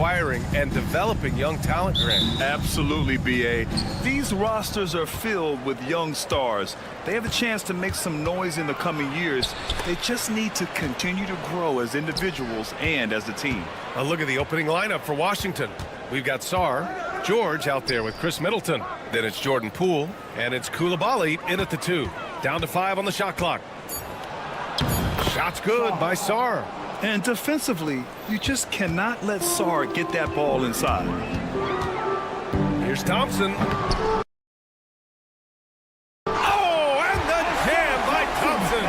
acquiring and developing young talent, Grant. Absolutely, B.A. These rosters are filled with young stars. They have a chance to make some noise in the coming years. They just need to continue to grow as individuals and as a team. A look at the opening lineup for Washington. We've got Sarr, George out there with Chris Middleton. Then it's Jordan Poole, and it's Coulibaly in at the 2. Down to 5 on the shot clock. Shot's good by Sarr. And defensively, you just cannot let Sarr get that ball inside. Here's Thompson. Oh, and the jam by Thompson.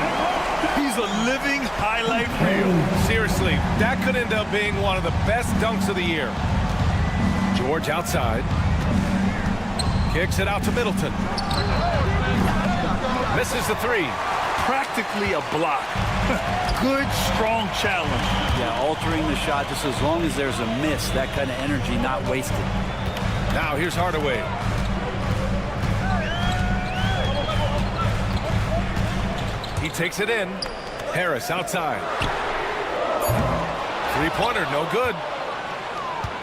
He's a living highlight reel. Seriously, that could end up being one of the best dunks of the year. George outside. Kicks it out to Middleton. Misses the 3. Practically a block. Good, strong challenge. Yeah, altering the shot just as long as there's a miss. That kind of energy not wasted. Now here's Hardaway. He takes it in. Harris outside. Three-pointer, no good.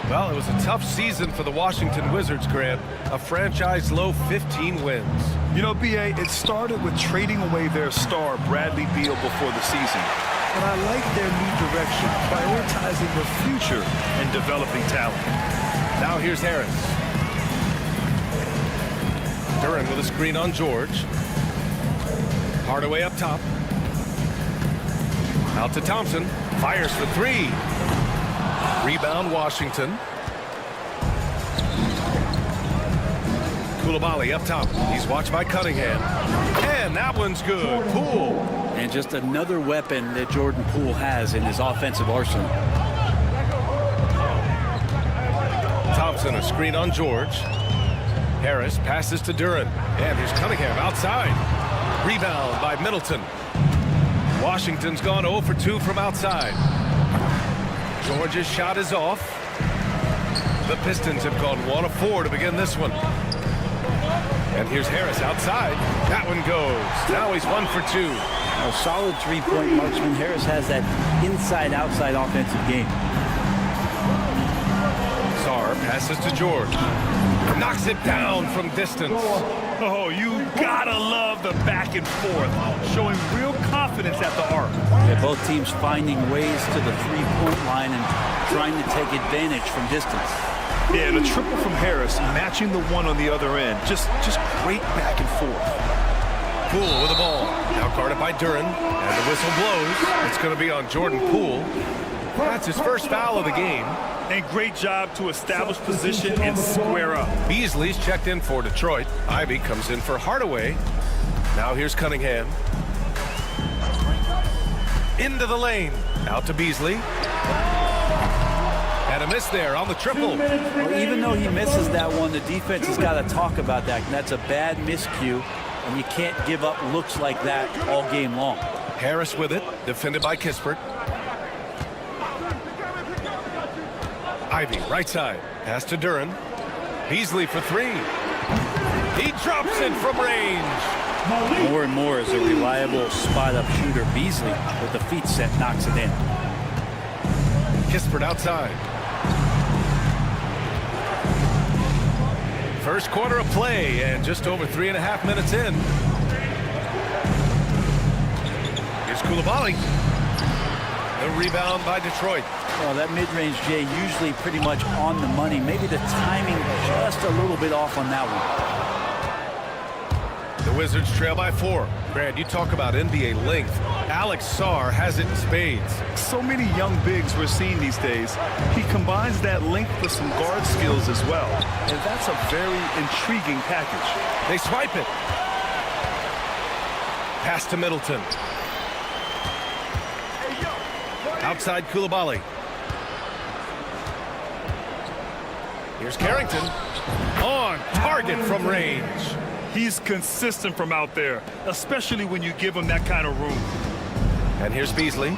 Well, it was a tough season for the Washington Wizards, Grant. A franchise-low 15 wins. You know, B.A., it started with trading away their star, Bradley Beal, before the season. But I like their new direction, prioritizing the future and developing talent. Now here's Harris. Duran with a screen on George. Hardaway up top. Out to Thompson. Fires for 3. Rebound Washington. Coulibaly up top. He's watched by Cunningham. And that one's good. Poole. And just another weapon that Jordan Poole has in his offensive arsenal. Thompson a screen on George. Harris passes to Duran. And here's Cunningham outside. Rebound by Middleton. Washington's gone 0 for 2 from outside. George's shot is off. The Pistons have gone 1 of 4 to begin this one. And here's Harris outside. That one goes. Now he's 1 for 2. A solid three-point marksman. Harris has that inside-outside offensive game. Sarr passes to George. Knocks it down from distance. Oh, you gotta love the back and forth, showing real confidence at the arc. Yeah, both teams finding ways to the three-point line and trying to take advantage from distance. Yeah, the triple from Harris, matching the one on the other end. Just great back and forth. Poole with the ball. Now guarded by Duran. And the whistle blows. It's going to be on Jordan Poole. That's his first foul of the game. And great job to establish position and square up. Beasley's checked in for Detroit. Ivy comes in for Hardaway. Now here's Cunningham. Into the lane. Out to Beasley. And a miss there on the triple. Well, even though he misses that one, the defense has got to talk about that. And that's a bad miscue, and you can't give up looks like that all game long. Harris with it, defended by Kispert. Ivy, right side. Pass to Duran. Beasley for 3. He drops it from range. More and more as a reliable spot-up shooter. Beasley, with the feet set, knocks it in. Kispert outside. First quarter of play, and just over 3.5 minutes in. Here's Coulibaly. The rebound by Detroit. Well, that mid-range, Jay, usually pretty much on the money. Maybe the timing just a little bit off on that one. The Wizards trail by 4. Grant, you talk about NBA length. Alex Sarr has it in spades. So many young bigs we're seeing these days. He combines that length with some guard skills as well. And that's a very intriguing package. They swipe it. Pass to Middleton. Outside Coulibaly. Here's Carrington. On target from range. He's consistent from out there, especially when you give him that kind of room. And here's Beasley.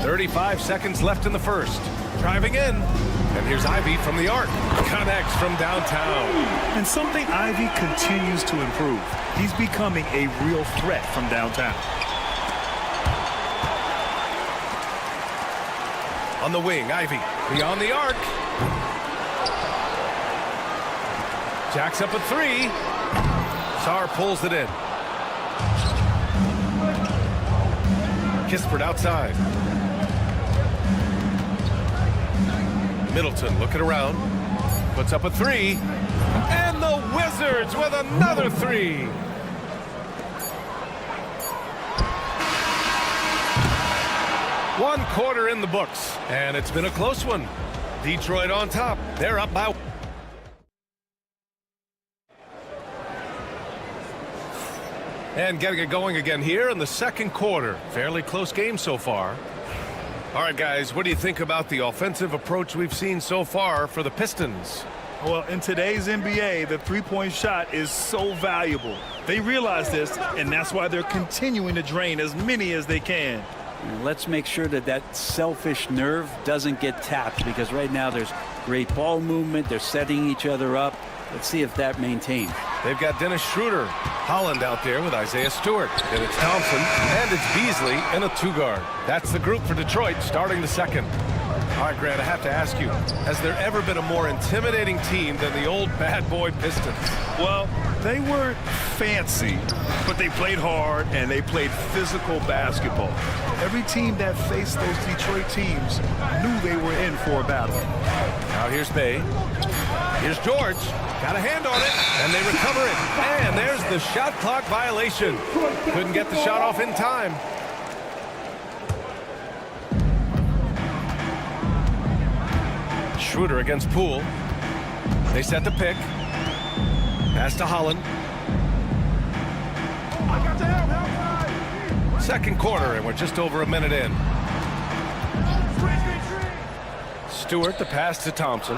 35 seconds left in the first. Driving in. And here's Ivy from the arc. Connects from downtown. And something Ivy continues to improve. He's becoming a real threat from downtown. On the wing, Ivy. Beyond the arc. Jacks up a three. Sarr pulls it in. Kispert outside. Middleton looking around. Puts up a three. And the Wizards with another three. One quarter in the books, and it's been a close one. Detroit on top. They're up by. And getting it going again here in the second quarter. Fairly close game so far. All right, guys, what do you think about the offensive approach we've seen so far for the Pistons? Well, in today's NBA, the three-point shot is so valuable. They realize this, and that's why they're continuing to drain as many as they can. And let's make sure that that selfish nerve doesn't get tapped, because right now there's great ball movement. They're setting each other up. Let's see if that maintains. They've got Dennis Schroeder, Holland out there with Isaiah Stewart. Then it's Thompson, and it's Beasley in a two-guard. That's the group for Detroit starting the second. All right, Grant, I have to ask you, has there ever been a more intimidating team than the old bad boy Pistons? Well, they weren't fancy, but they played hard and they played physical basketball. Every team that faced those Detroit teams knew they were in for a battle. Now here's Bay. Here's George. Got a hand on it, and they recover it. And there's the shot clock violation. Couldn't get the shot off in time. Schroeder against Poole. They set the pick. Pass to Holland. Second quarter, and we're just over a minute in. Stewart, the pass to Thompson.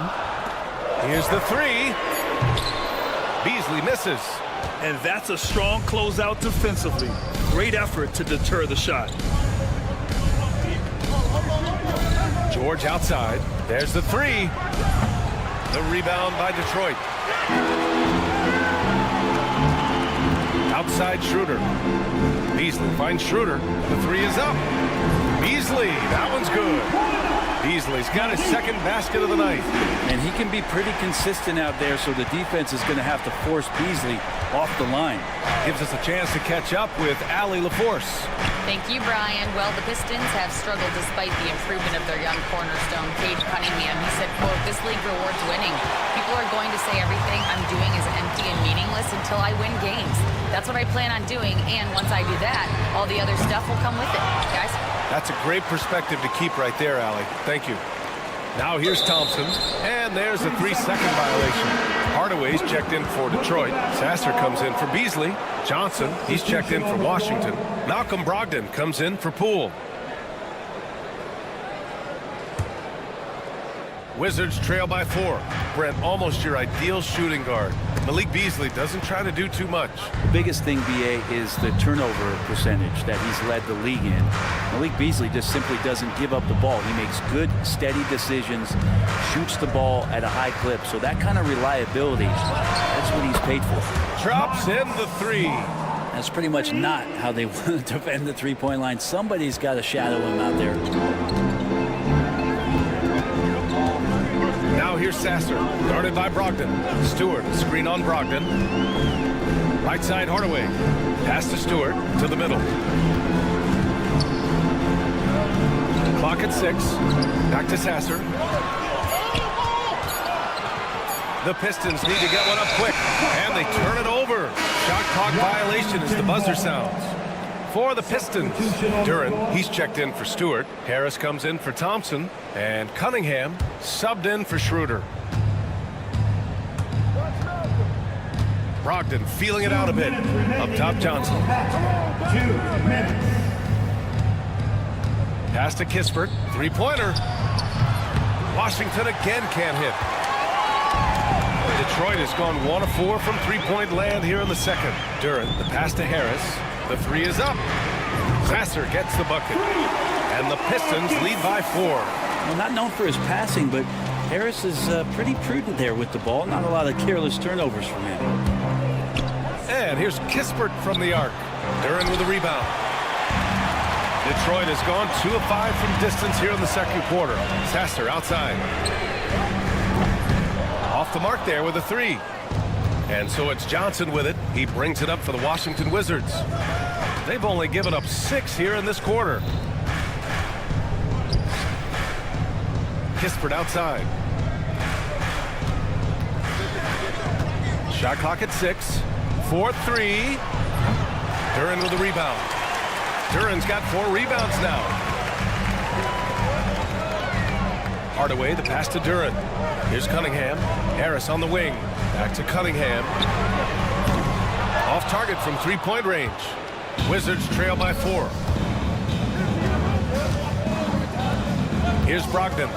Here's the three. Beasley misses. And that's a strong closeout defensively. Great effort to deter the shot. George outside. There's the three. The rebound by Detroit. Outside Schroeder. Beasley finds Schroeder. The three is up. Beasley, that one's good. Beasley's got his second basket of the night. And he can be pretty consistent out there, so the defense is going to have to force Beasley off the line. Gives us a chance to catch up with Allie LaForce. Thank you, Brian. Well, the Pistons have struggled despite the improvement of their young cornerstone, Cade Cunningham. He said, quote, "This league rewards winning. People are going to say everything I'm doing is empty and meaningless until I win games. That's what I plan on doing, and once I do that, all the other stuff will come with it." Guys? That's a great perspective to keep right there, Allie. Thank you. Now here's Thompson, and there's a 3-second violation. Hardaway's checked in for Detroit. Sasser comes in for Beasley. Johnson, he's checked in for Washington. Malcolm Brogdon comes in for Poole. Wizards trail by 4. Brent, almost your ideal shooting guard. Malik Beasley doesn't try to do too much. The biggest thing, BA, is the turnover percentage that he's led the league in. Malik Beasley just simply doesn't give up the ball. He makes good, steady decisions, shoots the ball at a high clip. So that kind of reliability, that's what he's paid for. Drops in the three. That's pretty much not how they want to defend the three-point line. Somebody's got to shadow him out there. Now here's Sasser, guarded by Brogdon. Stewart, screen on Brogdon. Right side, Hardaway. Pass to Stewart, to the middle. Clock at 6. Back to Sasser. The Pistons need to get one up quick, and they turn it over. Shot clock violation as the buzzer sounds. For the Pistons, Duren, he's checked in for Stewart. Harris comes in for Thompson, and Cunningham subbed in for Schroeder. Brogdon feeling it out a bit. Up top, Johnson. 2 minutes. Pass to Kispert. Three-pointer. Washington again can't hit. Detroit has gone 1 of 4 from three-point land here in the second. Duren, the pass to Harris. The three is up. Sasser gets the bucket. And the Pistons lead by 4. Well, not known for his passing, but Harris is pretty prudent there with the ball. Not a lot of careless turnovers from him. And here's Kispert from the arc. Duren with the rebound. Detroit has gone 2 of 5 from distance here in the second quarter. Sasser outside. Off the mark there with a 3. And so it's Johnson with it. He brings it up for the Washington Wizards. They've only given up 6 here in this quarter. Kispert outside. Shot clock at 6. 4-3. Duren with the rebound. Duren's got 4 rebounds now. Hardaway, the pass to Duren. Here's Cunningham. Harris on the wing. Back to Cunningham. Off target from 3-point range. Wizards trail by 4. Here's Brogdon.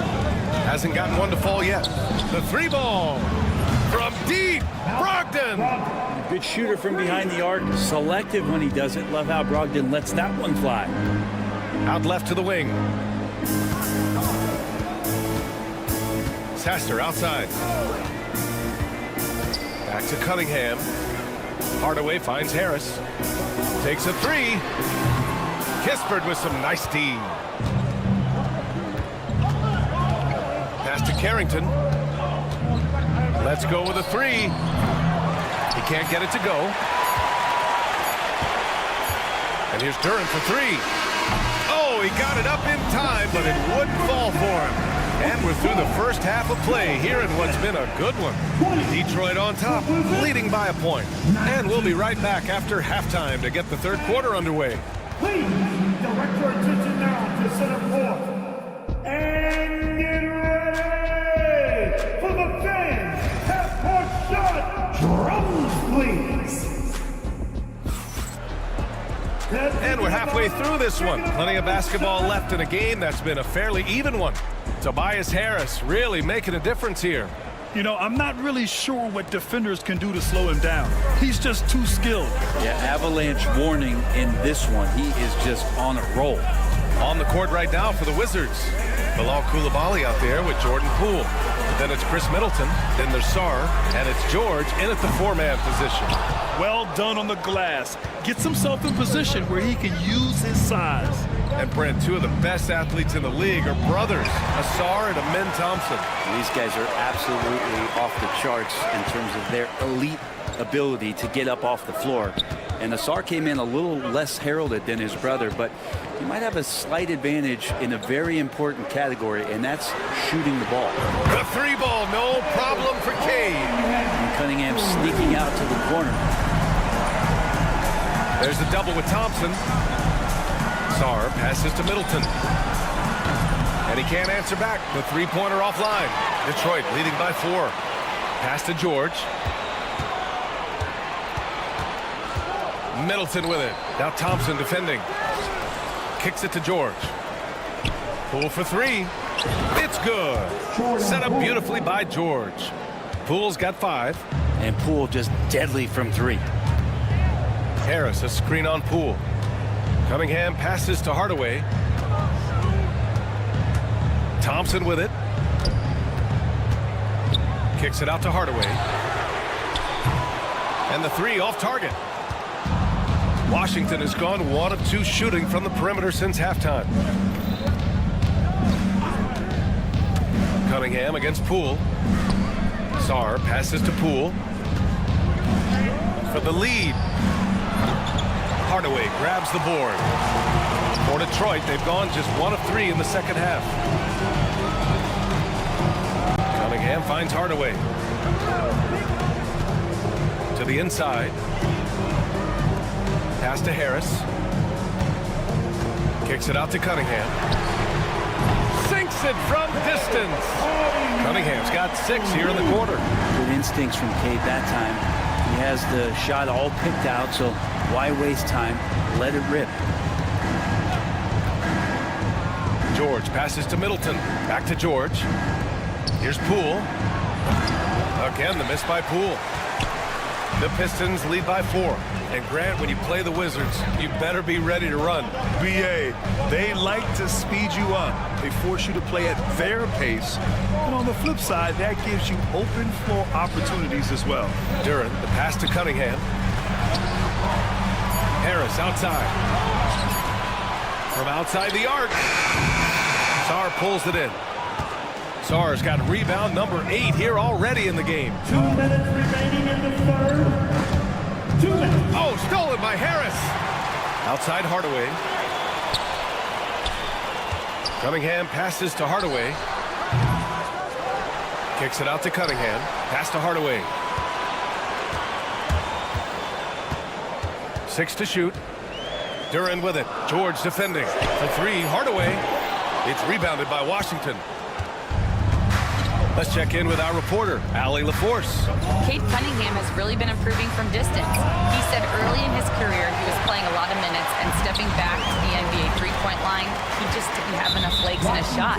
Hasn't gotten one to fall yet. The 3 ball from deep. Brogdon. Good shooter from behind the arc. Selective when he does it. Love how Brogdon lets that one fly. Out left to the wing. Sasser outside. Back to Cunningham. Hardaway finds Harris. Takes a 3. Kispert with some nice D. Pass to Carrington. Let's go with a 3. He can't get it to go. And here's Duren for 3. Oh, he got it up in time, but it wouldn't fall for him. And we're through the first half of play here in what's been a good one. Detroit on top, leading by a point. And we'll be right back after halftime to get the third quarter underway. Please direct your attention now to center court. And get ready for the fans. Half-court shot. Drums, please. And we're halfway through this one. Plenty of basketball left in a game that's been a fairly even one. Tobias Harris really making a difference here. You know, I'm not really sure what defenders can do to slow him down. He's just too skilled. Yeah, avalanche warning in this one. He is just on a roll. On the court right now for the Wizards. Bilal Coulibaly out there with Jordan Poole. Then it's Chris Middleton. Then there's Sarr. And it's George in at the 4-man position. Well done on the glass. Gets himself in position where he can use his size. And Brent, 2 of the best athletes in the league are brothers, Sarr and Amen Thompson. These guys are absolutely off the charts in terms of their elite ability to get up off the floor. And Sarr came in a little less heralded than his brother, but he might have a slight advantage in a very important category, and that's shooting the ball. The 3 ball, no problem for Cade. And Cunningham sneaking out to the corner. There's the double with Thompson. Sarr passes to Middleton. And he can't answer back. The 3-pointer offline. Detroit leading by 4. Pass to George. Middleton with it. Now Thompson defending. Kicks it to George. Poole for 3. It's good. Set up beautifully by George. Poole's got 5. And Poole just deadly from 3. Harris, a screen on Poole. Cunningham passes to Hardaway. Thompson with it. Kicks it out to Hardaway. And the 3 off target. Washington has gone 1 of 2 shooting from the perimeter since halftime. Cunningham against Poole. Sarr passes to Poole. For the lead. Hardaway grabs the board. For Detroit, they've gone just 1 of 3 in the second half. Cunningham finds Hardaway. To the inside. Pass to Harris. Kicks it out to Cunningham. Sinks it from distance. Cunningham's got 6 here in the quarter. Good instincts from Cade that time. He has the shot all picked out, so why waste time? Let it rip. George passes to Middleton. Back to George. Here's Poole. Again, the miss by Poole. The Pistons lead by 4. And Grant, when you play the Wizards, you better be ready to run. BA, they like to speed you up. They force you to play at their pace. And on the flip side, that gives you open floor opportunities as well. Duren, the pass to Cunningham. Harris outside. From outside the arc. Sarr pulls it in. Sarr's got rebound number 8 here already in the game. 2 minutes remaining in the third. 2 minutes. Oh, stolen by Harris. Outside Hardaway. Cunningham passes to Hardaway. Kicks it out to Cunningham. Pass to Hardaway. 6 to shoot. Duran with it. George defending. For 3, Hardaway. It's rebounded by Washington. Let's check in with our reporter, Allie LaForce. Cade Cunningham has really been improving from distance. He said early in his career he was playing a lot of minutes and stepping back to the NBA three-point line, he just didn't have enough legs in his shot.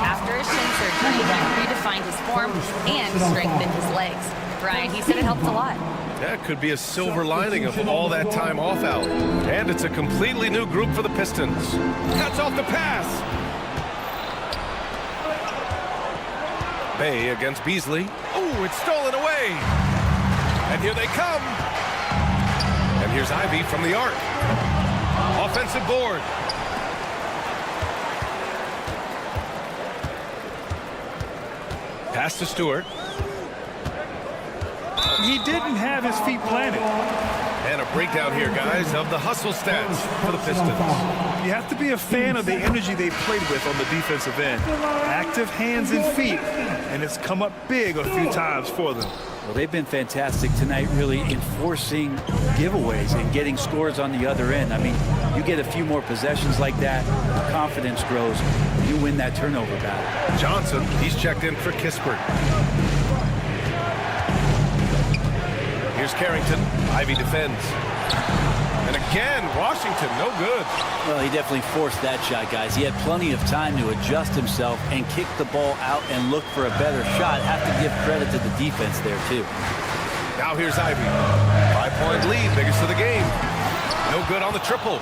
After his shin surgery, he redefined his form and strengthened his legs. Brian, he said it helped a lot. That could be a silver lining of all that time off, Allie. And it's a completely new group for the Pistons. Cuts off the pass. Bay against Beasley. Oh, it's stolen away. And here they come. And here's Ivy from the arc. Offensive board. Pass to Stewart. He didn't have his feet planted. And a breakdown here, guys, of the hustle stats for the Pistons. You have to be a fan of the energy they played with on the defensive end. Active hands and feet, and it's come up big a few times for them. Well, they've been fantastic tonight, really enforcing giveaways and getting scores on the other end. I mean, you get a few more possessions like that, confidence grows, you win that turnover battle. Johnson, he's checked in for Kispert. Here's Carrington. Ivy defends. And again, Washington, no good. Well, he definitely forced that shot, guys. He had plenty of time to adjust himself and kick the ball out and look for a better shot. Have to give credit to the defense there, too. Now here's Ivy. 5-point lead, biggest of the game. No good on the triple.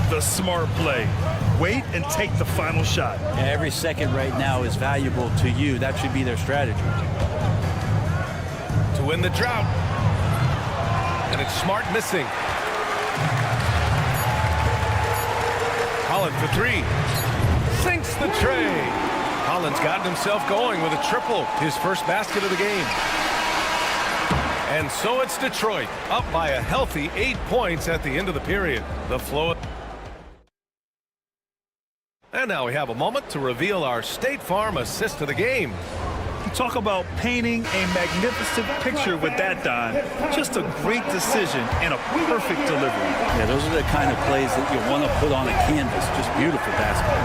The smart play. Wait and take the final shot. Yeah, every second right now is valuable to you. That should be their strategy. To win the drought. And it's Smart missing. Holland for 3. Sinks the tray. Holland's gotten himself going with a triple. His first basket of the game. And so it's Detroit, up by a healthy 8 points at the end of the period. The flow. And now we have a moment to reveal our State Farm assist of the game. You talk about painting a magnificent picture with that, Don. Just a great decision and a perfect delivery. Yeah, those are the kind of plays that you want to put on a canvas. Just beautiful basketball.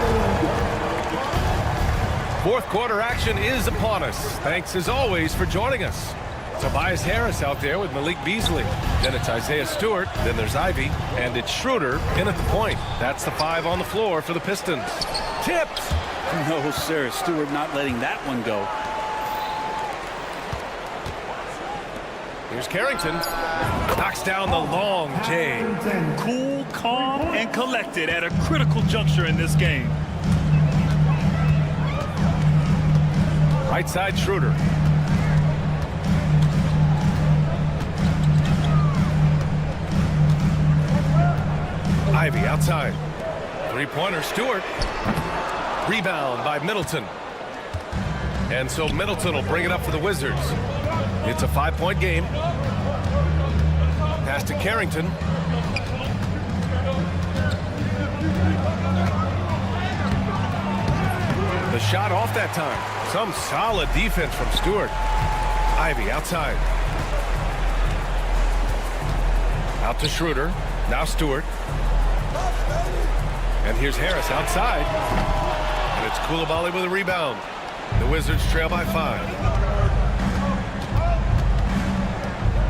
Fourth quarter action is upon us. Thanks as always for joining us. Tobias Harris out there with Malik Beasley. Then it's Isaiah Stewart. Then there's Ivy. And it's Schroeder in at the point. That's the 5 on the floor for the Pistons. Tipped. No, sir. Stewart not letting that one go. Here's Carrington. Knocks down the long J. Cool, calm, and collected at a critical juncture in this game. Right side Schroeder. Ivy outside. Three-pointer Stewart. Rebound by Middleton. And so Middleton will bring it up for the Wizards. It's a 5-point game. Pass to Carrington. The shot off that time. Some solid defense from Stewart. Ivy outside. Out to Schroeder. Now Stewart. And here's Harris outside. And it's Coulibaly with a rebound. The Wizards trail by 5.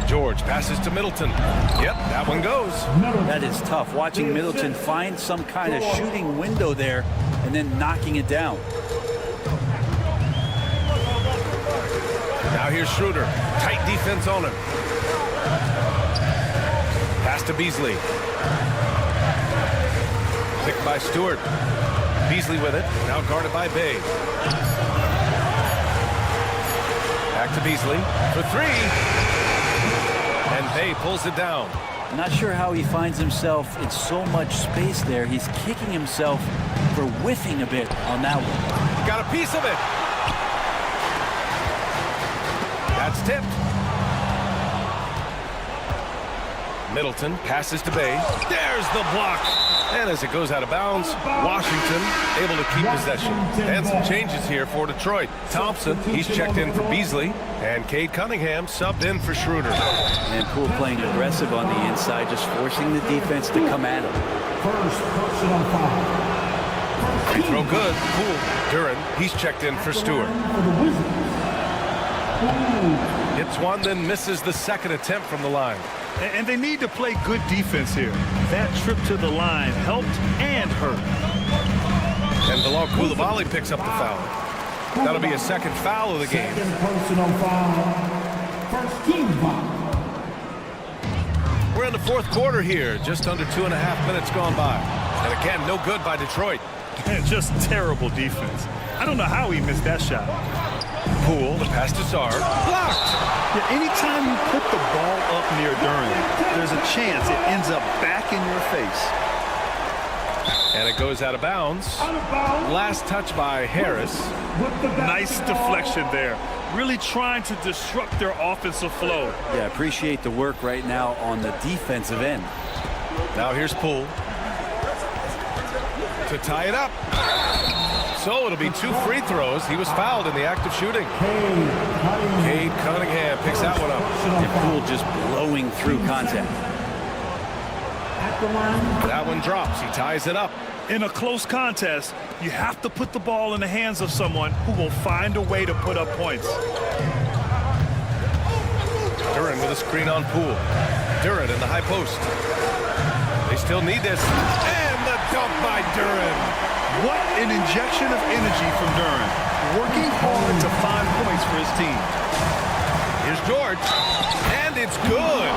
George passes to Middleton. Yep, that one goes. That is tough. Watching Middleton find some kind of shooting window there and then knocking it down. Now here's Schroeder. Tight defense on him. Pass to Beasley. Picked by Stewart. Beasley with it. Now guarded by Bay. Back to Beasley for 3. And Bay pulls it down. I'm not sure how he finds himself in so much space there. He's kicking himself for whiffing a bit on that one. Got a piece of it. That's tipped. Middleton passes to Bay. There's the block. And as it goes out of bounds, Washington able to keep possession. And some changes here for Detroit. Thompson, he's checked in for Beasley. And Cade Cunningham subbed in for Schroeder. And Poole playing aggressive on the inside, just forcing the defense to come at him. First personal foul. Free throw good. Poole. Duren, he's checked in for Stewart. For the Wizards. Hits one, then misses the second attempt from the line. And they need to play good defense here. That trip to the line helped and hurt. And Bilal Coulibaly picks up the foul. That'll be a second foul of the game. Second personal foul. First team foul. We're in the fourth quarter here. Just under 2.5 minutes gone by. And again, no good by Detroit. Just terrible defense. I don't know how he missed that shot. Poole, the pass to Sarr. Blocked! Yeah, anytime you put the ball up near Duren, there's a chance it ends up back in your face. And it goes out of bounds. Last touch by Harris. Nice deflection there. Really trying to disrupt their offensive flow. Yeah, appreciate the work right now on the defensive end. Now here's Poole to tie it up. So it'll be 2 free throws. He was fouled in the act of shooting. Cade Cunningham picks that one up. And Poole just blowing through contact. That one drops. He ties it up. In a close contest, you have to put the ball in the hands of someone who will find a way to put up points. Duren with a screen on Poole. Duren in the high post. They still need this. And the dunk by Duren. What an injection of energy from Duren. Working hard to find points for his team. Here's George. And it's good.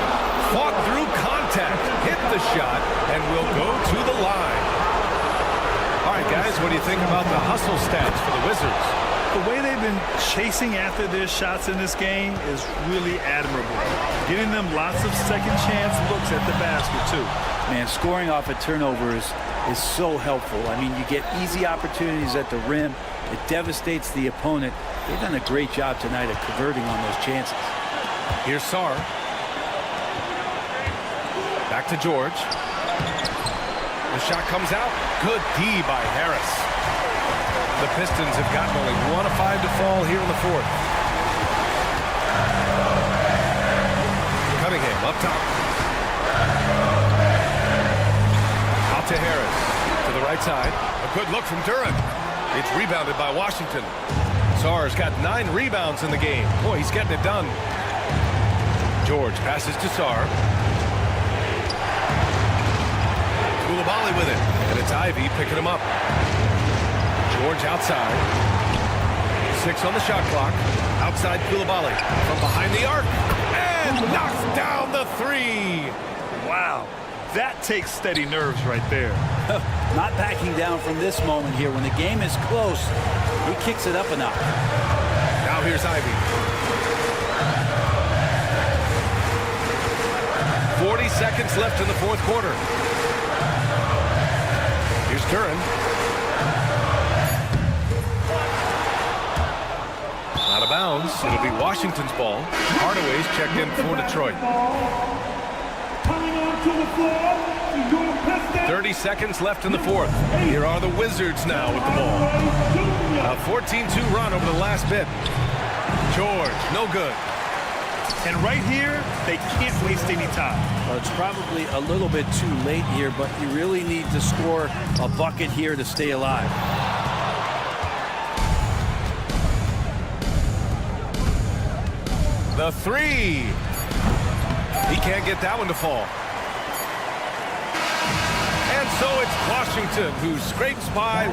Fought through contact. Hit the shot. And will go to the line. All right, guys, what do you think about the hustle stats for the Wizards? The way they've been chasing after their shots in this game is really admirable. Getting them lots of second chance looks at the basket, too. Man, scoring off of turnovers is so helpful. I mean, you get easy opportunities at the rim. It devastates the opponent. They've done a great job tonight of converting on those chances. Here's Sarr. Back to George. The shot comes out. Good D by Harris. The Pistons have gotten only 1 of 5 to fall here in the fourth. Cunningham up top. Out to Harris. To the right side. A good look from Duren. It's rebounded by Washington. Sarr's got 9 rebounds in the game. Boy, he's getting it done. George passes to Sarr. Coulibaly with it. And it's Ivy picking him up. George outside. 6 on the shot clock. Outside Coulibaly. From behind the arc. And knocks down the 3. Wow. That takes steady nerves right there. Not backing down from this moment here. When the game is close, he kicks it up a notch. Now here's Ivy. 40 seconds left in the fourth quarter. Here's Duren. Out of bounds. It'll be Washington's ball. Hardaway's checked in for Detroit. Coming onto the floor, your Pistons. 30 seconds left in the fourth. Here are the Wizards now with the ball. A 14-2 run over the last bit. George, no good. And right here, they can't waste any time. Well, it's probably a little bit too late here, but you really need to score a bucket here to stay alive. The 3. He can't get that one to fall. And so it's Washington who scrapes by.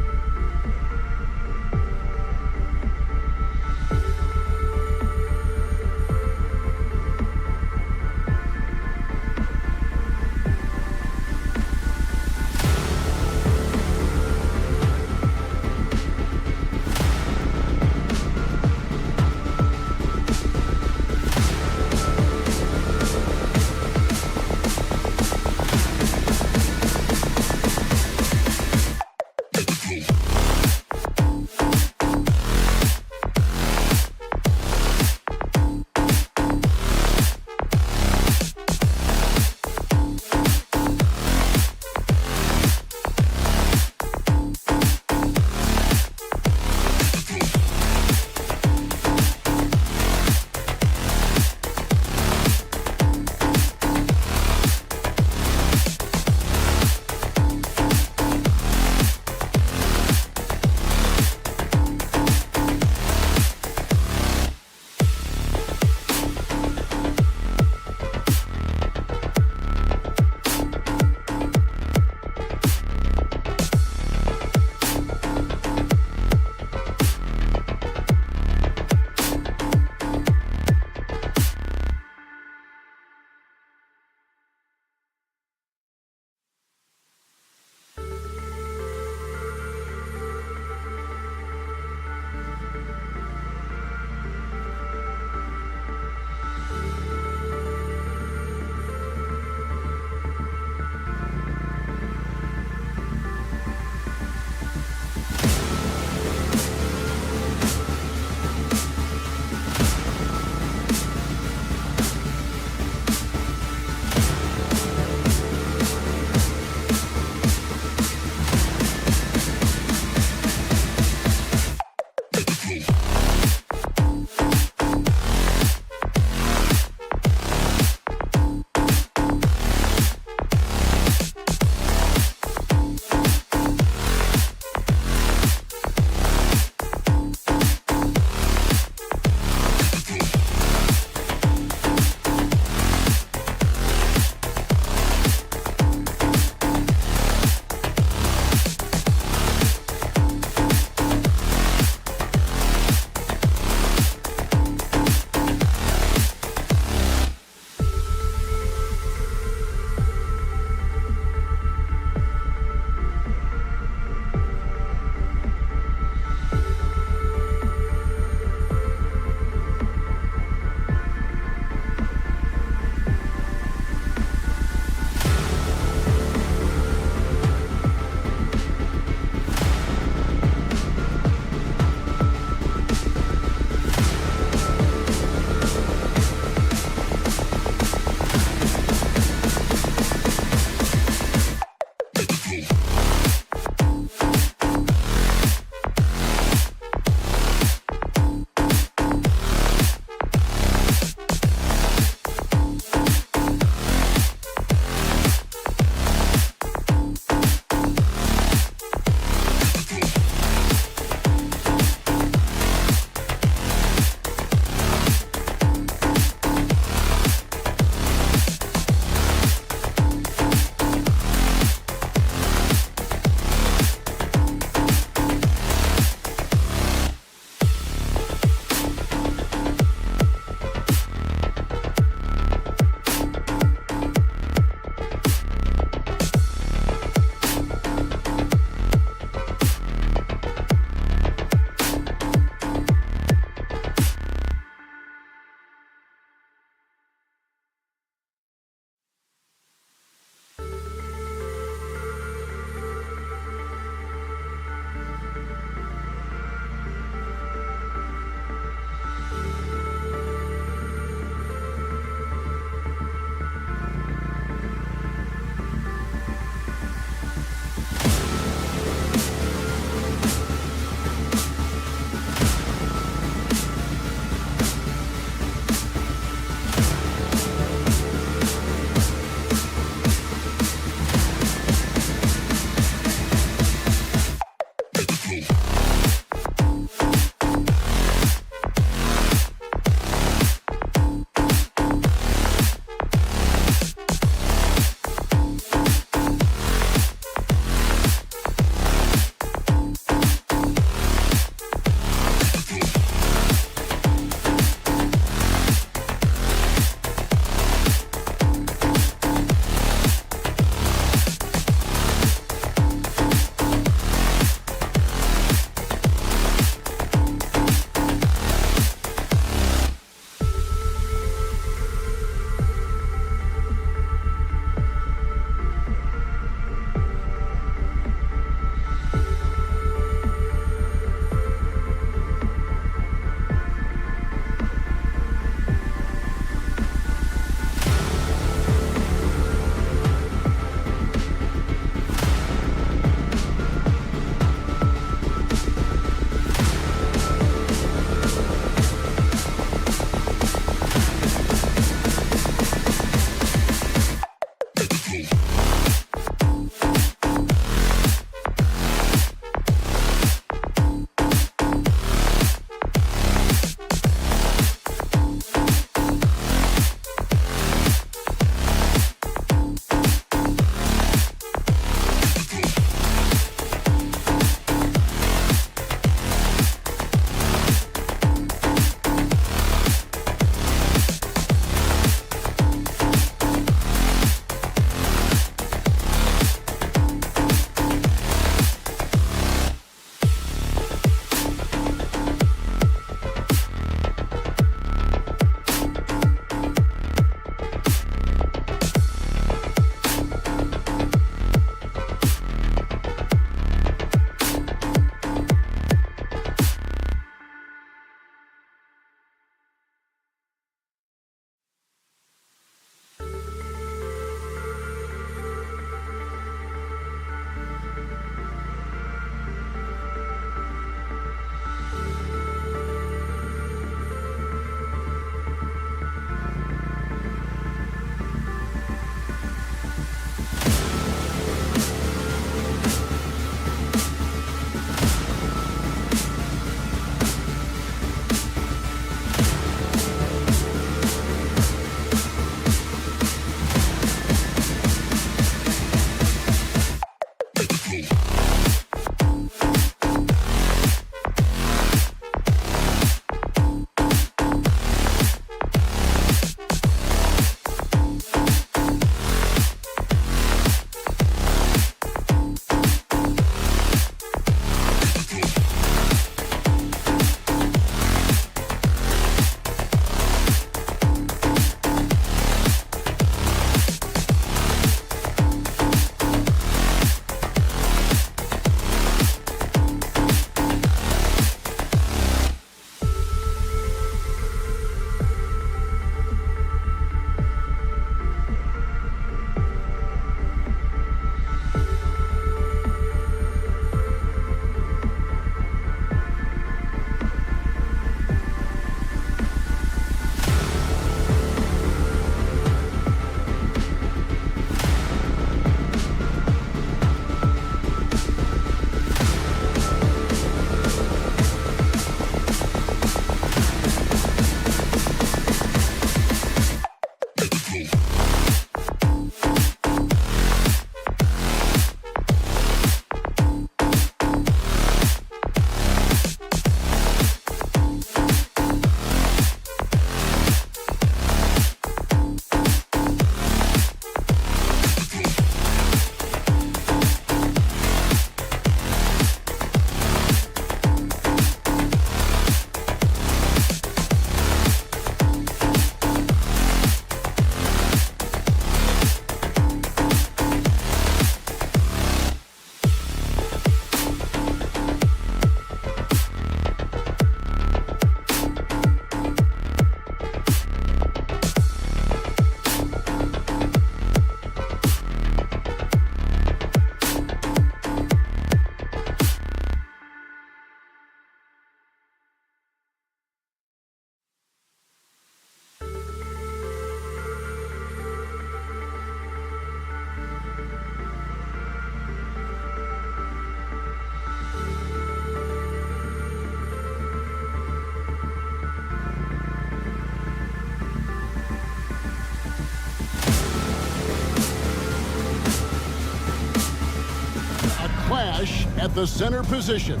at the center position.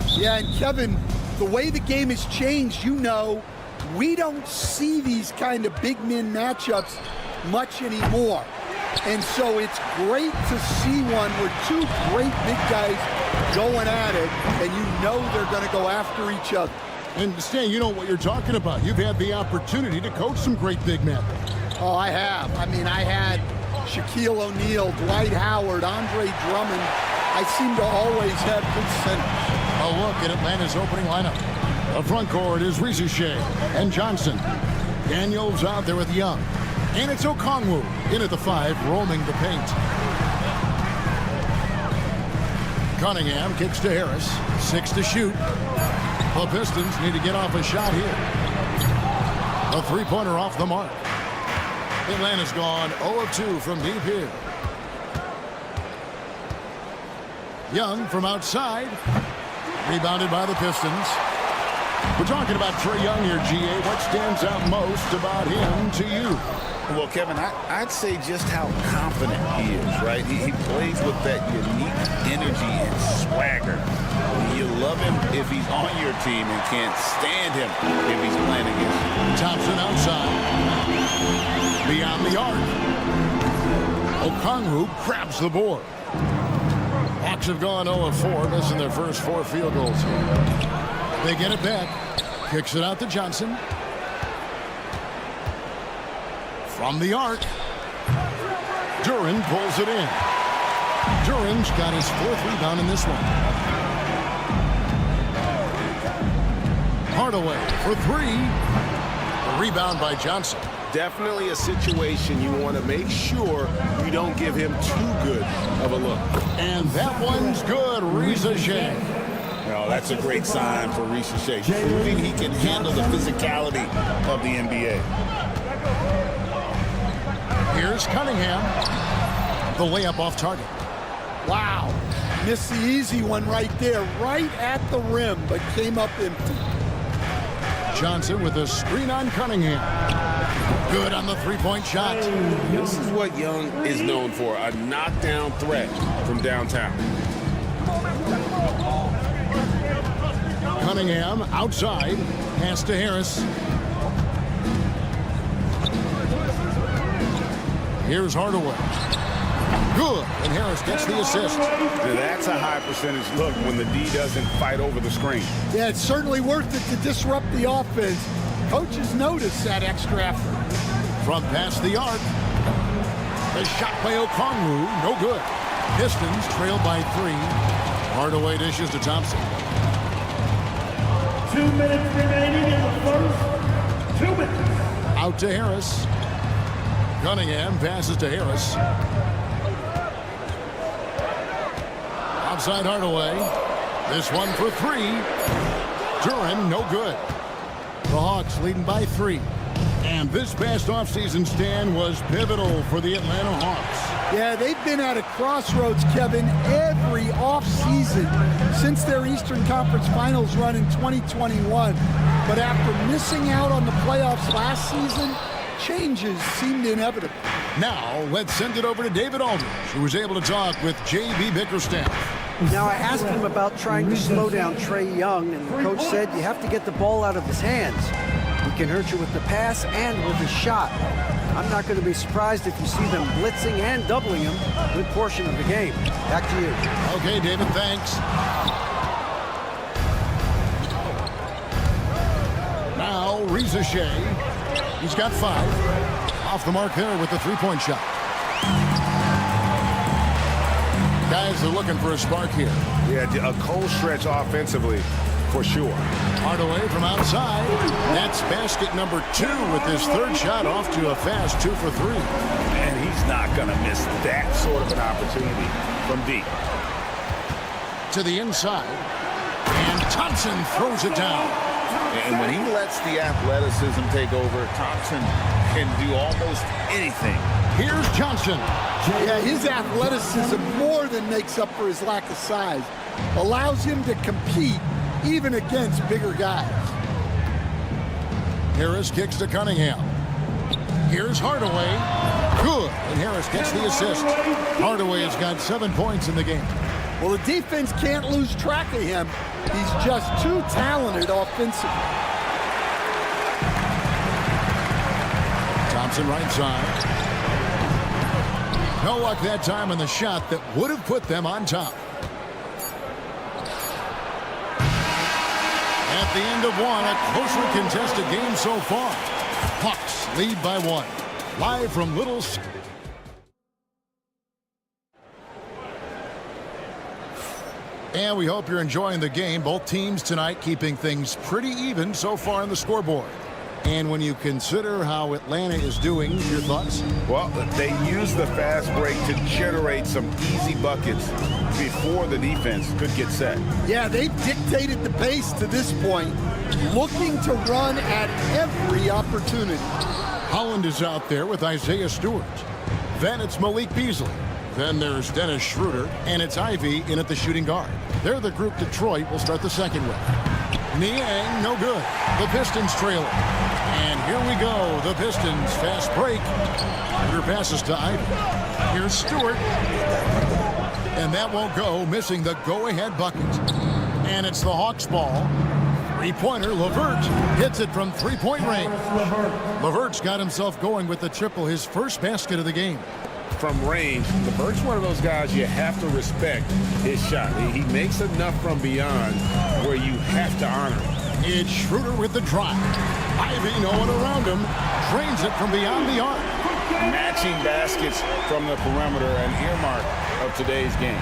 Yeah, and Kevin, the way the game has changed, we don't see these kind of big men matchups much anymore. And so it's great to see one where two great big guys going at it, and they're going to go after each other. And Stan, you know what you're talking about. You've had the opportunity to coach some great big men. Oh, I have. I had Shaquille O'Neal, Dwight Howard, Andre Drummond. I seem to always have good centers. A look at Atlanta's opening lineup. The front court is Rizushea and Johnson. Daniels out there with Young. And it's Okongwu in at the 5, roaming the paint. Cunningham kicks to Harris. 6 to shoot. The Pistons need to get off a shot here. A three-pointer off the mark. Atlanta's gone 0 of 2 from deep here. Young from outside. Rebounded by the Pistons. We're talking about Trae Young here, GA. What stands out most about him to you? Well, Kevin, I'd say just how confident he is, right? He plays with that unique energy and swagger. You love him if he's on your team and can't stand him if he's playing against you. Thompson outside. Beyond the arc. Okongwu grabs the board. Hawks have gone 0 of 4, missing their first 4 field goals. They get it back. Kicks it out to Johnson. From the arc. Duran pulls it in. Duran's got his 4th rebound in this one. Hardaway for 3. The rebound by Johnson. Definitely a situation you want to make sure you don't give him too good of a look. And that one's good. Rizushea. No, that's a great sign for Rizushea, proving he can handle the physicality of the NBA. Here's Cunningham. The layup off target. Wow. Missed the easy one right there, right at the rim, but came up empty. Johnson with a screen on Cunningham. Good on the three-point shot. This is what Young is known for, a knockdown threat from downtown. Cunningham outside. Pass to Harris. Here's Hardaway. Good. And Harris gets the assist. Now that's a high percentage look when the D doesn't fight over the screen. Yeah, it's certainly worth it to disrupt the offense. Coaches notice that extra effort. From past the arc. The shot by Okongwu. No good. Pistons trail by 3. Hardaway dishes to Thompson. 2 minutes remaining in the first. 2 minutes. Out to Harris. Cunningham passes to Harris. Outside Hardaway. This one for 3. Duran, no good. The Hawks leading by 3. And this past offseason stand was pivotal for the Atlanta Hawks. Yeah, they've been at a crossroads, Kevin, every offseason since their Eastern Conference Finals run in 2021. But after missing out on the playoffs last season, changes seemed inevitable. Now, let's send it over to David Aldridge, who was able to talk with J.B. Bickerstaff. Now, I asked him about trying to slow down Trae Young, and the coach said you have to get the ball out of his hands. He can hurt you with the pass and with the shot. I'm not going to be surprised if you see them blitzing and doubling him a good portion of the game. Back to you. Okay, David, thanks. Now, Rizushea. He's got 5. Off the mark there with the three-point shot. Guys are looking for a spark here. Yeah, a cold stretch offensively, for sure. Hardaway from outside. That's basket number 2 with his 3rd shot off to a fast 2 for 3. And he's not going to miss that sort of an opportunity from deep. To the inside. And Thompson throws it down. And when he lets the athleticism take over, Thompson can do almost anything. Here's Johnson. Yeah, his athleticism more than makes up for his lack of size. Allows him to compete even against bigger guys. Harris kicks to Cunningham. Here's Hardaway. Good. And Harris gets the assist. Hardaway has got 7 points in the game. Well, the defense can't lose track of him. He's just too talented offensively. Thompson right side. No luck that time on the shot that would have put them on top. At the end of one, a closely contested game so far. Hawks lead by 1. Live from Little... And we hope you're enjoying the game. Both teams tonight keeping things pretty even so far on the scoreboard. And when you consider how Atlanta is doing, your thoughts? Well, they use the fast break to generate some easy buckets before the defense could get set. Yeah, they've dictated the pace to this point, looking to run at every opportunity. Holland is out there with Isaiah Stewart. Then it's Malik Beasley. Then there's Dennis Schroeder, and it's Ivy in at the shooting guard. They're the group Detroit will start the second with. Niang, no good. The Pistons trailing. And here we go. The Pistons fast break. Schroeder passes to Ivy. Here's Stewart. And that won't go, missing the go-ahead bucket. And it's the Hawks ball. Three-pointer, LeVert hits it from three-point range. LeVert's got himself going with the triple, his first basket of the game. From range, LeVert's one of those guys you have to respect his shot. He makes enough from beyond where you have to honor him. It's Schroeder with the drive. Ivy, no one around him, drains it from beyond the arc. Matching baskets from the perimeter, an earmark of today's game.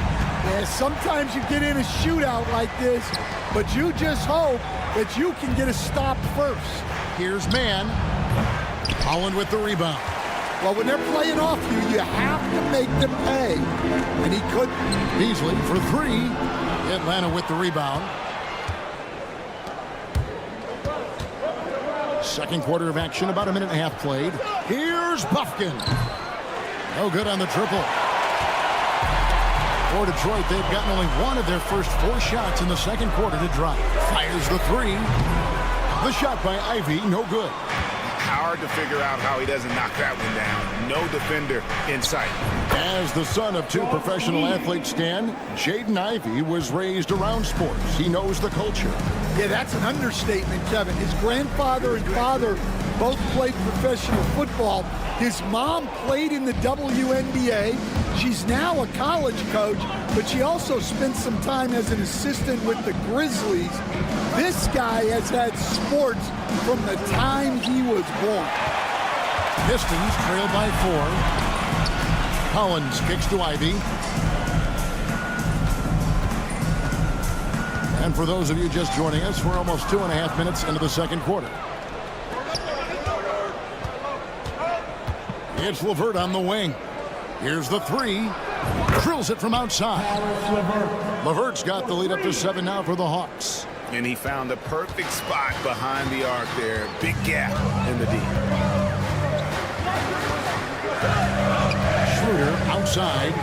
Yeah, sometimes you get in a shootout like this, but you just hope that you can get a stop first. Here's Mann. Holland with the rebound. Well, when they're playing off you, you have to make them pay. And he couldn't. Beasley for 3. Atlanta with the rebound. Second quarter of action, about a minute and a half played. Here's Buffkin. No good on the triple. For Detroit, they've gotten only one of their first 4 shots in the second quarter to drop. Fires the 3. The shot by Ivy, no good. Hard to figure out how he doesn't knock that one down. No defender in sight. As the son of 2 professional athletes, Stan, Jaden Ivey was raised around sports. He knows the culture. Yeah, that's an understatement, Kevin. His grandfather and father both played professional football. His mom played in the WNBA. She's now a college coach, but she also spent some time as an assistant with the Grizzlies. This guy has had sports from the time he was born. Pistons trail by 4. Collins kicks to Ivy. And for those of you just joining us, we're almost 2.5 minutes into the second quarter. It's LeVert on the wing. Here's the 3. Drills it from outside. LeVert's got the lead up to 7 now for the Hawks. And he found the perfect spot behind the arc there. Big gap in the D. Schroeder outside.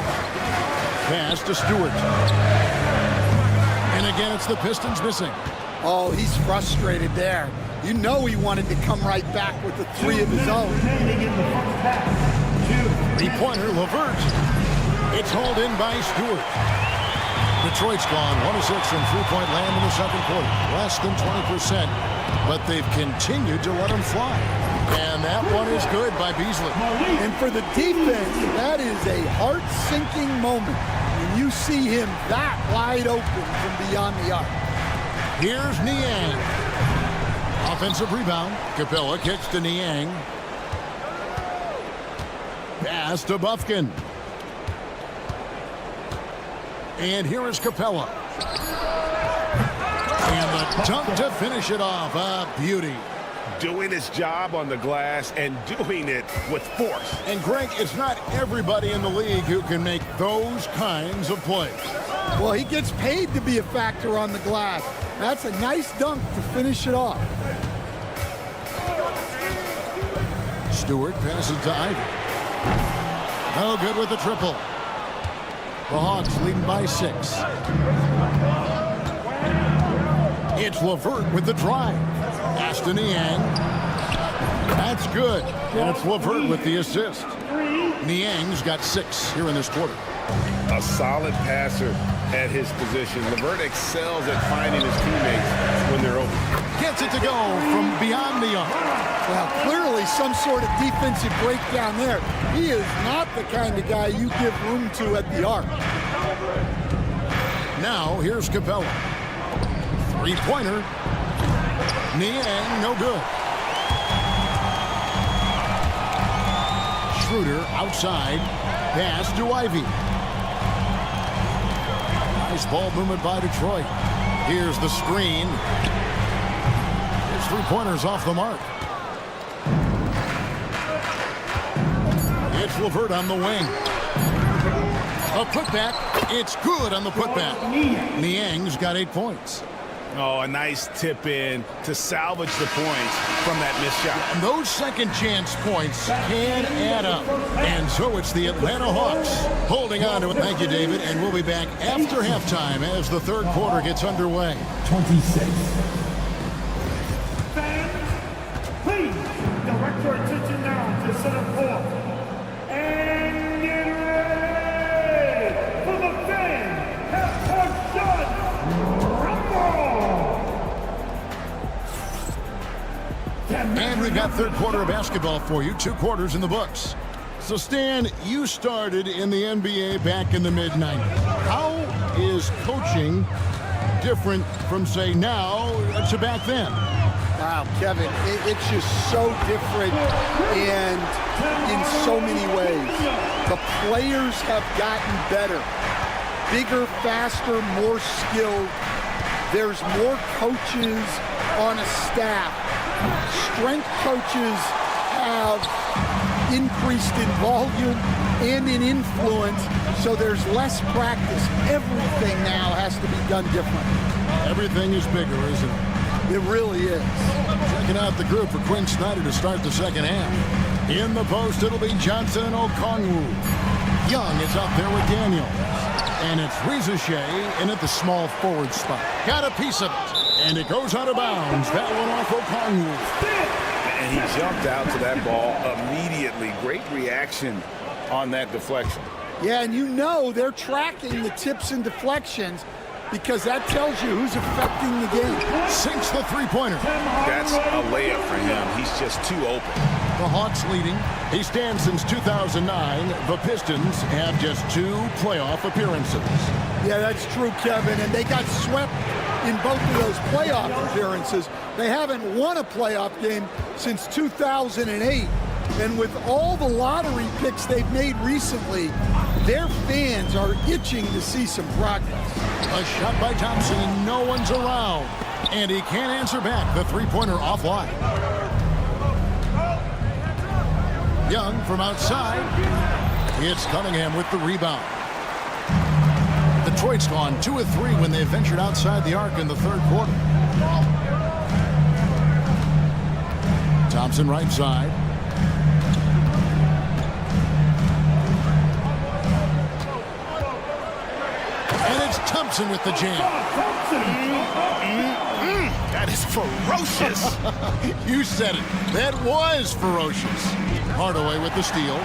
Pass to Stewart. And again, it's the Pistons missing. Oh, he's frustrated there. You know he wanted to come right back with the 3 of his own. Three-pointer, LeVert. It's hauled in by Stewart. Detroit's gone 1 of 6 from three-point land in the second quarter. Less than 20%, but they've continued to let them fly. And that one is good by Beasley. And for the defense, that is a heart-sinking moment when you see him that wide open from beyond the arc. Here's Niang. Offensive rebound. Capella kicks to Niang. Pass to Buffkin. And here is Capella. And the dunk to finish it off. A beauty. Doing his job on the glass and doing it with force. And Greg, it's not everybody in the league who can make those kinds of plays. Well, he gets paid to be a factor on the glass. That's a nice dunk to finish it off. Stewart passes to Ivy. No good with the triple. The Hawks leading by 6. It's LeVert with the drive. Pass to Niang. That's good. And it's LeVert with the assist. Niang's got 6 here in this quarter. A solid passer at his position. LeVert excels at finding his teammates when they're open. Gets it to go from beyond the arc. Well, clearly some sort of defensive breakdown there. He is not the kind of guy you give room to at the arc. Now, here's Capella. Three-pointer. Niang, no good. Schroeder outside. Pass to Ivy. Nice ball movement by Detroit. Here's the screen. His three-pointer's off the mark. It's LeVert on the wing. A putback. It's good on the putback. Niang's got 8 points. Oh, a nice tip in to salvage the points from that missed shot. And those second chance points can add up. And so it's the Atlanta Hawks holding on to it. Thank you, David. And we'll be back after halftime as the third quarter gets underway. 26. Fans, please direct your attention now to center court. And get ready for the fan half-court shot. And we've got third quarter of basketball for you. 2 quarters in the books. So, Stan, you started in the NBA back in the mid-90s. How is coaching different from, say, now to back then? Wow, Kevin, it's just so different and in so many ways. The players have gotten better. Bigger, faster, more skilled. There's more coaches on a staff. Strength coaches have increased in volume and in influence, so there's less practice. Everything now has to be done different. Everything is bigger, isn't it? It really is. Checking out the group for Quinn Snyder to start the second half. In the post, it'll be Johnson and Okongwu. Young is up there with Daniels. And it's Rizachet in at the small forward spot. Got a piece of it. And it goes out of bounds. That one off Okongwu. And he jumped out to that ball immediately. Great reaction on that deflection. Yeah, and you know they're tracking the tips and deflections because that tells you who's affecting the game. Sinks the three-pointer. That's a layup for him. He's just too open. The Hawks leading. He stands since 2009. The Pistons have just 2 playoff appearances. Yeah, that's true, Kevin. And they got swept in both of those playoff appearances. They haven't won a playoff game since 2008. And with all the lottery picks they've made recently, their fans are itching to see some progress. A shot by Thompson, and no one's around. And he can't answer back. The three-pointer offline. Young from outside. It's Cunningham with the rebound. Detroit's gone 2 of 3 when they ventured outside the arc in the third quarter. Thompson right side. And it's Thompson with the jam. That is ferocious. You said it. That was ferocious. Hardaway with the steal.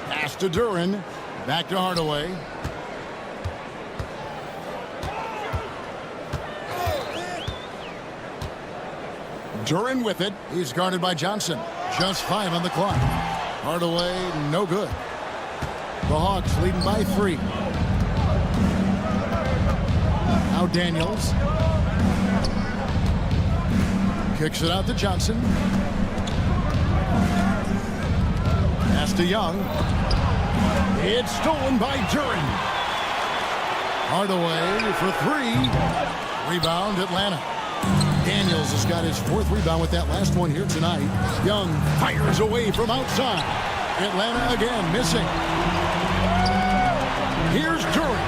Pass to Duran. Back to Hardaway. Duran with it. He's guarded by Johnson. Just 5 on the clock. Hardaway, no good. The Hawks leading by 3. Now Daniels. Kicks it out to Johnson. Pass to Young. It's stolen by Duran. Hardaway for 3. Rebound, Atlanta. Daniels has got his 4th rebound with that last one here tonight. Young fires away from outside. Atlanta again missing. Here's Duran.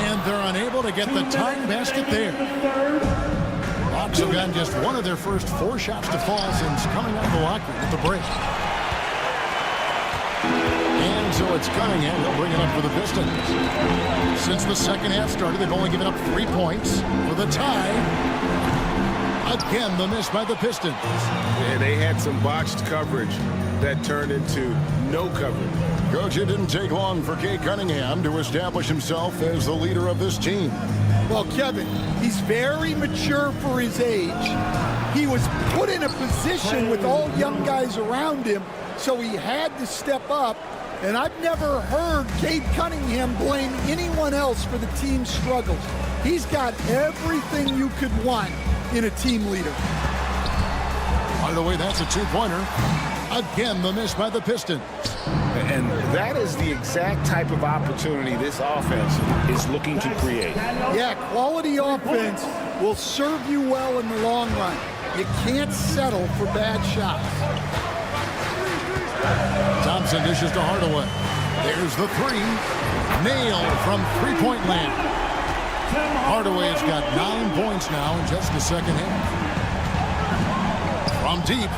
And they're unable to get the tying basket there. Hawks have gotten just one of their first 4 shots to fall since coming out of the locker room with the break. And so it's Cunningham. He'll bring it up for the Pistons. Since the second half started, they've only given up 3 points for the tie. Again, the miss by the Pistons. Yeah, they had some botched coverage that turned into no coverage. Coach, it didn't take long for Cade Cunningham to establish himself as the leader of this team. Well, Kevin, he's very mature for his age. He was put in a position with all young guys around him, so he had to step up. And I've never heard Cade Cunningham blame anyone else for the team's struggles. He's got everything you could want in a team leader. By the way, that's a two-pointer. Again, the miss by the Pistons. And that is the exact type of opportunity this offense is looking to create. Yeah, quality offense will serve you well in the long run. You can't settle for bad shots. Thompson dishes to Hardaway. There's the three. Nailed from three-point land. Hardaway's got 9 points now in just the second half. From deep.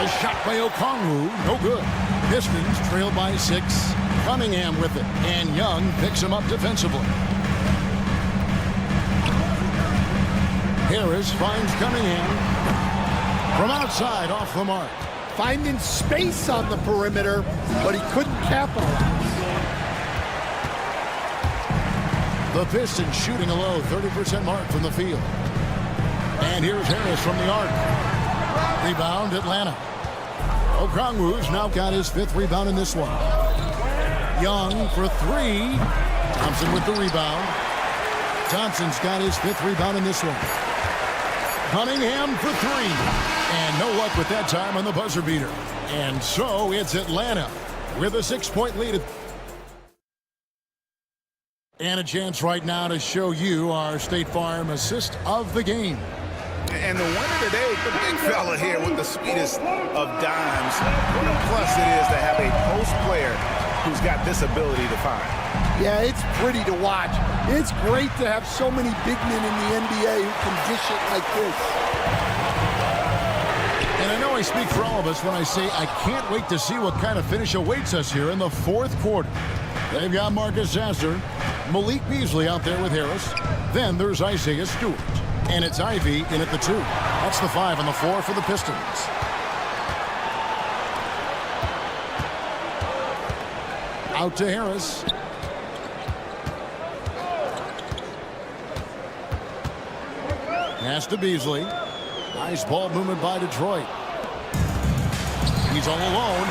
The shot by Okongwu, no good. Pistons trail by 6. Cunningham with it, and Young picks him up defensively. Harris finds Cunningham from outside off the mark. Finding space on the perimeter, but he couldn't capitalize. The Pistons shooting a low 30% mark from the field. And here's Harris from the arc. Rebound, Atlanta. Okongwu's now got his 5th rebound in this one. Young for 3. Thompson with the rebound. Thompson's got his 5th rebound in this one. Cunningham for 3. And no luck with that time on the buzzer beater. And so it's Atlanta with a 6-point lead. And a chance right now to show you our State Farm assist of the game. And the winner today, the big fella here with the sweetest of dimes. What a plus it is to have a post player who's got this ability to find. Yeah, it's pretty to watch. It's great to have so many big men in the NBA who can dish it like this. And I know I speak for all of us when I say I can't wait to see what kind of finish awaits us here in the 4th quarter. They've got Marcus Sasser, Malik Beasley out there with Harris. Then there's Isaiah Stewart. And it's Ivy in at the 2. That's the 5 on the floor for the Pistons. Out to Harris. Pass to Beasley. Nice ball movement by Detroit. He's all alone.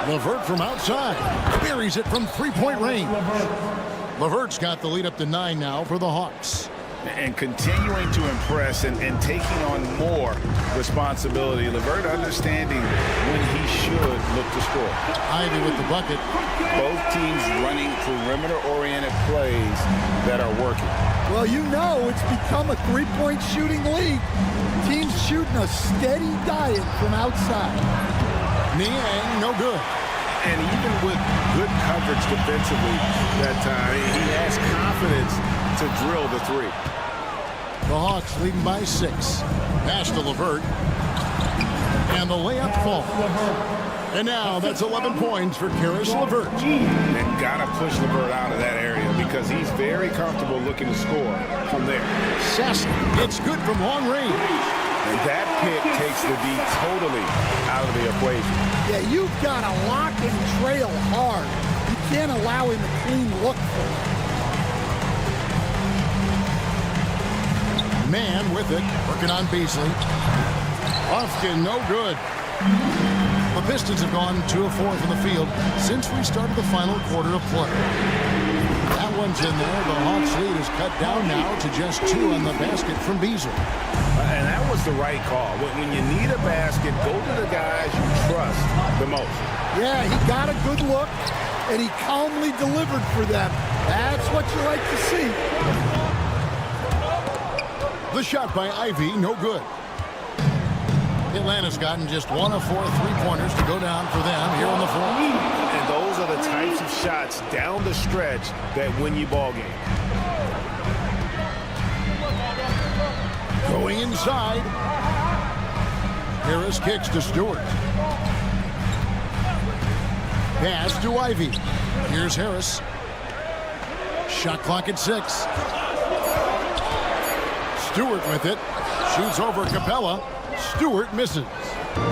LeVert from outside. Buries it from 3-point range. LeVert's got the lead up to 9 now for the Hawks. And continuing to impress and taking on more responsibility. LeVert understanding when he should look to score. Ivy with the bucket. Both teams running perimeter-oriented plays that are working. Well, you know it's become a 3-point shooting league. Teams shooting a steady diet from outside. Niang, no good. And even with good coverage defensively that time, he has confidence to drill the 3. The Hawks leading by 6. Pass to LeVert. And the layup falls. And now that's 11 points for Caris LeVert. And gotta push LeVert out of that area because he's very comfortable looking to score from there. Sasser, it's good from long range. And that pick takes the D totally out of the equation. Yeah, you've got to lock and trail hard. You can't allow him a clean look for it. Man with it, working on Beasley. Often no good. The Pistons have gone 2 of 4 from the field since we started the final quarter of play. That one's in there. The Hawks lead is cut down now to just 2 on the basket from Beasley. And that was the right call. When you need a basket, go to the guys you trust the most. Yeah, he got a good look, and he calmly delivered for them. That's what you like to see. The shot by Ivy, no good. Atlanta's gotten just 1 of 4 3-pointers to go down for them here on the floor. And those are the types of shots down the stretch that win you ball games. Going inside. Harris kicks to Stewart. Pass to Ivy. Here's Harris. Shot clock at 6. Stewart with it. Shoots over Capella. Stewart misses.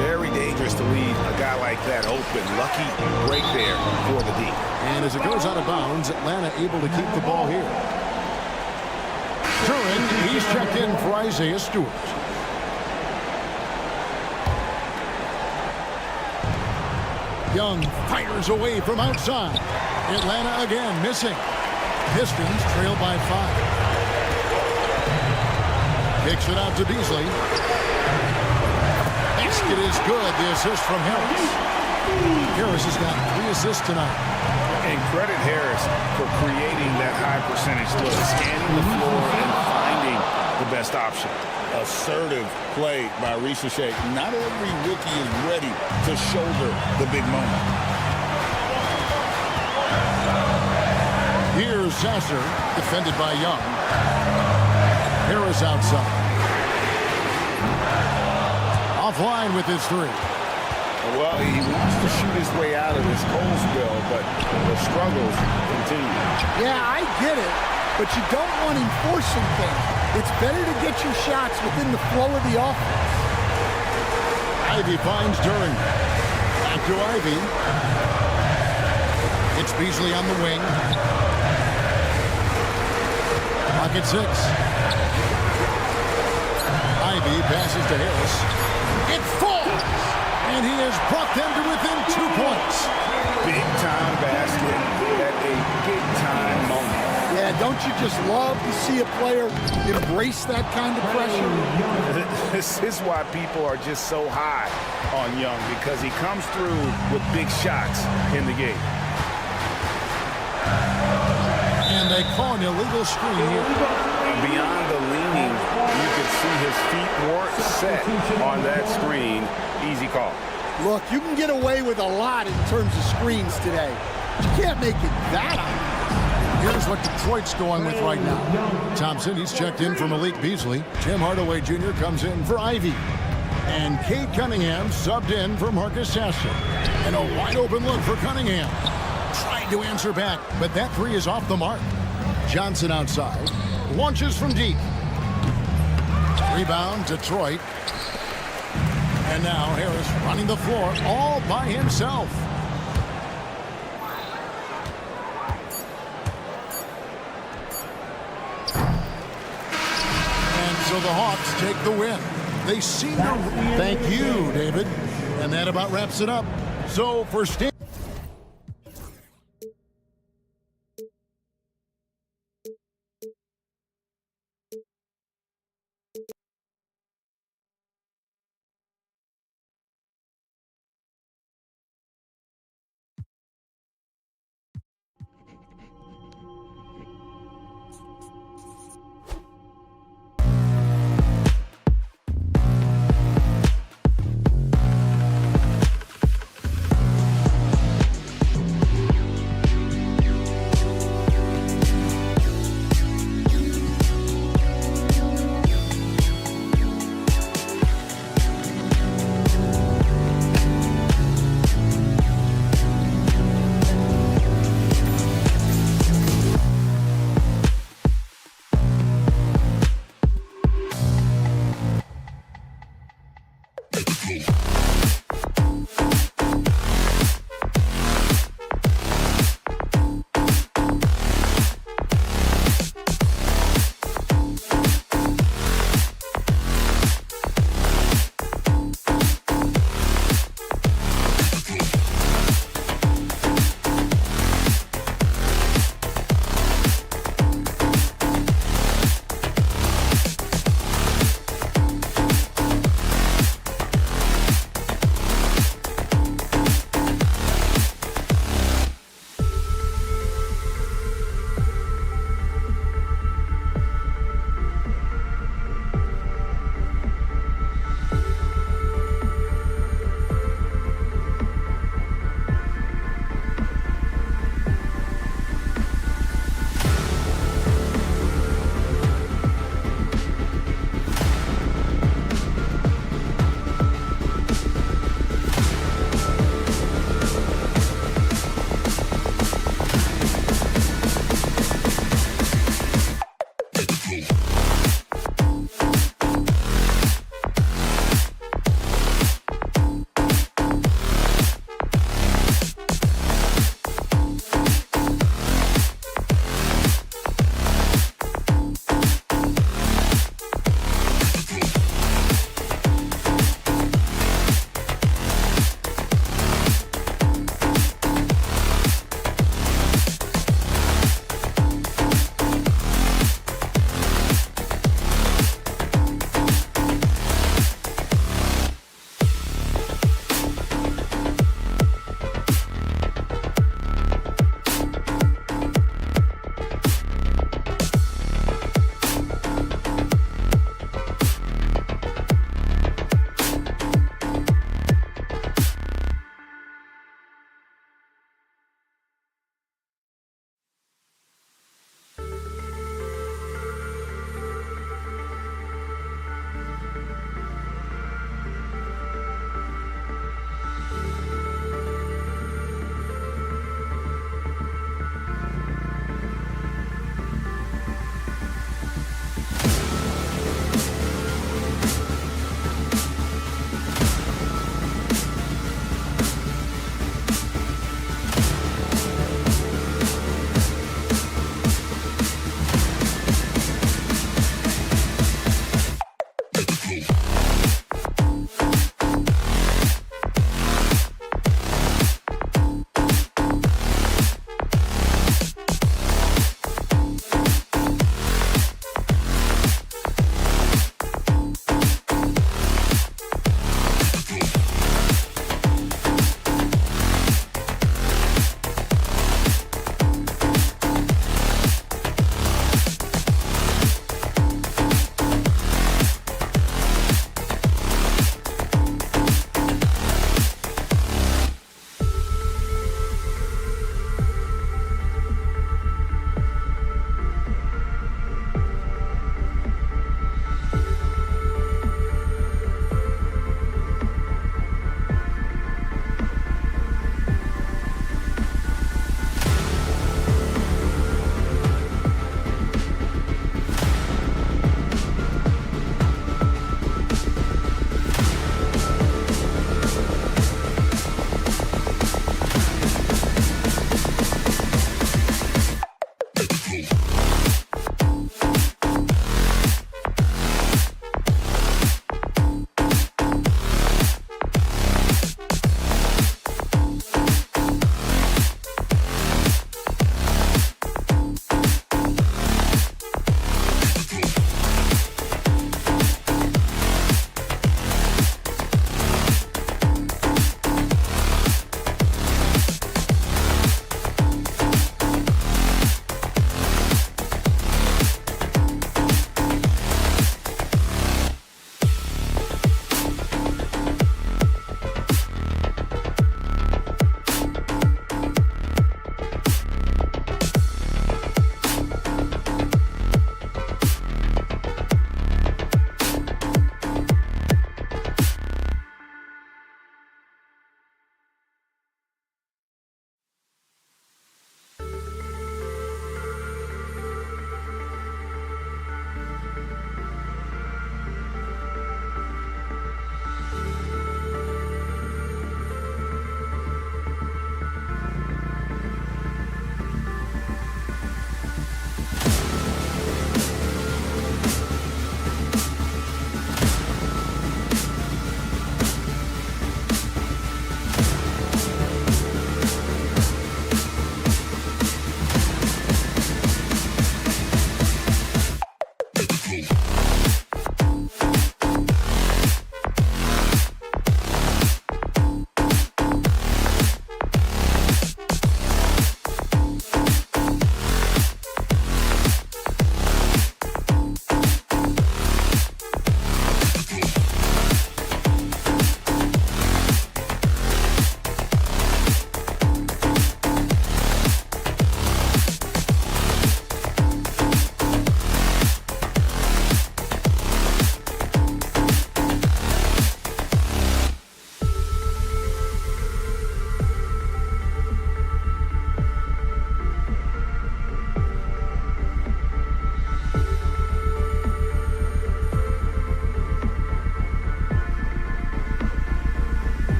Very dangerous to leave a guy like that open. Lucky break there for the D. And as it goes out of bounds, Atlanta able to keep the ball here. Duren, he's checked in for Isaiah Stewart. Young fires away from outside. Atlanta again missing. Pistons trail by 5. Kicks it out to Beasley. Basket is good. The assist from Harris. Harris has got 3 assists tonight. And credit Harris for creating that high percentage look, scanning the floor and finding the best option. Assertive play by Risache. Not every rookie is ready to shoulder the big moment. Here's Sasser, defended by Young. Harris outside. Offline with his 3. Well, he wants to shoot his way out of this cold spell, but the struggles continue. Yeah, I get it, but you don't want him forcing things. It's better to get your shots within the flow of the offense. Ivy finds Duren. Back to Ivy. It's Beasley on the wing. Pocket 6. Ivy passes to Harris. It falls! And he has brought them to within 2 points. Big-time basket at a big-time moment. Yeah, don't you just love to see a player embrace that kind of pressure? This is why people are just so high on Young, because he comes through with big shots in the game. And they call an illegal screen here. Beyond the leaning, you could see his feet weren't set on that screen. Easy call. Look, you can get away with a lot in terms of screens today. You can't make it that obvious. Here's what Detroit's going with right now. Thompson, he's checked in for Malik Beasley. Tim Hardaway Jr. comes in for Ivy. And Cade Cunningham subbed in for Marcus Sasser. And a wide open look for Cunningham. Trying to answer back, but that 3 is off the mark. Johnson outside. Launches from deep. Rebound, Detroit. And now Harris running the floor all by himself. And so the Hawks take the win. They seem to... Thank you, David. And that about wraps it up. So for Stan...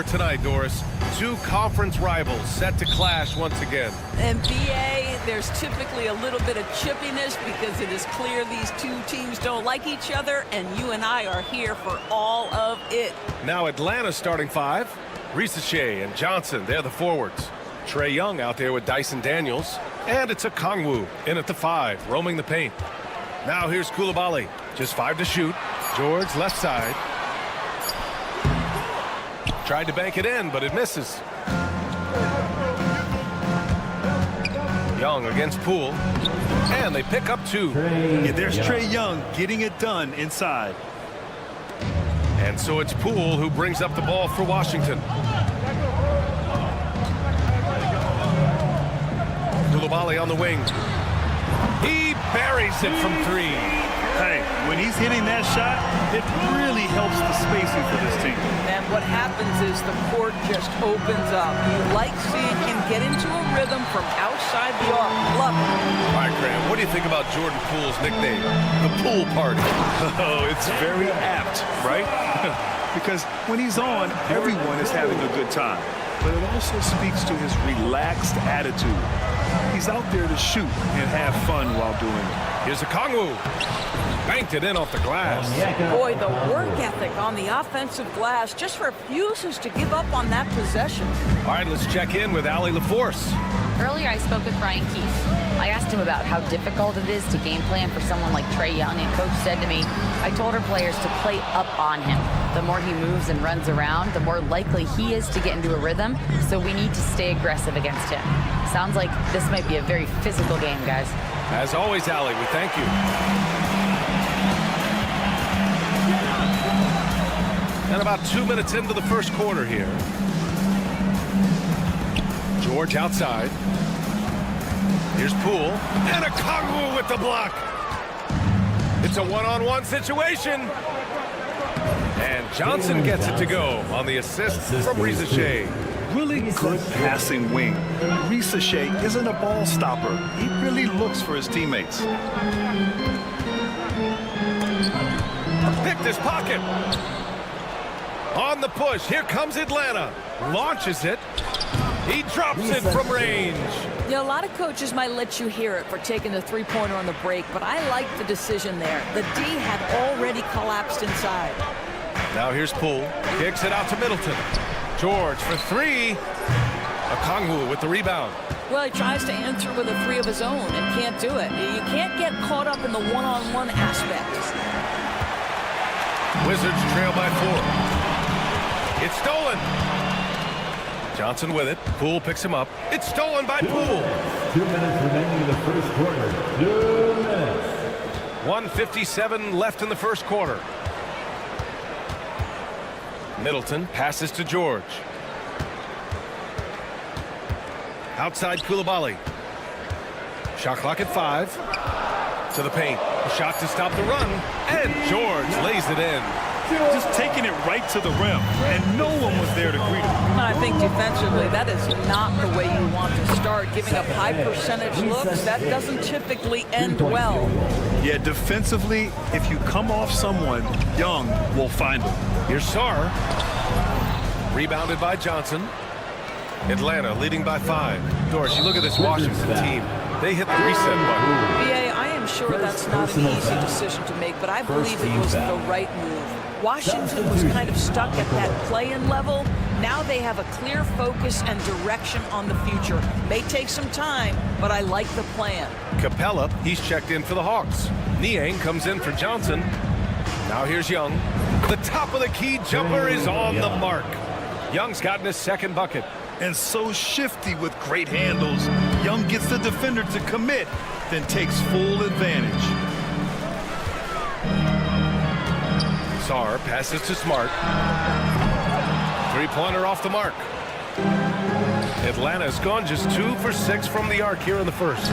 Tonight, Doris, two conference rivals set to clash once again. And BA, there's typically a little bit of chippiness because it is clear these two teams don't like each other, and you and I are here for all of it. Now Atlanta's starting five. Risache and Johnson, they're the forwards. Trae Young out there with Dyson Daniels. And it's a Kongwu in at the 5, roaming the paint. Now here's Koulibaly, just 5 to shoot. George left side. Tried to bank it in, but it misses. Young against Poole. And they pick up 2. Yeah, there's Trae Young getting it done inside. And so it's Poole who brings up the ball for Washington. Koulibaly on the wing. He buries it from 3. Hey, when he's hitting that shot, it really helps the spacing for this team. And what happens is the court just opens up. You like seeing him get into a rhythm from outside the arc. Love it. All right, Graham, what do you think about Jordan Poole's nickname, the Pool Party? Oh, it's very apt, right? Because when he's on, everyone is having a good time. But it also speaks to his relaxed attitude. He's out there to shoot and have fun while doing it. Here's a Kongwu. Banked it in off the glass. Boy, the work ethic on the offensive glass just refuses to give up on that possession. All right, let's check in with Allie LaForce. Earlier, I spoke with Brian Keefe. I asked him about how difficult it is to game plan for someone like Trae Young, and Coach said to me, I told our players to play up on him. The more he moves and runs around, the more likely he is to get into a rhythm, so we need to stay aggressive against him. Sounds like this might be a very physical game, guys. As always, Allie, we thank you. And about 2 minutes into the first quarter here. George outside. Here's Poole. And a Kongwu with the block. It's a one-on-one situation. And Johnson gets it to go on the assist from Rizachet. Really good passing wing. Rizachet isn't a ball stopper. He really looks for his teammates. Picked his pocket. On the push, here comes Atlanta. Launches it. He drops it from range. You know, a lot of coaches might let you hear it for taking the three-pointer on the break, but I like the decision there. The D had already collapsed inside. Now here's Poole. Kicks it out to Middleton. George for three. Okongwu with the rebound. Well, he tries to answer with a three of his own and can't do it. You can't get caught up in the one-on-one aspect. Wizards trail by 4. It's stolen. Johnson with it. Poole picks him up. It's stolen by Poole. 2 minutes remaining in the first quarter. 2 minutes. 1:57 left in the first quarter. Middleton passes to George. Outside Koulibaly. Shot clock at 5. To the paint. A shot to stop the run. And George lays it in. Just taking it right to the rim. And no one was there to greet him. I think defensively, that is not the way you want to start. Giving up high percentage looks, that doesn't typically end well. Yeah, defensively, if you come off someone, Young will find him. Here's Sarr. Rebounded by Johnson. Atlanta leading by 5. Doris, you look at this Washington team. They hit the reset button. BA, I am sure that's not an easy decision to make, but I believe it was the right move. Washington was kind of stuck at that play-in level. Now they have a clear focus and direction on the future. May take some time, but I like the plan. Capella, he's checked in for the Hawks. Niang comes in for Johnson. Now here's Young. The top of the key jumper is on the mark. Young's gotten his second bucket. And so shifty with great handles. Young gets the defender to commit, then takes full advantage. Sarr passes to Smart. Three-pointer off the mark. Atlanta's gone just 2 for 6 from the arc here in the first.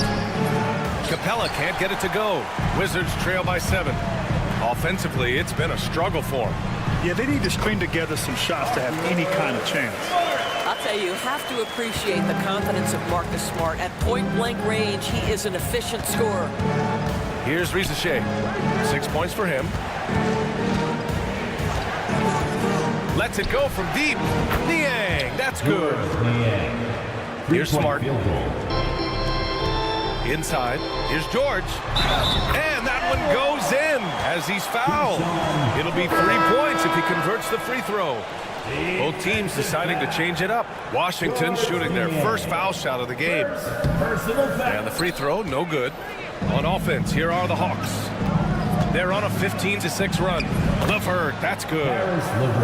Capella can't get it to go. Wizards trail by 7. Offensively, it's been a struggle for them. Yeah, they need to string together some shots to have any kind of chance. I'll tell you, you have to appreciate the confidence of Marcus Smart. At point-blank range, he is an efficient scorer. Here's Rizachet. 6 points for him. Lets it go from deep. Niang, that's good. Here's Smart. Inside, here's George. And that one goes in as he's fouled. It'll be 3 points if he converts the free throw. Both teams deciding to change it up. Washington shooting their first foul shot of the game. And the free throw, no good. On offense, here are the Hawks. They're on a 15-6 run. LeVert, that's good.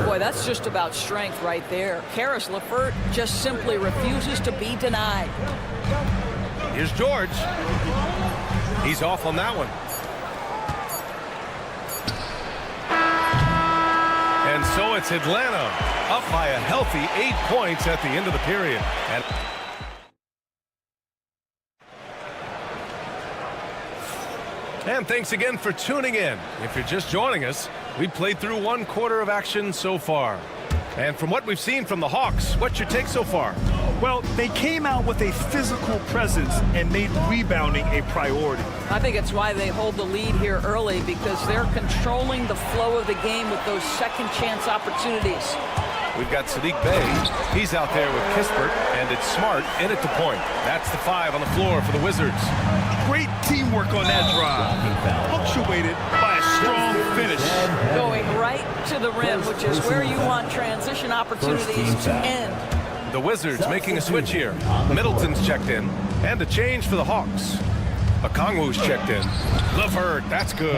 Boy, that's just about strength right there. Karis LeVert just simply refuses to be denied. Here's George. He's off on that one. And so it's Atlanta up by a healthy 8 points at the end of the period. And thanks again for tuning in. If you're just joining us, we played through 1 quarter of action so far. And from what we've seen from the Hawks, what's your take so far? Well, they came out with a physical presence and made rebounding a priority. I think it's why they hold the lead here early, because they're controlling the flow of the game with those second chance opportunities. We've got Sadiq Bey. He's out there with Kispert, and it's Smart in at the point. That's the 5 on the floor for the Wizards. Great teamwork on that drive. Punctuated by a strong finish. Going right to the rim, which is where you want transition opportunities to end. The Wizards making a switch here. Middleton's checked in, and a change for the Hawks. Okongwu's checked in. LeVert, that's good.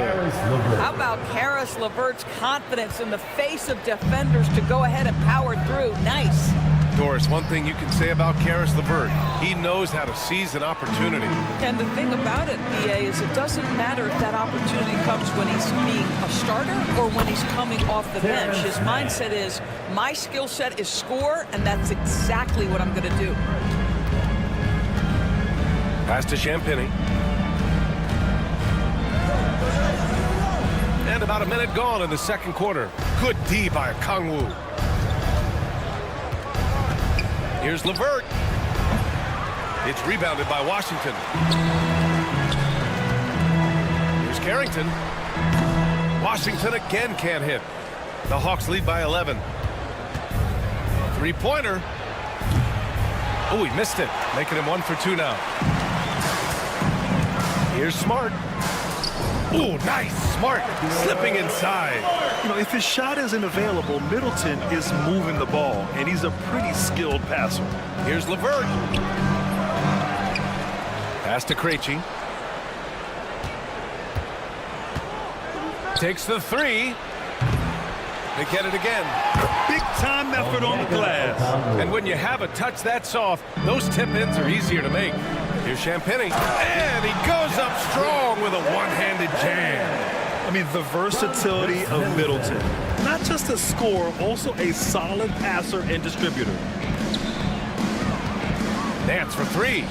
How about Karis LeVert's confidence in the face of defenders to go ahead and power through? Nice. Doris, one thing you can say about Karis LeVert, he knows how to seize an opportunity. And the thing about it, BA, is it doesn't matter if that opportunity comes when he's being a starter or when he's coming off the bench. His mindset is, my skill set is score, and that's exactly what I'm going to do. Pass to Champagny. And about a minute gone in the second quarter. Good D by Kangwoo. Here's LeVert. It's rebounded by Washington. Here's Carrington. Washington again can't hit. The Hawks lead by 11. Three-pointer. Oh, he missed it, making him 1 for 2 now. Here's Smart. Oh, nice. Smart slipping inside. You know, if his shot isn't available, Middleton is moving the ball, and he's a pretty skilled passer. Here's LeVert. Pass to Krejci. Takes the three. They get it again. Big time effort on the glass. And when you have a touch that soft, those tip-ins are easier to make. Here's Champagny. And he goes up strong with a one-handed jam. I mean, the versatility of Middleton. Not just a scorer, also a solid passer and distributor. Nance for three.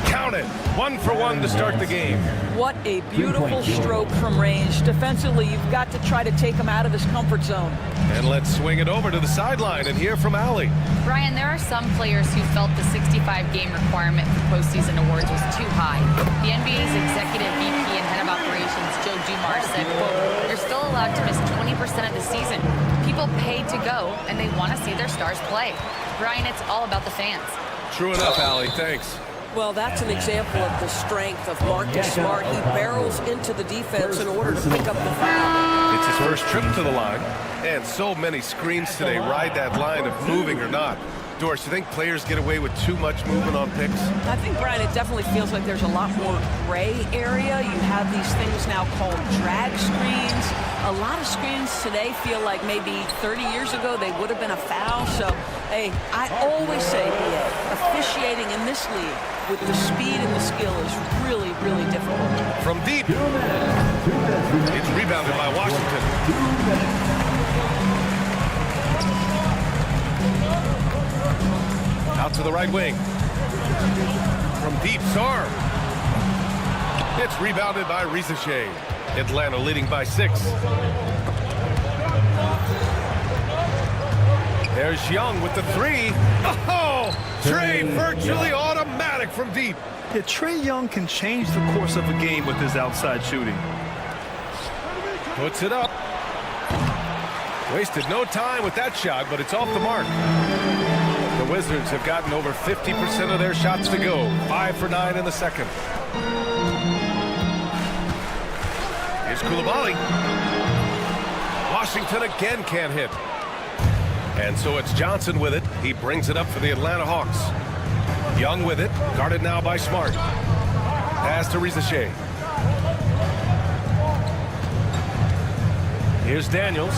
Count it. 1 for 1 to start the game. What a beautiful stroke from range. Defensively, you've got to try to take him out of his comfort zone. And let's swing it over to the sideline and hear from Allie. Brian, there are some players who felt the 65-game requirement for postseason awards was too high. The NBA's executive VP and head of operations, Joe Dumars, said, quote, "You're still allowed to miss 20% of the season. People paid to go, and they want to see their stars play." Brian, it's all about the fans. True enough, Allie. Thanks. Well, that's an example of the strength of Marcus Smart. He barrels into the defense in order to pick up the foul. It's his first trip to the line, and so many screens today ride that line of moving or not. Doris, you think players get away with too much movement on picks? I think, Brian, it definitely feels like there's a lot more gray area. You have these things now called drag screens. A lot of screens today feel like maybe 30 years ago they would have been a foul. So, hey, I always say, officiating in this league with the speed and the skill is really, really difficult. From deep. It's rebounded by Washington. Out to the right wing. From deep, Sarr. It's rebounded by Rizachet. Atlanta leading by 6. There's Young with the three. Oh, Trey virtually automatic from deep. Yeah, Trae Young can change the course of a game with his outside shooting. Puts it up. Wasted no time with that shot, but it's off the mark. The Wizards have gotten over 50% of their shots to go. 5 for 9 in the second. Here's Coulibaly. Washington again can't hit. And so it's Johnson with it. He brings it up for the Atlanta Hawks. Young with it. Guarded now by Smart. Pass to Rizachet. Here's Daniels.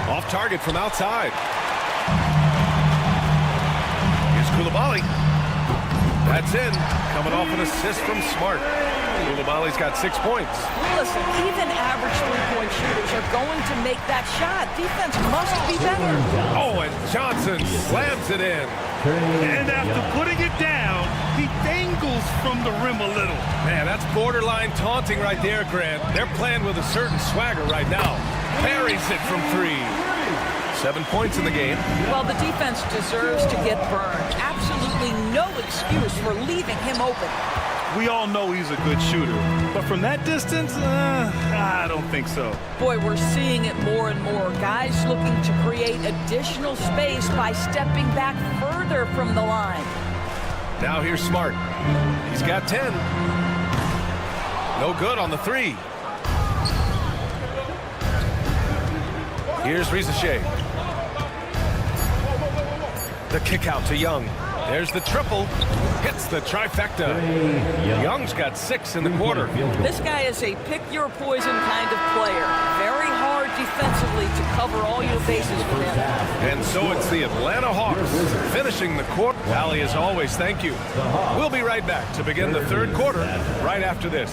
Off target from outside. Here's Coulibaly. That's in. Coming off an assist from Smart. Coulibaly's got 6 points. Listen, even average three-point shooters are going to make that shot. Defense must be better. Oh, and Johnson slams it in. And after putting it down, he dangles from the rim a little. Man, that's borderline taunting right there, Grant. They're playing with a certain swagger right now. Parries it from 3. 7 points in the game. Well, the defense deserves to get burned. Absolutely no excuse for leaving him open. We all know he's a good shooter, but from that distance, I don't think so. Boy, we're seeing it more and more. Guys looking to create additional space by stepping back further from the line. Now here's Smart. He's got 10. No good on the 3. Here's Rizachet. The kick out to Young. There's the triple. Hits the trifecta. Young's got 6 in the quarter. This guy is a pick-your-poison kind of player. Very hard defensively to cover all your bases for him. And so it's the Atlanta Hawks finishing the quarter. Allie, as always, thank you. We'll be right back to begin the third quarter right after this.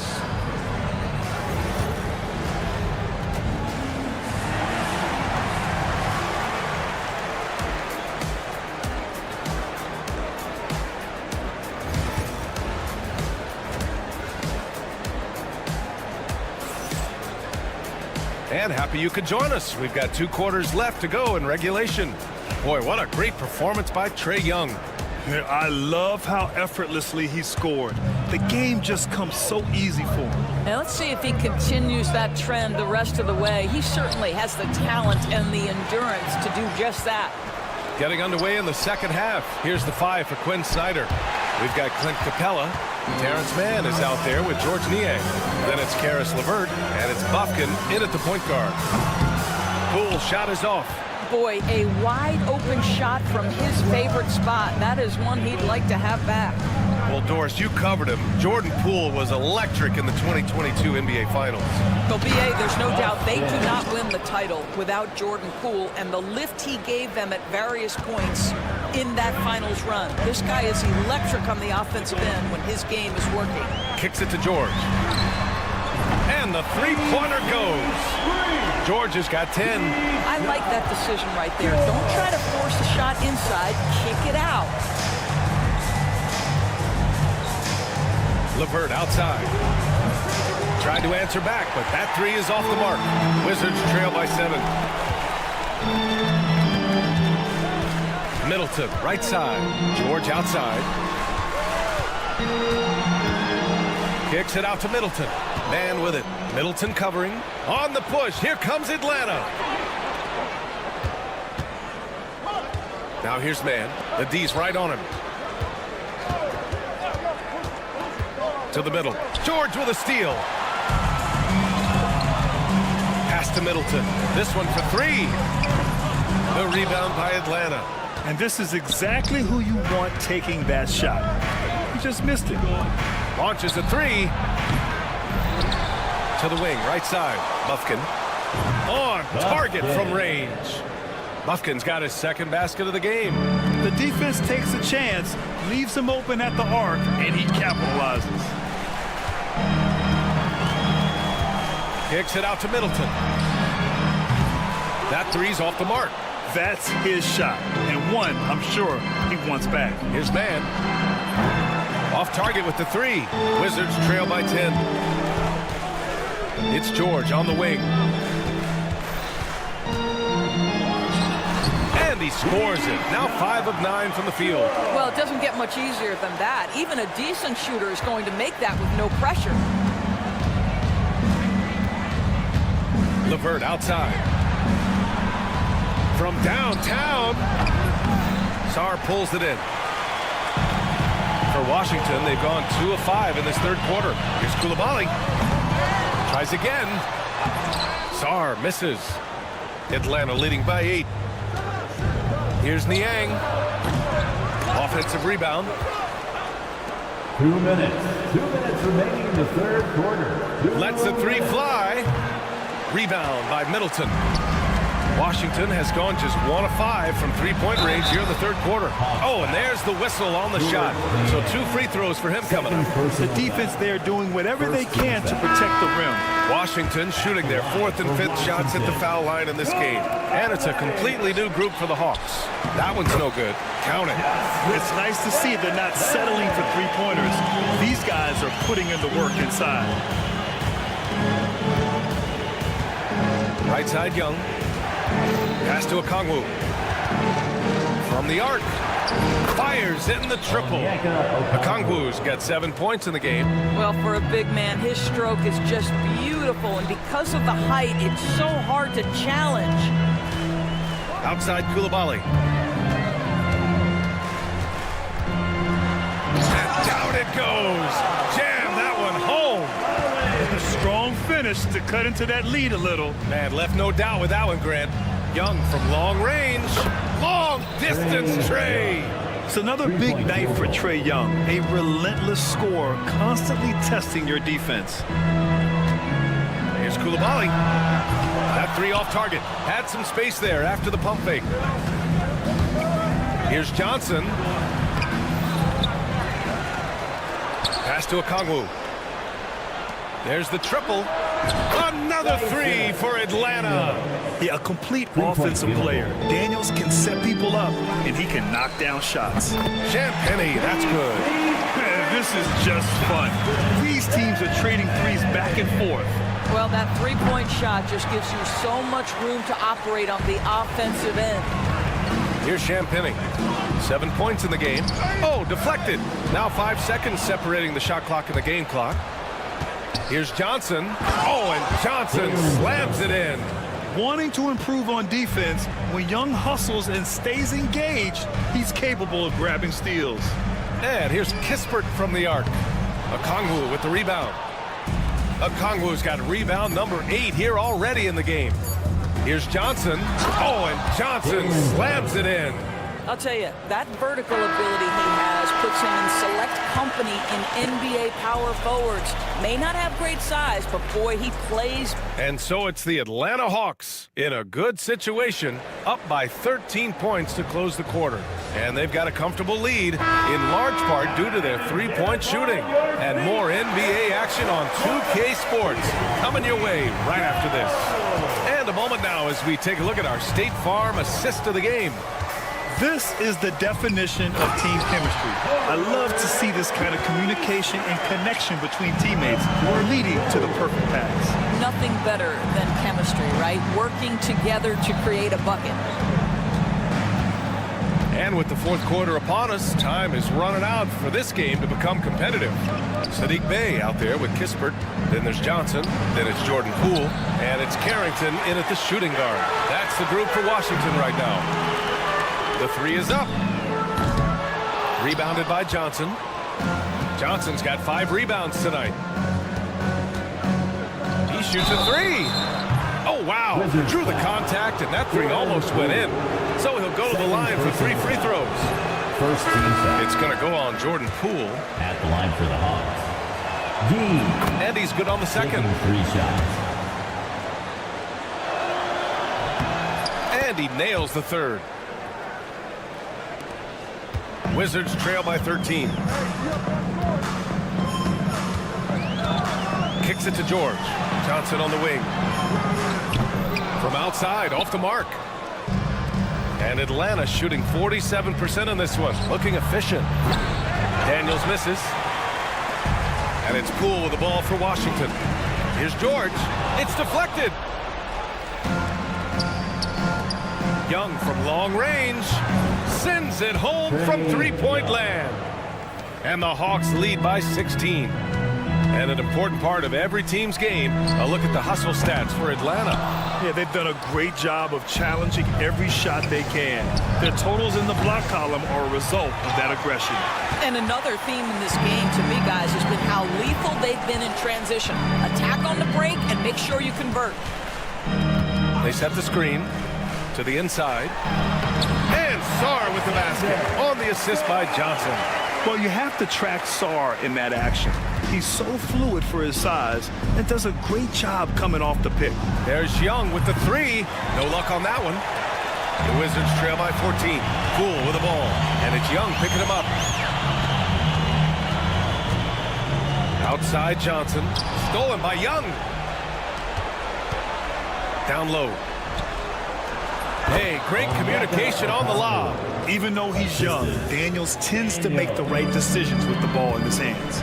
And happy you could join us. We've got 2 quarters left to go in regulation. Boy, what a great performance by Trae Young. Yeah, I love how effortlessly he scored. The game just comes so easy for him. Now let's see if he continues that trend the rest of the way. He certainly has the talent and the endurance to do just that. Getting underway in the second half. Here's the 5 for Quinn Snyder. We've got Clint Capella. Terrence Mann is out there with George Niang. Then it's Karis LeVert, and it's Bufkin in at the point guard. Poole shot is off. Boy, a wide open shot from his favorite spot. That is one he'd like to have back. Well, Doris, you covered him. Jordan Poole was electric in the 2022 NBA Finals. Well, B.A., there's no doubt they do not win the title without Jordan Poole and the lift he gave them at various points in that finals run. This guy is electric on the offensive end when his game is working. Kicks it to George. And the three-pointer goes. George has got 10. I like that decision right there. Don't try to force a shot inside. Kick it out. LeVert outside. Tried to answer back, but that 3 is off the mark. Wizards trail by 7. Middleton, right side. George outside. Kicks it out to Middleton. Man with it. Middleton covering. On the push. Here comes Atlanta. Now here's Man. The D's right on him. To the middle. George with a steal. Pass to Middleton. This one for 3. The rebound by Atlanta. And this is exactly who you want taking that shot. He just missed it. Launches a 3. To the wing, right side. Bufkin. On target from range. Bufkin's got his second basket of the game. The defense takes a chance, leaves him open at the arc, and he capitalizes. Kicks it out to Middleton. That 3's off the mark. That's his shot, and one I'm sure he wants back. Here's Man. Off target with the 3. Wizards trail by 10. It's George on the wing. And he scores it. Now 5 of 9 from the field. Well, it doesn't get much easier than that. Even a decent shooter is going to make that with no pressure. LeVert outside. From downtown. Sarr pulls it in. For Washington, they've gone 2 of 5 in this third quarter. Here's Coulibaly. Tries again. Sarr misses. Atlanta leading by 8. Here's Niang. Offensive rebound. 2 minutes. 2 minutes remaining in the third quarter. Lets the 3 fly. Rebound by Middleton. Washington has gone just 1 of 5 from 3-point range here in the third quarter. Oh, and there's the whistle on the shot. So 2 free throws for him coming up. The defense there doing whatever they can to protect the rim. Washington shooting their 4th and 5th shots at the foul line in this game. And it's a completely new group for the Hawks. That one's no good. Count it. It's nice to see they're not settling for 3-pointers. These guys are putting in the work inside. Right side, Young. Pass to Okongwu. From the arc. Fires in the triple. Okongwu's got 7 points in the game. Well, for a big man, his stroke is just beautiful. And because of the height, it's so hard to challenge. Outside Coulibaly. And down it goes. Jam that one home. A strong finish to cut into that lead a little. Man, left no doubt with that one, Grant. Young from long range. Long distance Trae. It's another big night for Trae Young. A relentless scorer, constantly testing your defense. Here's Coulibaly. That 3 off target. Had some space there after the pump fake. Here's Johnson. Pass to Okongwu. There's the triple. Another 3 for Atlanta. Yeah, a complete offensive player. Daniels can set people up, and he can knock down shots. Champagny, that's good. This is just fun. These teams are trading 3s back and forth. Well, that three-point shot just gives you so much room to operate on the offensive end. Here's Champagny. 7 points in the game. Oh, deflected. Now 5 seconds separating the shot clock and the game clock. Here's Johnson. Oh, and Johnson slams it in. Wanting to improve on defense, when Young hustles and stays engaged, he's capable of grabbing steals. And here's Kispert from the arc. Okongwu with the rebound. Okongwu's got rebound number 8 here already in the game. Here's Johnson. Oh, and Johnson slams it in. I'll tell you, that vertical ability he has puts him in select company in NBA power forwards. May not have great size, but boy, he plays. And so it's the Atlanta Hawks in a good situation, up by 13 points to close the quarter. And they've got a comfortable lead, in large part due to their three-point shooting. And more NBA action on 2K Sports coming your way right after this. And a moment now as we take a look at our State Farm assist of the game. This is the definition of team chemistry. I love to see this kind of communication and connection between teammates leading to the perfect pass. Nothing better than chemistry, right? Working together to create a bucket. And with the fourth quarter upon us, time is running out for this game to become competitive. Sadiq Bey out there with Kispert. Then there's Johnson. Then it's Jordan Poole. And it's Carrington in at the shooting guard. That's the group for Washington right now. The three is up. Rebounded by Johnson. Johnson's got 5 rebounds tonight. He shoots a 3. Oh, wow. Drew the contact, and that 3 almost went in. So he'll go to the line for 3 free throws. First team foul. It's going to go on Jordan Poole. At the line for the Hawks. D. And he's good on the second. Taking 3 shots. And he nails the third. Wizards trail by 13. Kicks it to George. Johnson on the wing. From outside, off the mark. And Atlanta shooting 47% on this one. Looking efficient. Daniels misses. And it's Poole with the ball for Washington. Here's George. It's deflected. Young from long range sends it home from three-point land. And the Hawks lead by 16. And an important part of every team's game, a look at the hustle stats for Atlanta. Yeah, they've done a great job of challenging every shot they can. Their totals in the block column are a result of that aggression. And another theme in this game to me, guys, has been how lethal they've been in transition. Attack on the break and make sure you convert. They set the screen to the inside. And Sarr with the basket on the assist by Johnson. Well, you have to track Sarr in that action. He's so fluid for his size and does a great job coming off the pick. There's Young with the 3. No luck on that one. The Wizards trail by 14. Poole with the ball. And it's Young picking him up. Outside Johnson. Stolen by Young. Down low. Hey, great communication on the lob. Even though he's young, Daniels tends to make the right decisions with the ball in his hands.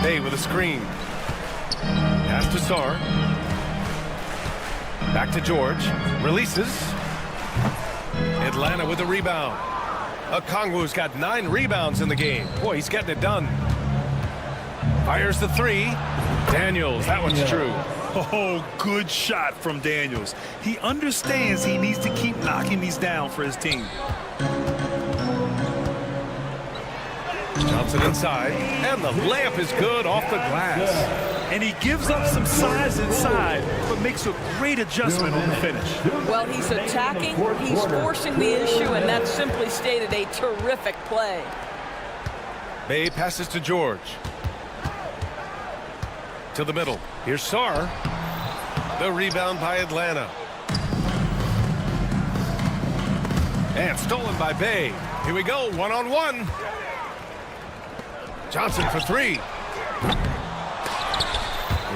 Bey with a screen. Pass to Sarr. Back to George. Releases. Atlanta with a rebound. Okongwu's got 9 rebounds in the game. Boy, he's getting it done. Fires the 3. Daniels, that one's true. Oh, good shot from Daniels. He understands he needs to keep knocking these down for his team. Johnson inside, and the layup is good off the glass. And he gives up some size inside, but makes a great adjustment on the finish. Well, he's attacking, he's forcing the issue, and that's simply stated a terrific play. Bey passes to George. To the middle. Here's Sarr. The rebound by Atlanta. And stolen by Bey. Here we go, one-on-one. Johnson for 3.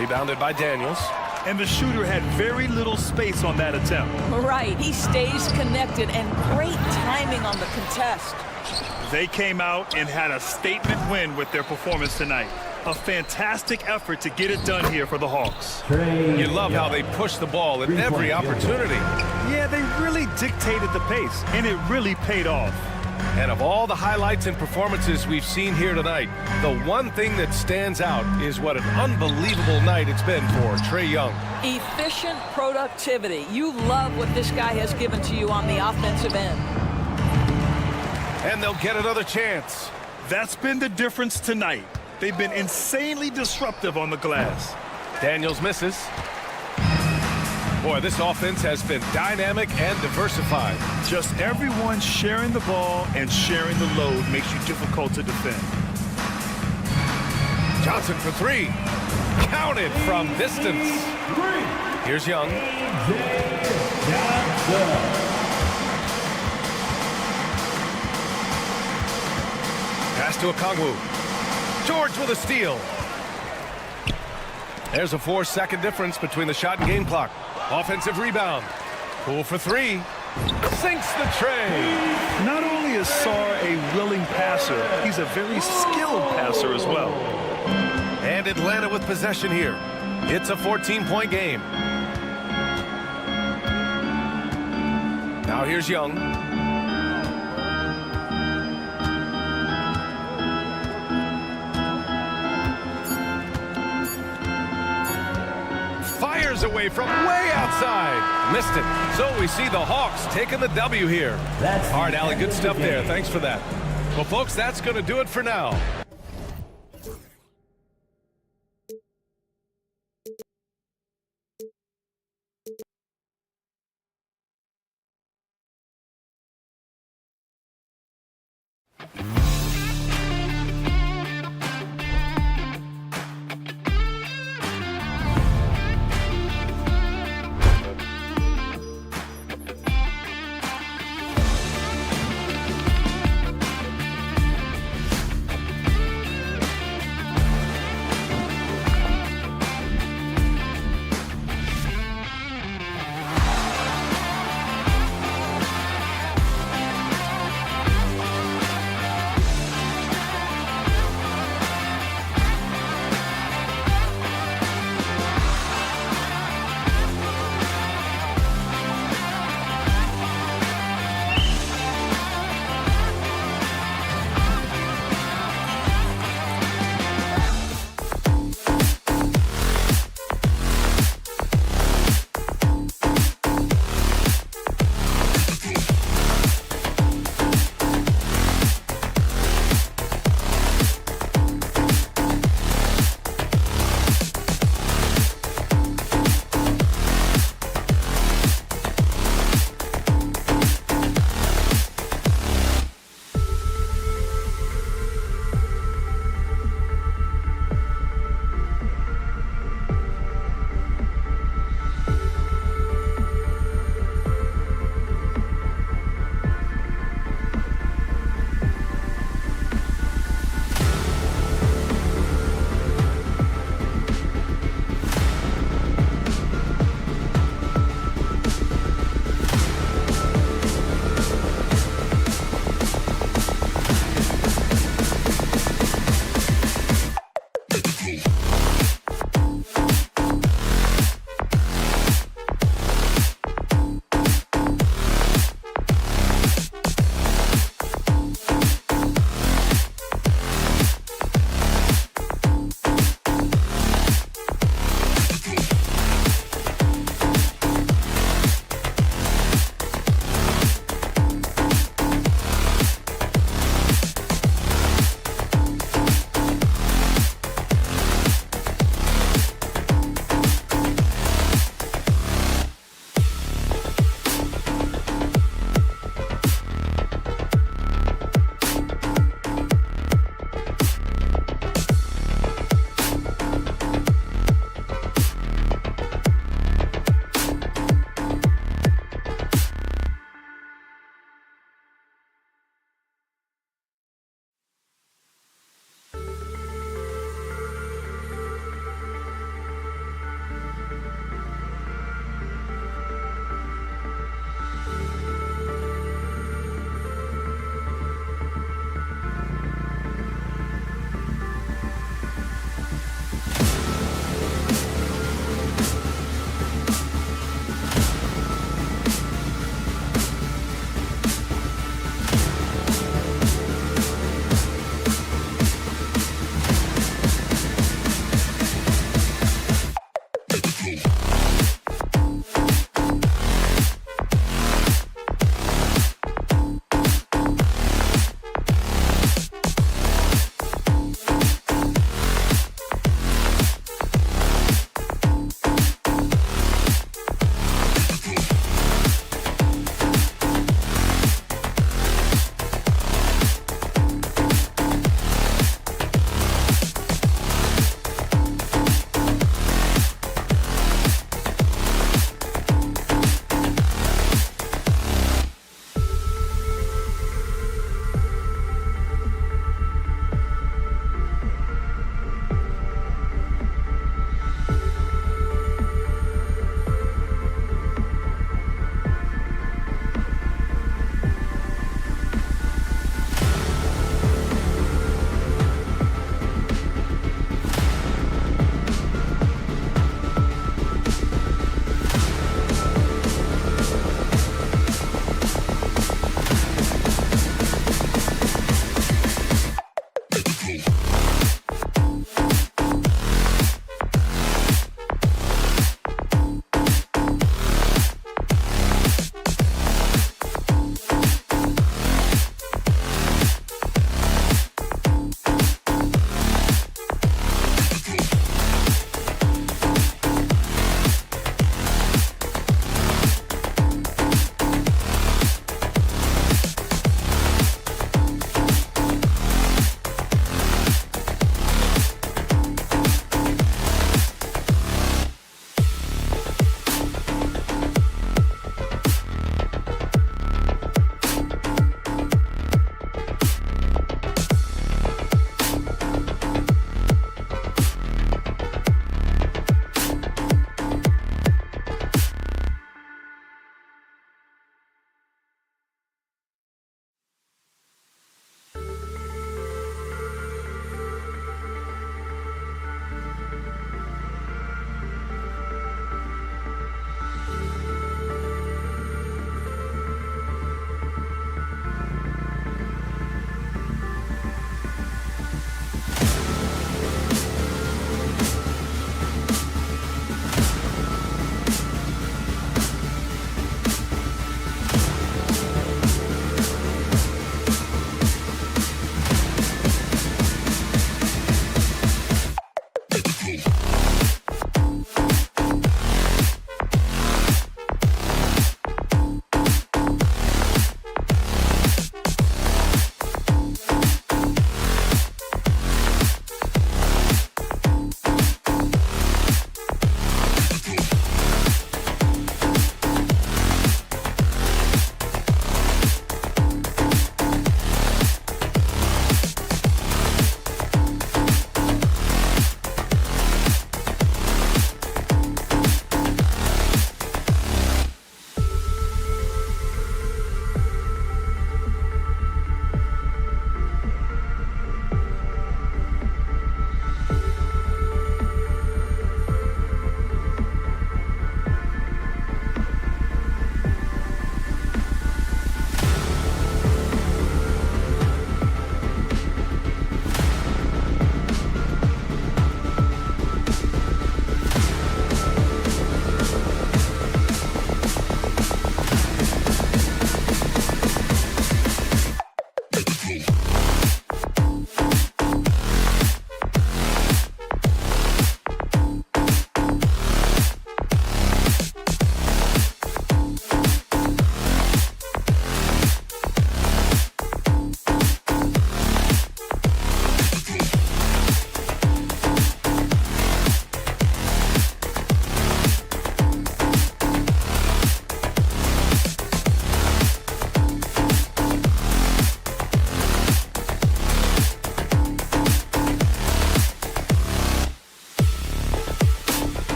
Rebounded by Daniels. And the shooter had very little space on that attempt. Right, he stays connected, and great timing on the contest. They came out and had a statement win with their performance tonight. A fantastic effort to get it done here for the Hawks. You love how they push the ball at every opportunity. Yeah, they really dictated the pace, and it really paid off. And of all the highlights and performances we've seen here tonight, the one thing that stands out is what an unbelievable night it's been for Trae Young. Efficient productivity. You love what this guy has given to you on the offensive end. And they'll get another chance. That's been the difference tonight. They've been insanely disruptive on the glass. Daniels misses. Boy, this offense has been dynamic and diversified. Just everyone sharing the ball and sharing the load makes you difficult to defend. Johnson for three. Counted from distance. Here's Young. Pass to Okongwu. George with a steal. There's a 4-second difference between the shot and game clock. Offensive rebound. Poole for three. Sinks the tray. Not only is Sarr a willing passer, he's a very skilled passer as well. And Atlanta with possession here. It's a 14-point game. Now here's Young. Fires away from way outside. Missed it. So we see the Hawks taking the W here. All right, Allie, good stuff there. Thanks for that. Well, folks, that's going to do it for now.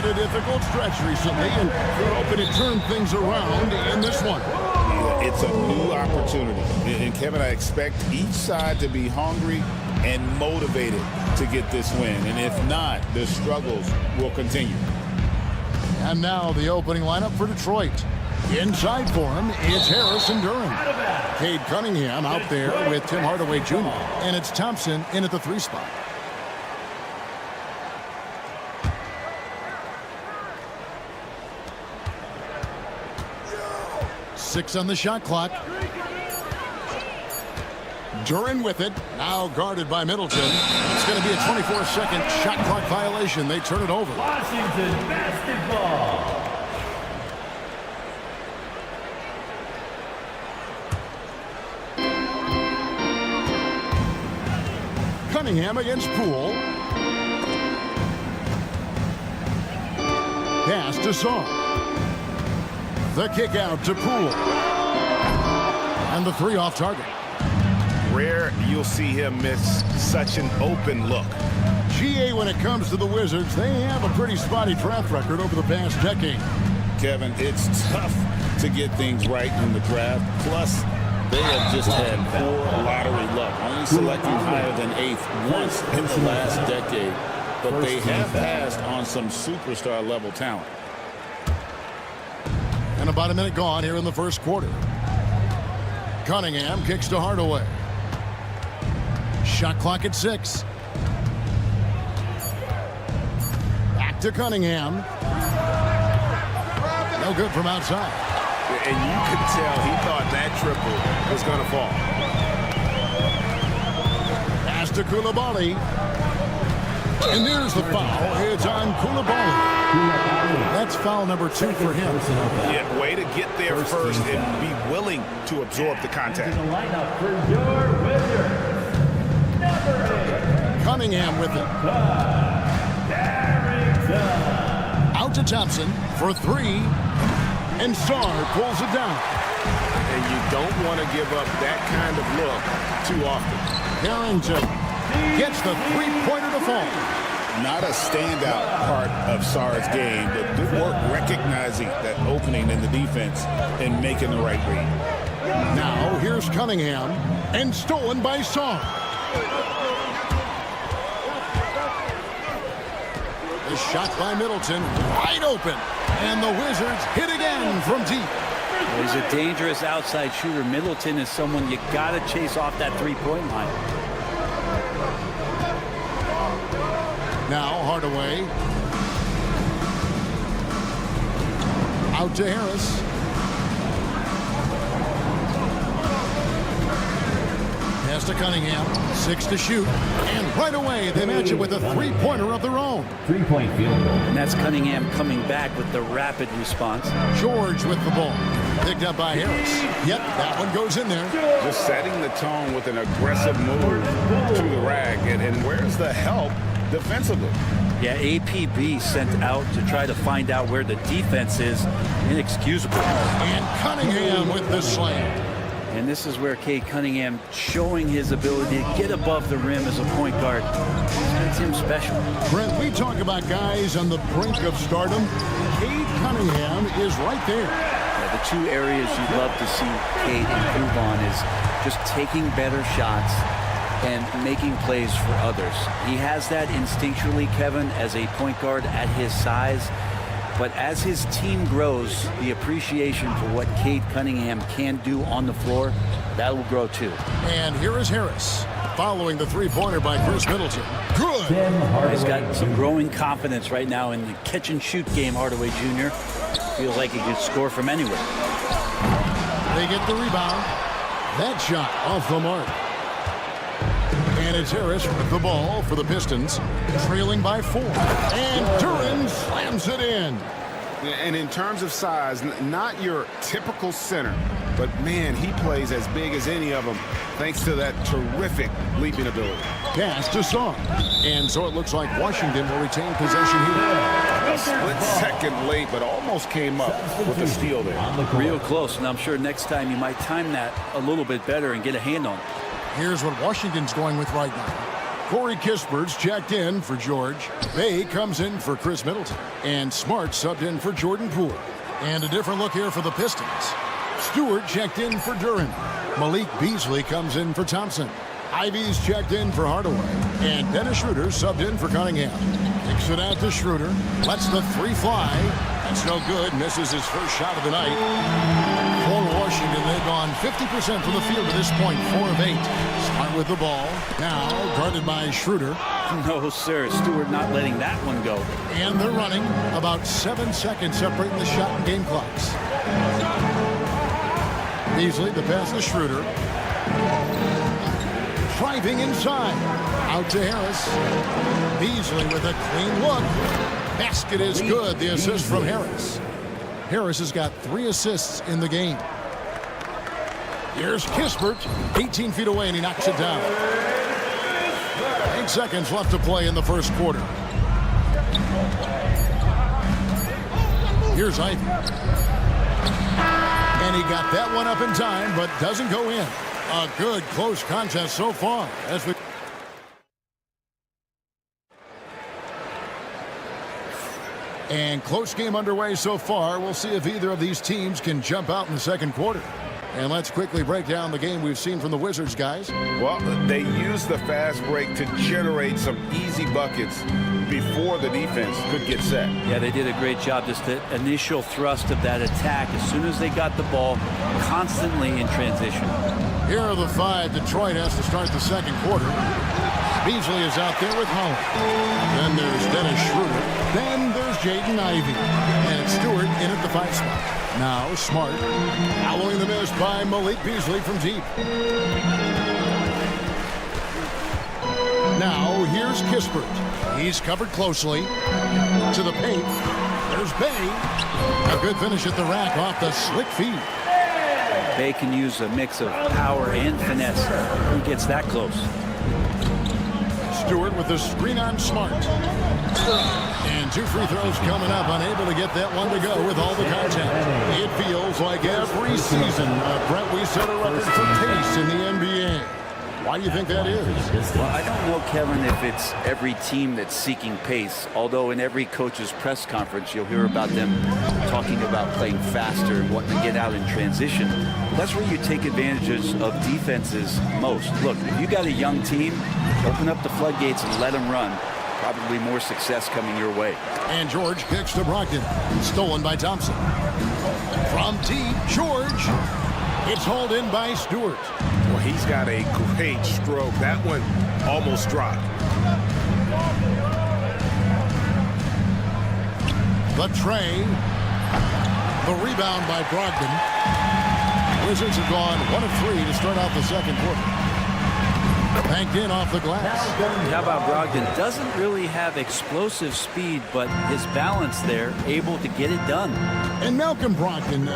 a difficult stretch recently, and they're hoping to turn things around in this one. Yeah, it's a new opportunity. And Kevin, I expect each side to be hungry and motivated to get this win. And if not, the struggles will continue. And now the opening lineup for Detroit. Inside for him, it's Harris and Durham. Cade Cunningham out there with Tim Hardaway Jr. And it's Thompson in at the 3 spot. Six on the shot clock. Duran with it. Now guarded by Middleton. It's going to be a 24-second shot clock violation. They turn it over. Washington basketball. Cunningham against Poole. Pass to Saw. The kick out to Poole. And the 3 off target. Rare you'll see him miss such an open look. GA, when it comes to the Wizards, they have a pretty spotty track record over the past decade. Kevin, it's tough to get things right in the draft. Plus, they have just had poor lottery luck, only selecting higher than 8th once in the last decade. But they have passed on some superstar level talent. And about a minute gone here in the first quarter. Cunningham kicks to Hardaway. Shot clock at 6. Back to Cunningham. No good from outside. And you could tell he thought that triple was going to fall. Pass to Coulibaly. And there's the foul. It's on Coulibaly. That's foul number 2 for him. Yeah, way to get there first and be willing to absorb the contact. In the lineup for your Wizards, number 8. Cunningham with it. Out to Thompson for 3. And Sarr pulls it down. And you don't want to give up that kind of look too often. Harrington gets the 3-pointer to fall. Not a standout part of Sarr's game, but good work recognizing that opening in the defense and making the right read. Now here's Cunningham, and stolen by Sarr. The shot by Middleton, wide open. And the Wizards hit again from deep. Well, he's a dangerous outside shooter. Middleton is someone you got to chase off that 3-point line. Now Hardaway. Out to Harris. Pass to Cunningham. 6 to shoot. And right away they match it with a 3-pointer of their own. 3-point field goal. And that's Cunningham coming back with the rapid response. George with the ball. Picked up by Harris. Yep, that one goes in there. Just setting the tone with an aggressive move to the rack. And where's the help defensively? Yeah, APB sent out to try to find out where the defense is. Inexcusable. And Cunningham with the slam. And this is where Cade Cunningham showing his ability to get above the rim as a point guard. Makes him special. Brent, we talk about guys on the brink of stardom. Cade Cunningham is right there. Yeah, the 2 areas you'd love to see Cade improve on is just taking better shots and making plays for others. He has that instinctually, Kevin, as a point guard at his size. But as his team grows, the appreciation for what Cade Cunningham can do on the floor, that will grow too. And here is Harris, following the 3-pointer by Chris Middleton. Good. He's got some growing confidence right now in the catch-and-shoot game, Hardaway Jr. Feels like he could score from anywhere. They get the rebound. That shot off the mark. And it's Harris with the ball for the Pistons, trailing by 4. And Duran slams it in. And in terms of size, not your typical center, but man, he plays as big as any of them thanks to that terrific leaping ability. Pass to Saw. And so it looks like Washington will retain possession here. A split second late, but almost came up with a steal there. Real close, and I'm sure next time you might time that a little bit better and get a hand on it. Here's what Washington's going with right now. Corey Kispert's checked in for George. Bay comes in for Chris Middleton. And Smart subbed in for Jordan Poole. And a different look here for the Pistons. Stewart checked in for Duran. Malik Beasley comes in for Thompson. Ivy's checked in for Hardaway. And Dennis Schroeder subbed in for Cunningham. Kicks it out to Schroeder. Lets the 3 fly. That's no good. Misses his first shot of the night. For Washington, they've gone 50% from the field to this point, 4 of 8. Smart with the ball. Now guarded by Schroeder. No, sir. Stewart not letting that one go. And they're running. About 7 seconds separating the shot and game clocks. Beasley, the pass to Schroeder. Driving inside. Out to Harris. Beasley with a clean look. Basket is good. The assist from Harris. Harris has got 3 assists in the game. Here's Kispert, 18 feet away, and he knocks it down. 8 seconds left to play in the first quarter. Here's Ivy. And he got that one up in time, but doesn't go in. A good close contest so far. As we And close game underway so far. We'll see if either of these teams can jump out in the second quarter. And let's quickly break down the game we've seen from the Wizards, guys. Well, they used the fast break to generate some easy buckets before the defense could get set. Yeah, they did a great job. Just the initial thrust of that attack, as soon as they got the ball, constantly in transition. Here are the 5 Detroit has to start the second quarter. Beasley is out there with Holland. Then there's Dennis Schroeder. Then there's Jaden Ivey. And it's Stewart in at the 5 spot. Now Smart. Following the miss by Malik Beasley from deep. Now here's Kispert. He's covered closely. To the paint. There's Bay. A good finish at the rack off the slick feed. Bay can use a mix of power and finesse. Who gets that close? Stewart with the screen on Smart. And 2 free throws coming up. Unable to get that one to go with all the contact. It feels like every season, Brett, we set a record for pace in the NBA. Why do you think that is? Well, I don't know, Kevin, if it's every team that's seeking pace. Although in every coach's press conference, you'll hear about them talking about playing faster and wanting to get out in transition. That's where you take advantages of defenses most. Look, if you got a young team, open up the floodgates and let them run. Probably more success coming your way. And George kicks to Brogdon. Stolen by Thompson. From deep, George. It's hauled in by Stewart. Well, he's got a great stroke. That one almost dropped. The tray. The rebound by Brogdon. Wizards have gone 1 of 3 to start out the second quarter. Banked in off the glass. How about Brogdon? Doesn't really have explosive speed, but his balance there, able to get it done. And Malcolm Brogdon,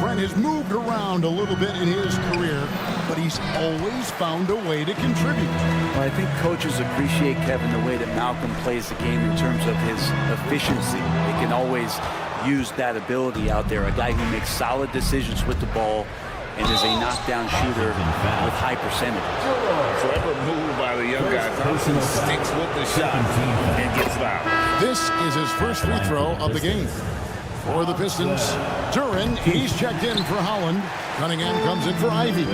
Brent has moved around a little bit in his career, but he's always found a way to contribute. Well, I think coaches appreciate, Kevin, the way that Malcolm plays the game in terms of his efficiency. He can always use that ability out there. A guy who makes solid decisions with the ball and is a knockdown shooter with high percentage. Clever move by the young guy. Thompson sticks with the shot and gets fouled. This is his first free throw of the game. For the Pistons, Duran, he's checked in for Holland. Cunningham comes in for Ivy.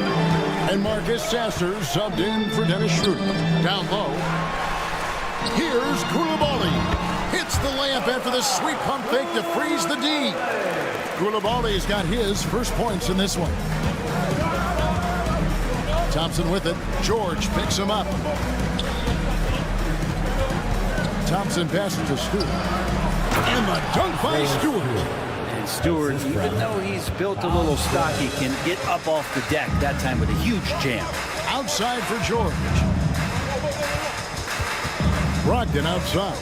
And Marcus Sasser subbed in for Dennis Schroeder. Down low. Here's Koulibaly. Hits the layup after the sweet pump fake to freeze the D. Koulibaly's got his first points in this one. Thompson with it. George picks him up. Thompson passes to Stewart. And the dunk by Stewart. And Stewart, even though he's built a little stocky, can get up off the deck, that time with a huge jam. Outside for George. Brogdon outside.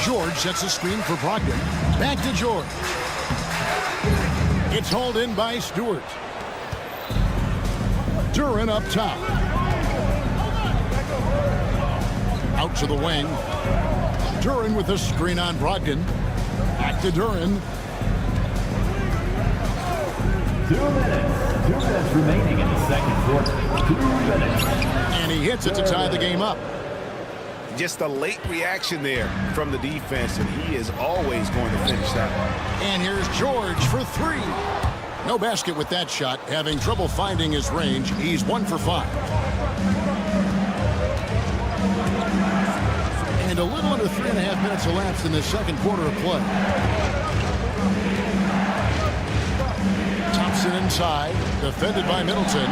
George sets a screen for Brogdon. Back to George. It's hauled in by Stewart. Duran up top. Out to the wing. Duran with a screen on Brogdon. Back to Duran. 2 minutes. 2 minutes remaining in the second quarter. 2 minutes. And he hits it to tie the game up. Just a late reaction there from the defense, and he is always going to finish that one. And here's George for 3. No basket with that shot. Having trouble finding his range. He's 1 for 5. And a little under 3.5 minutes elapsed in the second quarter of play. Thompson inside, defended by Middleton.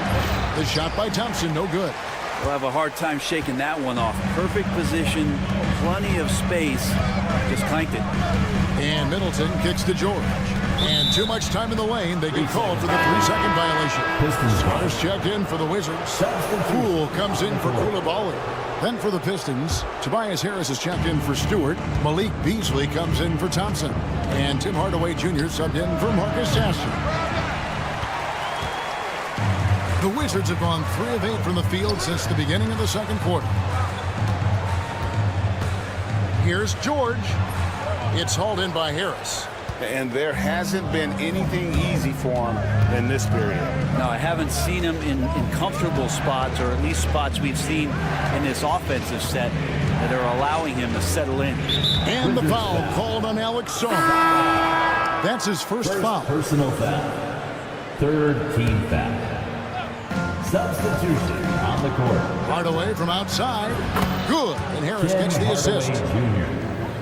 The shot by Thompson, no good. We'll have a hard time shaking that one off. Perfect position, plenty of space. Just clanked it. And Middleton kicks to George. And too much time in the lane. They get called for the 3-second violation. Skwara's checked in for the Wizards. Poole comes in for Koulibaly. Then for the Pistons, Tobias Harris is checked in for Stewart. Malik Beasley comes in for Thompson. And Tim Hardaway Jr. subbed in for Marcus Sasser. The Wizards have gone 3 of 8 from the field since the beginning of the second quarter. Here's George. It's hauled in by Harris. And there hasn't been anything easy for him in this period. No, I haven't seen him in comfortable spots, or at least spots we've seen in this offensive set that are allowing him to settle in. And the foul called on Alex Song. That's his first foul. Personal foul. Third team foul. Substitution on the court. Hardaway from outside. Good. And Harris gets the assist.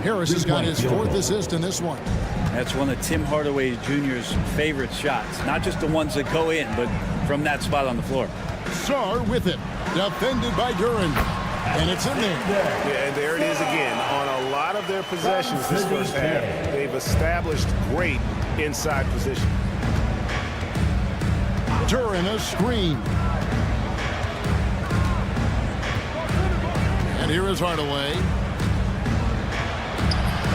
Harris has got his 4th assist in this one. That's one of Tim Hardaway Jr.'s favorite shots. Not just the ones that go in, but from that spot on the floor. Sarr with it. Defended by Duran. And it's in there. Yeah, and there it is again. On a lot of their possessions this first half, they've established great inside position. Duran a screen. And here is Hardaway.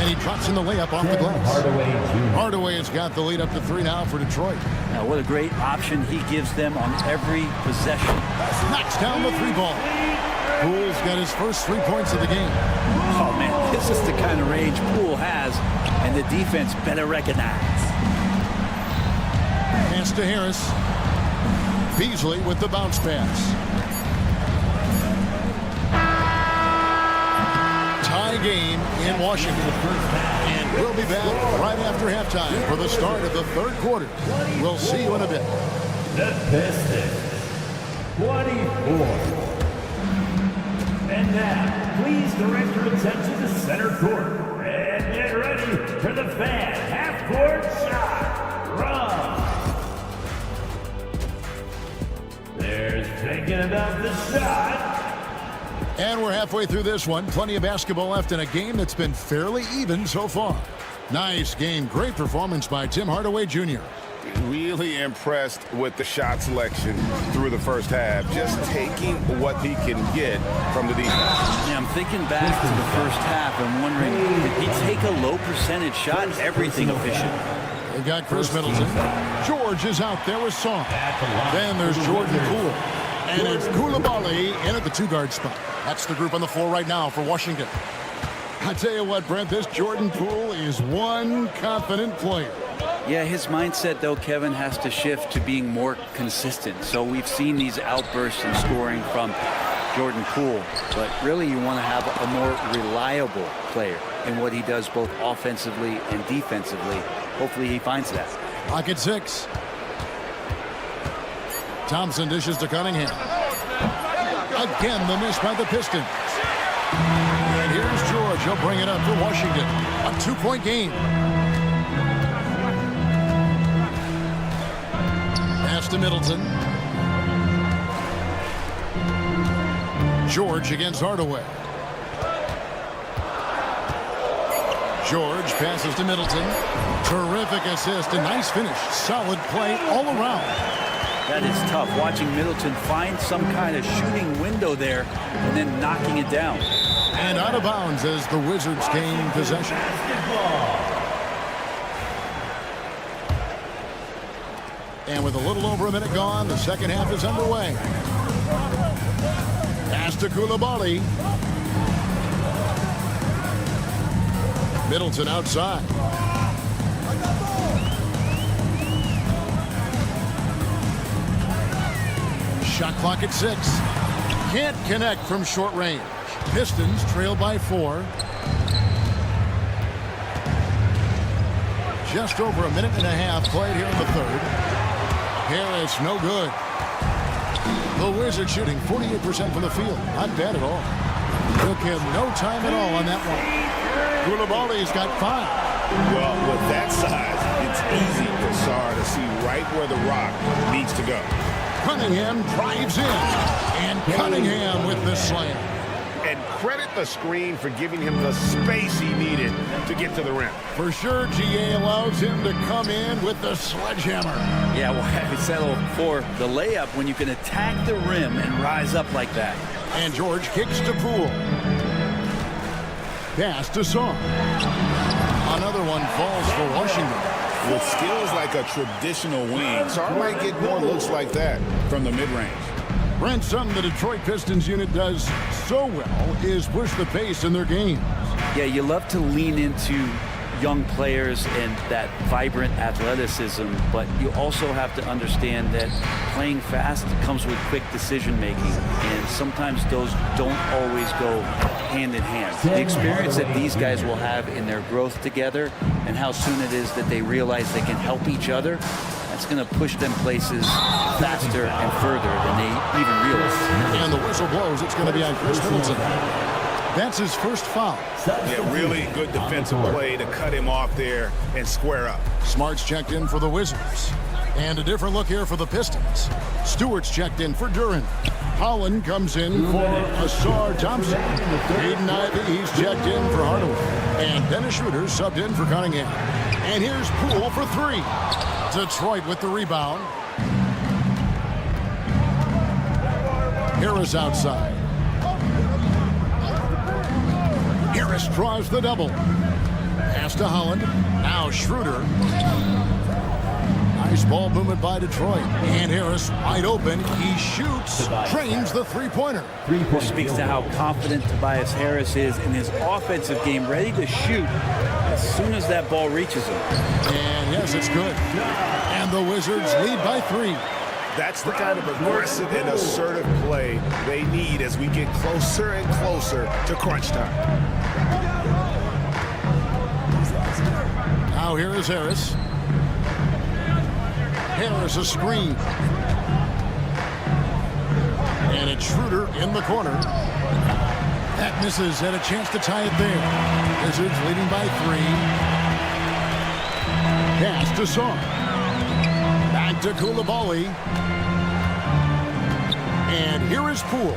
And he drops in the layup off the glass. Hardaway has got the lead up to 3 now for Detroit. Now, what a great option he gives them on every possession. Knocks down the 3-ball. Poole's got his first 3 points of the game. Oh, man, this is the kind of range Poole has, and the defense better recognize. Pass to Harris. Beasley with the bounce pass. Tie game in Washington. And we'll be back right after halftime for the start of the third quarter. We'll see you in a bit. The Pistons, 24. And now, please direct your attention to center court. And get ready for the fan half-court shot. Run! They're thinking about the shot. And we're halfway through this one. Plenty of basketball left in a game that's been fairly even so far. Nice game. Great performance by Tim Hardaway Jr. Really impressed with the shot selection through the first half. Just taking what he can get from the defense. Yeah, I'm thinking back to the first half and wondering, did he take a low percentage shot? Everything efficient. They've got Chris Middleton. George is out there with Song. Then there's Jordan Poole. And it's Koulibaly in at the 2-guard spot. That's the group on the floor right now for Washington. I tell you what, Brent, this Jordan Poole is one confident player. Yeah, his mindset, though, Kevin, has to shift to being more consistent. So we've seen these outbursts in scoring from Jordan Poole. But really, you want to have a more reliable player in what he does both offensively and defensively. Hopefully he finds that. Lock at 6. Thompson dishes to Cunningham. Again, the miss by the Pistons. And here's George. He'll bring it up for Washington. A 2-point game. Pass to Middleton. George against Hardaway. George passes to Middleton. Terrific assist. A nice finish. Solid play all around. That is tough, watching Middleton find some kind of shooting window there and then knocking it down. And out of bounds as the Wizards gain possession. And with a little over a minute gone, the second half is underway. Pass to Koulibaly. Middleton outside. Shot clock at 6. Can't connect from short range. Pistons trail by 4. Just over a minute and a half played here in the third. Harris, no good. The Wizards shooting 48% from the field. Not bad at all. Took him no time at all on that one. Koulibaly's got 5. Well, with that size, it's easy for Sar to see right where the rock needs to go. Cunningham drives in, and Cunningham with the slam. And credit the screen for giving him the space he needed to get to the rim. For sure, GA allows him to come in with the sledgehammer. Yeah, well, I settled for the layup when you can attack the rim and rise up like that. And George kicks to Poole. Pass to Sar. Another one falls for Washington. With skills like a traditional wing, Sar might get more looks like that from the mid-range. Brent, something the Detroit Pistons unit does so well is push the pace in their games. Yeah, you love to lean into young players and that vibrant athleticism, but you also have to understand that playing fast comes with quick decision making, and sometimes those don't always go hand in hand. The experience that these guys will have in their growth together and how soon it is that they realize they can help each other, that's going to push them places faster and further than they even realize. And the whistle blows. It's going to be on Chris Middleton. That's his first foul. Yeah, really good defensive play to cut him off there and square up. Smart's checked in for the Wizards. And a different look here for the Pistons. Stewart's checked in for Duran. Holland comes in for Asar Thompson. Aiden Ivey, he's checked in for Hardaway. And Dennis Schroeder subbed in for Cunningham. And here's Poole for 3. Detroit with the rebound. Harris outside. Harris draws the double. Pass to Holland. Now Schroeder. Nice ball movement by Detroit. And Harris wide open. He shoots. Trains the three-pointer. This speaks to how confident Tobias Harris is in his offensive game, ready to shoot as soon as that ball reaches him. And yes, it's good. And the Wizards lead by 3. That's the kind of aggressive and assertive play they need as we get closer and closer to crunch time. Now here is Harris. Harris a screen. And it's Schroeder in the corner. That misses, and a chance to tie it there. Wizards leading by 3. Pass to Sar. Back to Koulibaly. And here is Poole.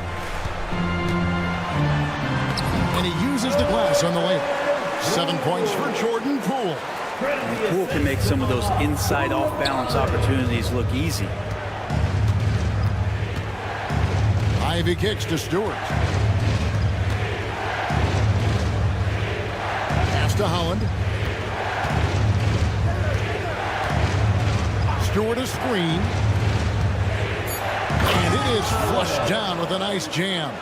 And he uses the glass on the layup. 7 points for Jordan Poole. And Poole can make some of those inside off-balance opportunities look easy. Ivy kicks to Stewart. Pass to Holland. Stewart a screen. And it is flushed down with a nice jam.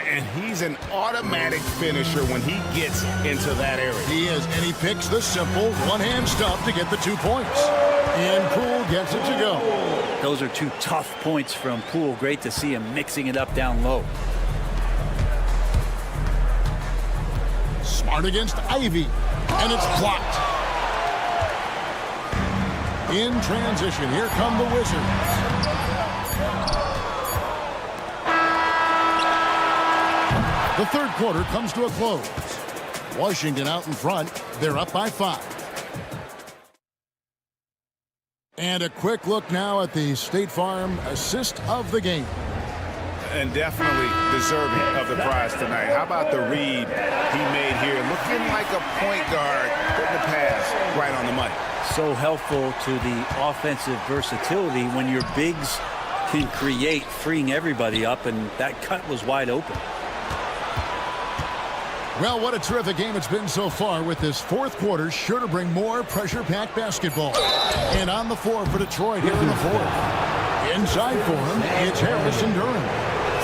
And he's an automatic finisher when he gets into that area. He is, and he picks the simple one-hand stuff to get the 2 points. And Poole gets it to go. Those are 2 tough points from Poole. Great to see him mixing it up down low. Smart against Ivy, and it's blocked. In transition, here come the Wizards. The third quarter comes to a close. Washington out in front. They're up by 5. And a quick look now at the State Farm assist of the game. And definitely deserving of the prize tonight. How about the read he made here? Looking like a point guard, putting the pass right on the money. So helpful to the offensive versatility when your bigs can create, freeing everybody up, and that cut was wide open. Well, what a terrific game it's been so far, with this fourth quarter sure to bring more pressure-packed basketball. And on the floor for Detroit here in the fourth. Inside for him, it's Harris and Duran.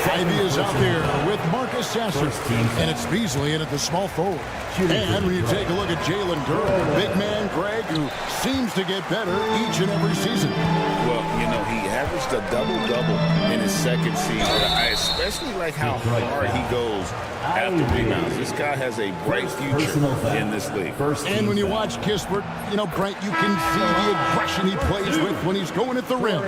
Ivy is out there with Marcus Sasser. And it's Beasley in at the small forward. And when you take a look at Jalen Duran, the big man, Greg, who seems to get better each and every season. Well, you know, he averaged a double-double in his second season. I especially like how hard he goes after rebounds. This guy has a bright future in this league. And when you watch Kispert, you know, Brent, you can see the aggression he plays with when he's going at the rim.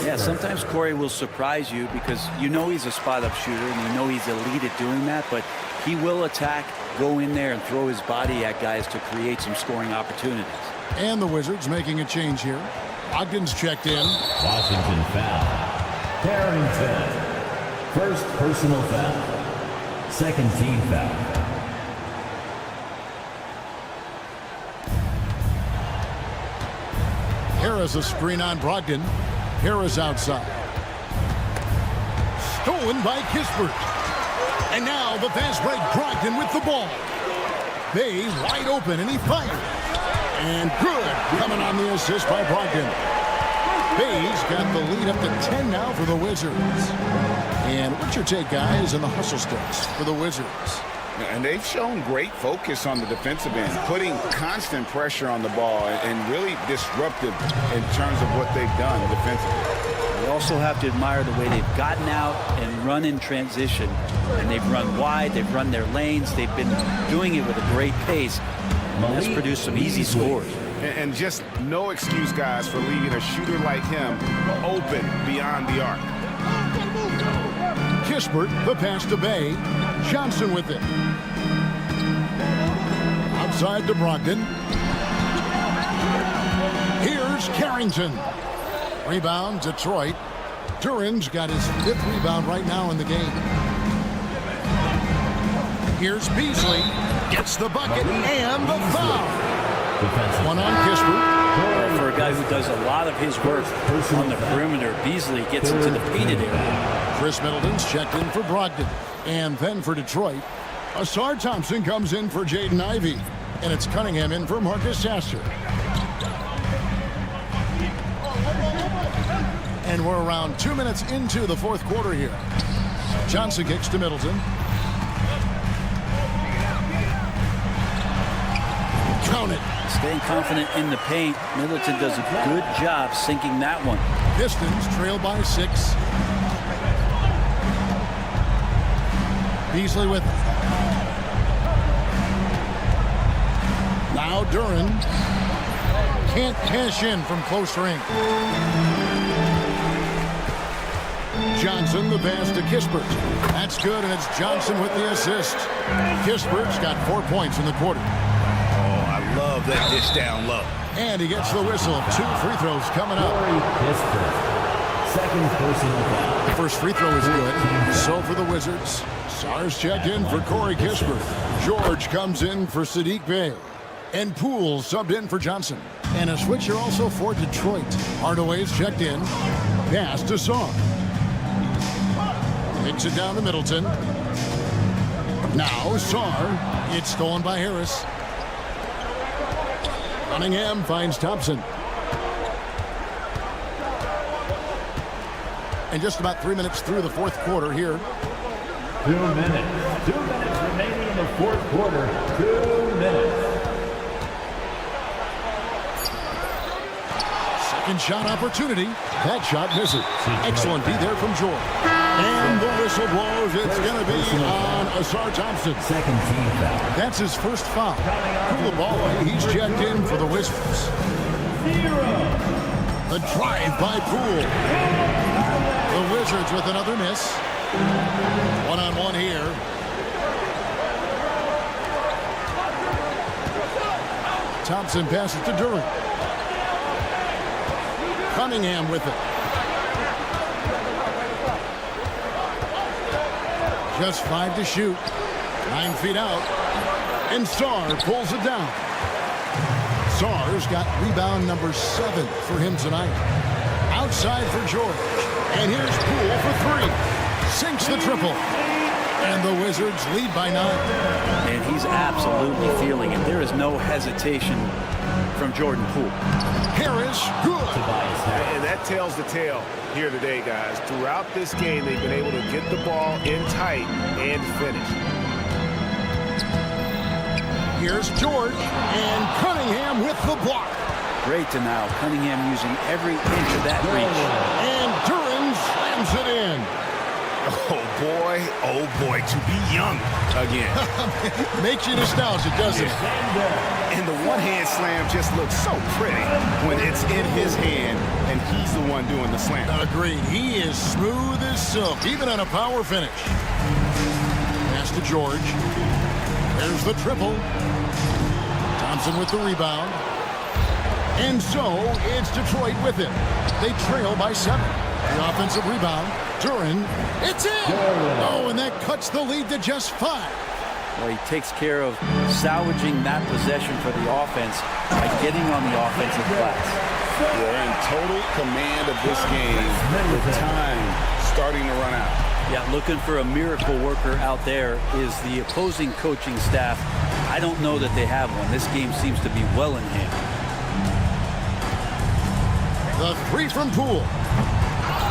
Yeah, sometimes Corey will surprise you because you know he's a spot-up shooter, and you know he's elite at doing that, but he will attack, go in there, and throw his body at guys to create some scoring opportunities. And the Wizards making a change here. Ogden's checked in. Washington foul. Carrington. First personal foul. Second team foul. Harris a screen on Brogdon. Harris outside. Stolen by Kispert. And now the fast break. Brogdon with the ball. Bay wide open, and he fires. And good. Coming on the assist by Brogdon. Bay's got the lead up to 10 now for the Wizards. And what's your take, guys, on the hustle sticks for the Wizards? And they've shown great focus on the defensive end, putting constant pressure on the ball and really disruptive in terms of what they've done defensively. We also have to admire the way they've gotten out and run in transition. And they've run wide, they've run their lanes, they've been doing it with a great pace. And that's produced some easy scores. And just no excuse, guys, for leaving a shooter like him open beyond the arc. Kispert, the pass to Bay. Johnson with it. Outside to Brogdon. Here's Carrington. Rebound, Detroit. Duran's got his 5th rebound right now in the game. Here's Beasley. Gets the bucket and the foul. One on Kispert. For a guy who does a lot of his work on the perimeter, Beasley gets into the painted area. Chris Middleton's checked in for Brogdon. And then for Detroit, Asar Thompson comes in for Jaden Ivey. And it's Cunningham in for Marcus Sasser. And we're around 2 minutes into the 4th quarter here. Johnson kicks to Middleton. Count it. Staying confident in the paint. Middleton does a good job sinking that one. Pistons trail by 6. Beasley with it. Now Duran can't cash in from close range. Johnson the pass to Kispert. That's good, and it's Johnson with the assist. Kispert's got 4 points in the quarter. Love that dish down low. And he gets the whistle. 2 free throws coming up. Second personal foul. The first free throw is good. So for the Wizards, Sars checked in for Corey Kispert. George comes in for Sadiq Bey. And Poole subbed in for Johnson. And a switcher also for Detroit. Hardaway's checked in. Pass to Song. Takes it down to Middleton. Now Sar. It's stolen by Harris. Cunningham finds Thompson. And just about 3 minutes through the 4th quarter here. 2 minutes. 2 minutes remaining in the 4th quarter. 2 minutes. Second shot opportunity. That shot misses. Excellent D there from George. And the whistle blows. It's going to be on Asar Thompson. Second team foul. That's his first foul. Koulibaly, he's checked in for the Wizards. The drive by Poole. The Wizards with another miss. One-on-one here. Thompson passes to Duran. Cunningham with it. Just 5 to shoot. 9 feet out. And Sar pulls it down. Sar's got rebound number 7 for him tonight. Outside for George. And here's Poole for 3. Sinks the triple. And the Wizards lead by 9. And he's absolutely feeling it. There is no hesitation from Jordan Poole. Harris, good. And that tells the tale here today, guys. Throughout this game, they've been able to get the ball in tight and finish. Here's George, and Cunningham with the block. Great to now. Cunningham using every inch of that reach. And Duran slams it in. Oh boy, to be young again. Makes you nostalgic, doesn't it? And the one-hand slam just looks so pretty when it's in his hand and he's the one doing the slam. Agreed. He is smooth as silk, even on a power finish. Pass to George. There's the triple. Thompson with the rebound. And so it's Detroit with it. They trail by 7. The offensive rebound. Duran. It's in. Oh, and that cuts the lead to just 5. Well, he takes care of salvaging that possession for the offense by getting on the offensive glass. We're in total command of this game with time starting to run out. Yeah, looking for a miracle worker out there is the opposing coaching staff. I don't know that they have one. This game seems to be well in hand. The 3 from Poole.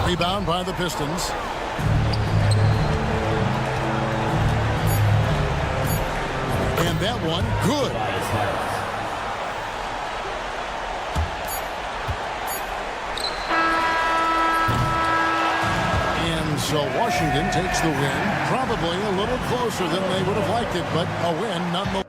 Rebound by the Pistons. And that one, good. And so Washington takes the win. Probably a little closer than they would have liked it, but a win nonetheless.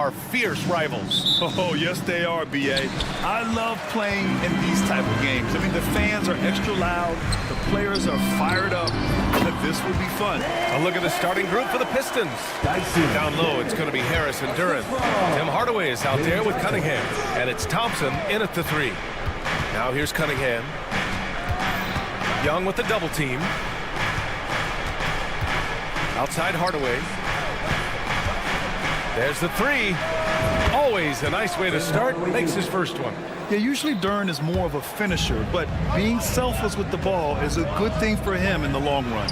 are fierce rivals. Oh, yes, they are, B.A. I love playing in these type of games. I mean, the fans are extra loud. The players are fired up. This will be fun. A look at the starting group for the Pistons. Down low, it's going to be Harris and Duren. Tim Hardaway is out there with Cunningham. And it's Thompson in at the 3. Now here's Cunningham. Young with the double team. Outside Hardaway. There's the 3. Always a nice way to start. Makes his first one. Yeah, usually Duren is more of a finisher, but being selfless with the ball is a good thing for him in the long run.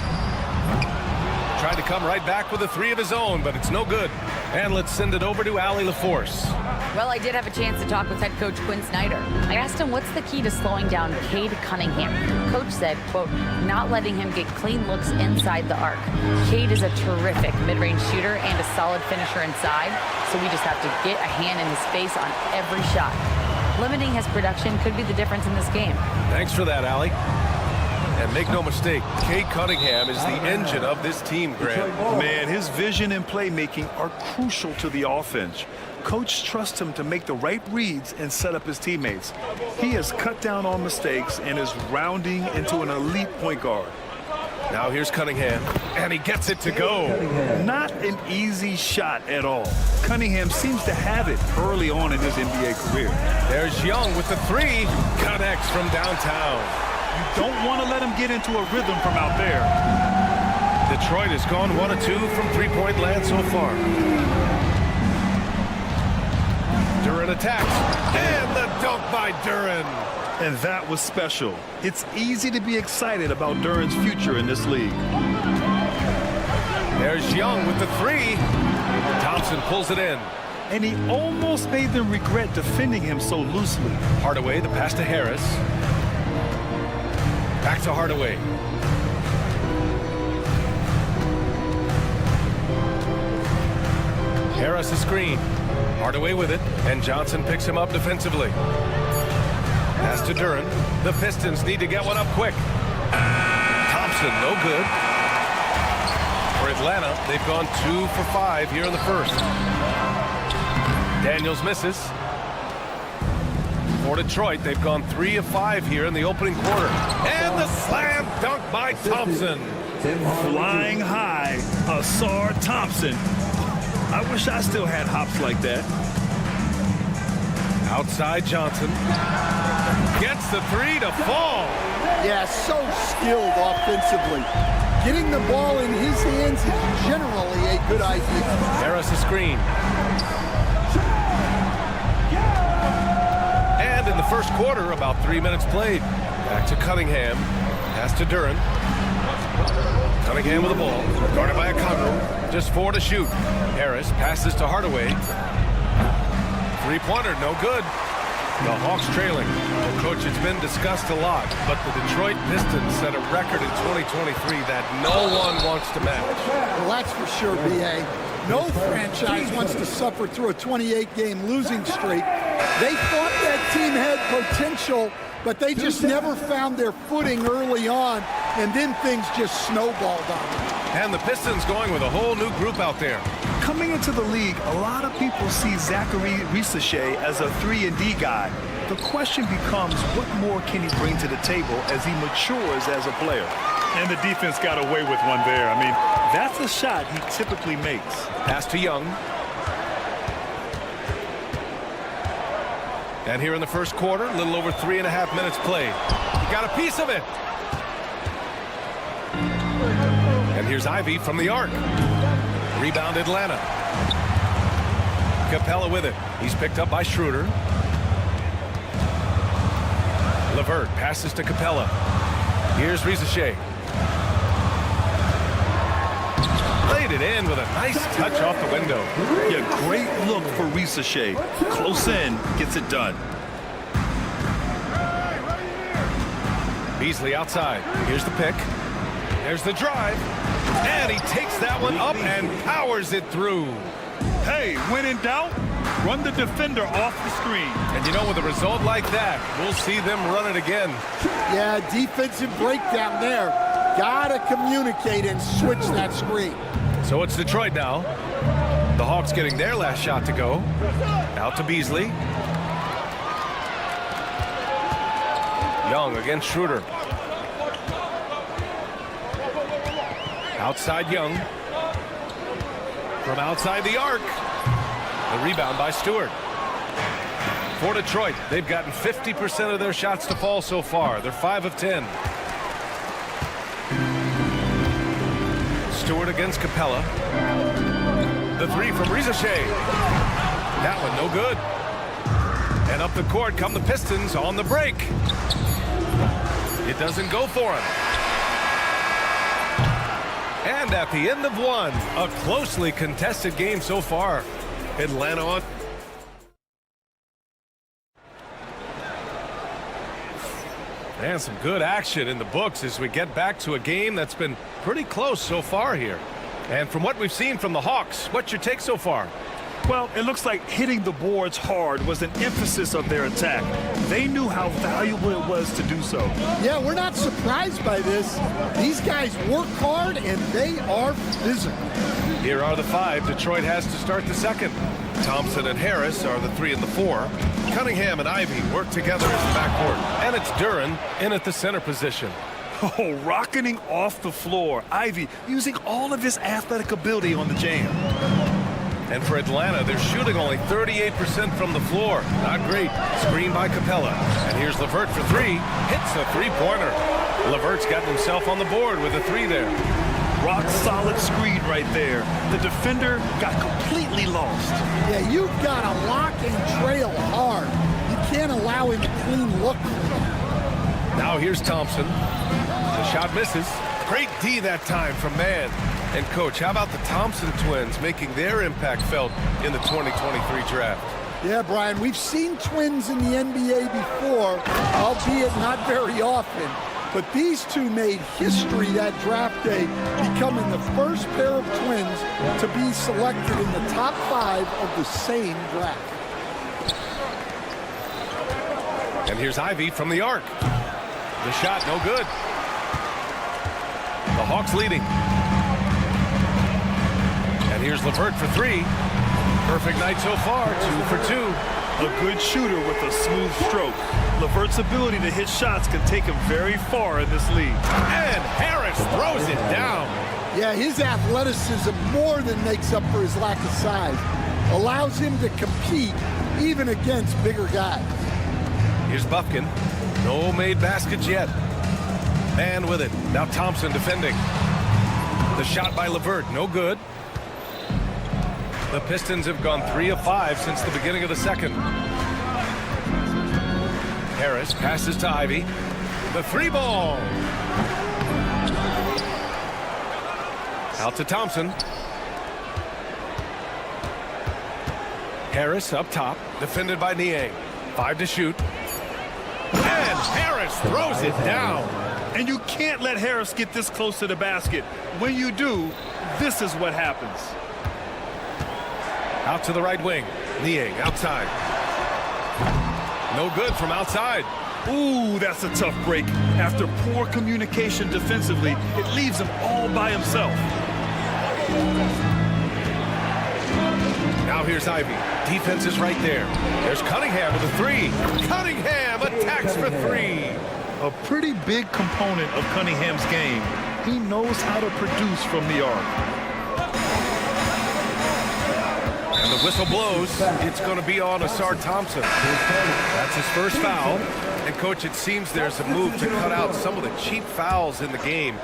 Tried to come right back with a 3 of his own, but it's no good. And let's send it over to Allie LaForce. Well, I did have a chance to talk with head coach Quinn Snyder. I asked him what's the key to slowing down Cade Cunningham. Coach said, quote, not letting him get clean looks inside the arc. Cade is a terrific mid-range shooter and a solid finisher inside, so we just have to get a hand in his face on every shot. Limiting his production could be the difference in this game. Thanks for that, Allie. And make no mistake, Cade Cunningham is the engine of this team, Grant. Man, his vision and playmaking are crucial to the offense. Coach trusts him to make the right reads and set up his teammates. He has cut down on mistakes and is rounding into an elite point guard. Now here's Cunningham, and he gets it to go. Not an easy shot at all. Cunningham seems to have it early on in his NBA career. There's Young with the 3. Connects from downtown. You don't want to let him get into a rhythm from out there. Detroit has gone 1 of 2 from three-point land so far. Duren attacks, and the dunk by Duren. And that was special. It's easy to be excited about Duren's future in this league. There's Young with the 3. Thompson pulls it in. And he almost made them regret defending him so loosely. Hardaway, the pass to Harris. Back to Hardaway. Harris a screen. Hardaway with it, and Johnson picks him up defensively. Pass to Duren. The Pistons need to get one up quick. Thompson, no good. For Atlanta, they've gone 2 for 5 here in the first. Daniels misses. For Detroit, they've gone 3 of 5 here in the opening quarter. And the slam dunk by Thompson. Flying high, Asar Thompson. I wish I still had hops like that. Outside Johnson. Gets the 3 to fall. Yeah, so skilled offensively. Getting the ball in his hands is generally a good idea. Harris a screen. And in the first quarter, about 3 minutes played. Back to Cunningham. Pass to Duren. Cunningham with the ball. Guarded by Okongwu. Just 4 to shoot. Harris passes to Hardaway. Three-pointer, no good. The Hawks trailing. Well, Coach, it's been discussed a lot, but the Detroit Pistons set a record in 2023 that no one wants to match. Well, that's for sure, B.A. No franchise wants to suffer through a 28-game losing streak. They thought that team had potential, but they just never found their footing early on, and then things just snowballed on them. And the Pistons going with a whole new group out there. Coming into the league, a lot of people see Zachary Risachet as a 3-and-D guy. The question becomes, what more can he bring to the table as he matures as a player? And the defense got away with one there. I mean, that's a shot he typically makes. Pass to Young. And here in the first quarter, a little over 3.5 minutes played. He got a piece of it. And here's Ivy from the arc. Rebound Atlanta. Capella with it. He's picked up by Schroeder. LeVert passes to Capella. Here's Risachet. Laid it in with a nice touch off the window. Yeah, great look for Risachet. Close in, gets it done. Beasley outside. Here's the pick. There's the drive. And he takes that one up and powers it through. Hey, when in doubt, run the defender off the screen. And you know, with a result like that, we'll see them run it again. Yeah, defensive breakdown there. Gotta communicate and switch that screen. So it's Detroit now. The Hawks getting their last shot to go. Out to Beasley. Young against Schroeder. Outside Young. From outside the arc. The rebound by Stewart. For Detroit, they've gotten 50% of their shots to fall so far. They're 5 of 10. Stewart against Capella. The three from Rizashay. That one no good. And up the court come the Pistons on the break. It doesn't go for him. And at the end of one, a closely contested game so far. Atlanta on. And some good action in the books as we get back to a game that's been pretty close so far here. And from what we've seen from the Hawks, what's your take so far? Well, it looks like hitting the boards hard was an emphasis of their attack. They knew how valuable it was to do so. Yeah, we're not surprised by this. These guys work hard, and they are physical. Here are the 5 Detroit has to start the second. Thompson and Harris are the 3 and the 4. Cunningham and Ivy work together as the backcourt. And it's Duren in at the center position. Oh, rocketing off the floor. Ivy using all of his athletic ability on the jam. And for Atlanta, they're shooting only 38% from the floor. Not great. Screen by Capella. And here's LeVert for 3. Hits a three-pointer. LeVert's gotten himself on the board with a 3 there. Rock solid screen right there. The defender got completely lost. Yeah, you've got to lock and trail hard. You can't allow him a clean look. Now here's Thompson. The shot misses. Great D that time from Mann. And Coach, how about the Thompson twins making their impact felt in the 2023 draft? Yeah, Brian, we've seen twins in the NBA before, albeit not very often. But these two made history that draft day, becoming the first pair of twins to be selected in the top 5 of the same draft. And here's Ivy from the arc. The shot, no good. The Hawks leading. And here's LeVert for 3. Perfect night so far, 2 for 2. A good shooter with a smooth stroke. LeVert's ability to hit shots can take him very far in this league. And Harris throws it down. Yeah, his athleticism more than makes up for his lack of size. Allows him to compete even against bigger guys. Here's Bufkin. No made baskets yet. Man with it. Now Thompson defending. The shot by LeVert, no good. The Pistons have gone 3 of 5 since the beginning of the second. Harris passes to Ivy. The 3-ball. Out to Thompson. Harris up top, defended by Niang. 5 to shoot. And Harris throws it down. And you can't let Harris get this close to the basket. When you do, this is what happens. Out to the right wing. Niang outside. No good from outside. Ooh, that's a tough break. After poor communication defensively, it leaves him all by himself. Now here's Ivy. Defense is right there. There's Cunningham with a 3. Cunningham attacks for 3. A pretty big component of Cunningham's game. He knows how to produce from the arc. And the whistle blows. It's going to be on Asar Thompson. That's his first foul. And, Coach, it seems there's a move to cut out some of the cheap fouls in the game.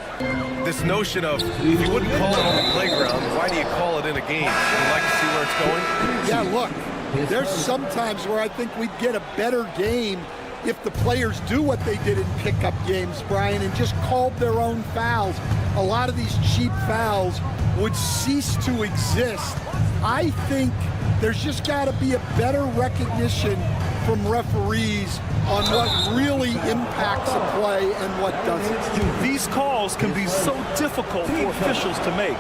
This notion of, if you wouldn't call it on the playground, why do you call it in a game? Would you like to see where it's going? Yeah, look, there's sometimes where I think we'd get a better game if the players do what they did in pickup games, Brian, and just called their own fouls. A lot of these cheap fouls would cease to exist. I think there's just got to be a better recognition from referees on what really impacts a play and what doesn't. These calls can be so difficult for officials to make.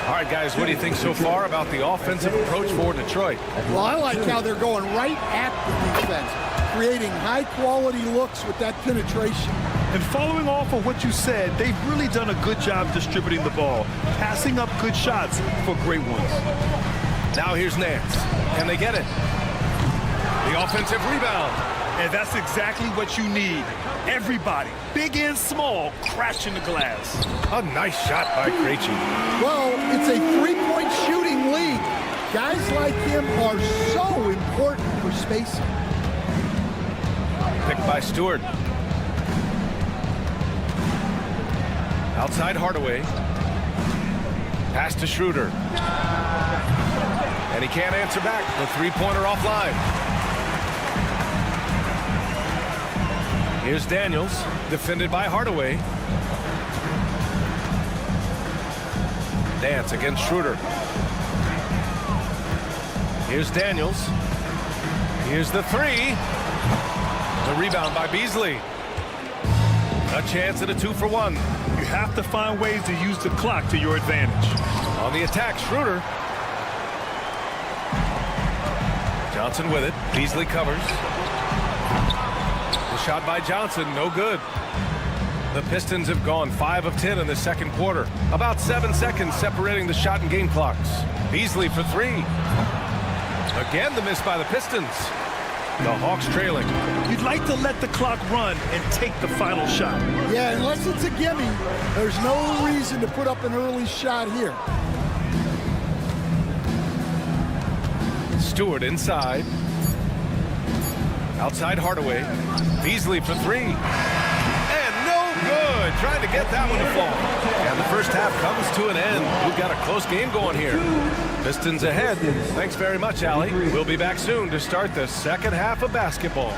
All right, guys, what do you think so far about the offensive approach for Detroit? Well, I like how they're going right at the defense, creating high-quality looks with that penetration. And following off of what you said, they've really done a good job distributing the ball, passing up good shots for great ones. Now here's Nance. Can they get it? The offensive rebound. And that's exactly what you need. Everybody, big and small, crashing the glass. A nice shot by Krejci. Well, it's a three-point shooting league. Guys like him are so important for spacing. Picked by Stewart. Outside Hardaway. Pass to Schroeder. And he can't answer back. The three-pointer offline. Here's Daniels, defended by Hardaway. Dance against Schroeder. Here's Daniels. Here's the three. The rebound by Beasley. A chance at a 2-for-1. You have to find ways to use the clock to your advantage. On the attack, Schroeder. Johnson with it. Beasley covers. The shot by Johnson, no good. The Pistons have gone 5 of 10 in the second quarter. About 7 seconds separating the shot and game clocks. Beasley for three. Again, the miss by the Pistons. The Hawks trailing. You'd like to let the clock run and take the final shot. Yeah, unless it's a gimme, there's no reason to put up an early shot here. Stewart inside. Outside Hardaway. Beasley for three. And no good. Trying to get that one to fall. And the first half comes to an end. We've got a close game going here. Pistons ahead. Thanks very much, Allie. We'll be back soon to start the second half of basketball.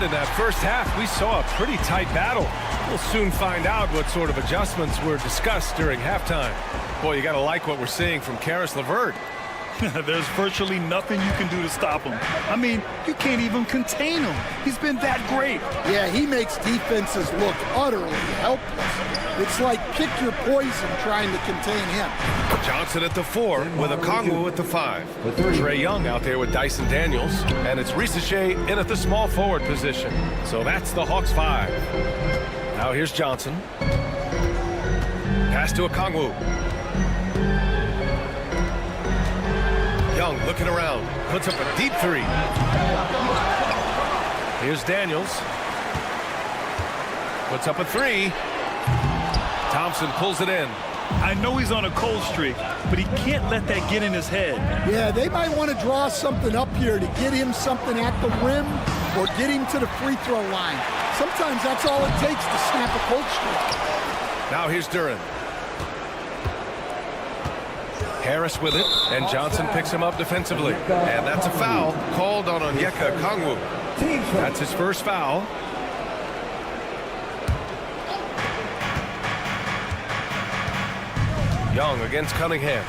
In that first half, we saw a pretty tight battle. We'll soon find out what sort of adjustments were discussed during halftime. Boy, you got to like what we're seeing from Karis LeVert. There's virtually nothing you can do to stop him. I mean, you can't even contain him. He's been that great. Yeah, he makes defenses look utterly helpless. It's like pick your poison trying to contain him. Johnson at the 4 with Okongwu at the 5. Trae Young out there with Dyson Daniels. And it's Risache in at the small forward position. So that's the Hawks 5. Now here's Johnson. Pass to Okongwu. Young looking around. Puts up a deep three. Here's Daniels. Puts up a three. Thompson pulls it in. I know he's on a cold streak, but he can't let that get in his head. Yeah, they might want to draw something up here to get him something at the rim or get him to the free throw line. Sometimes that's all it takes to snap a cold streak. Now here's Duran. Harris with it, and Johnson picks him up defensively. And that's a foul called on Onyeka Okongwu. That's his first foul. Young against Cunningham.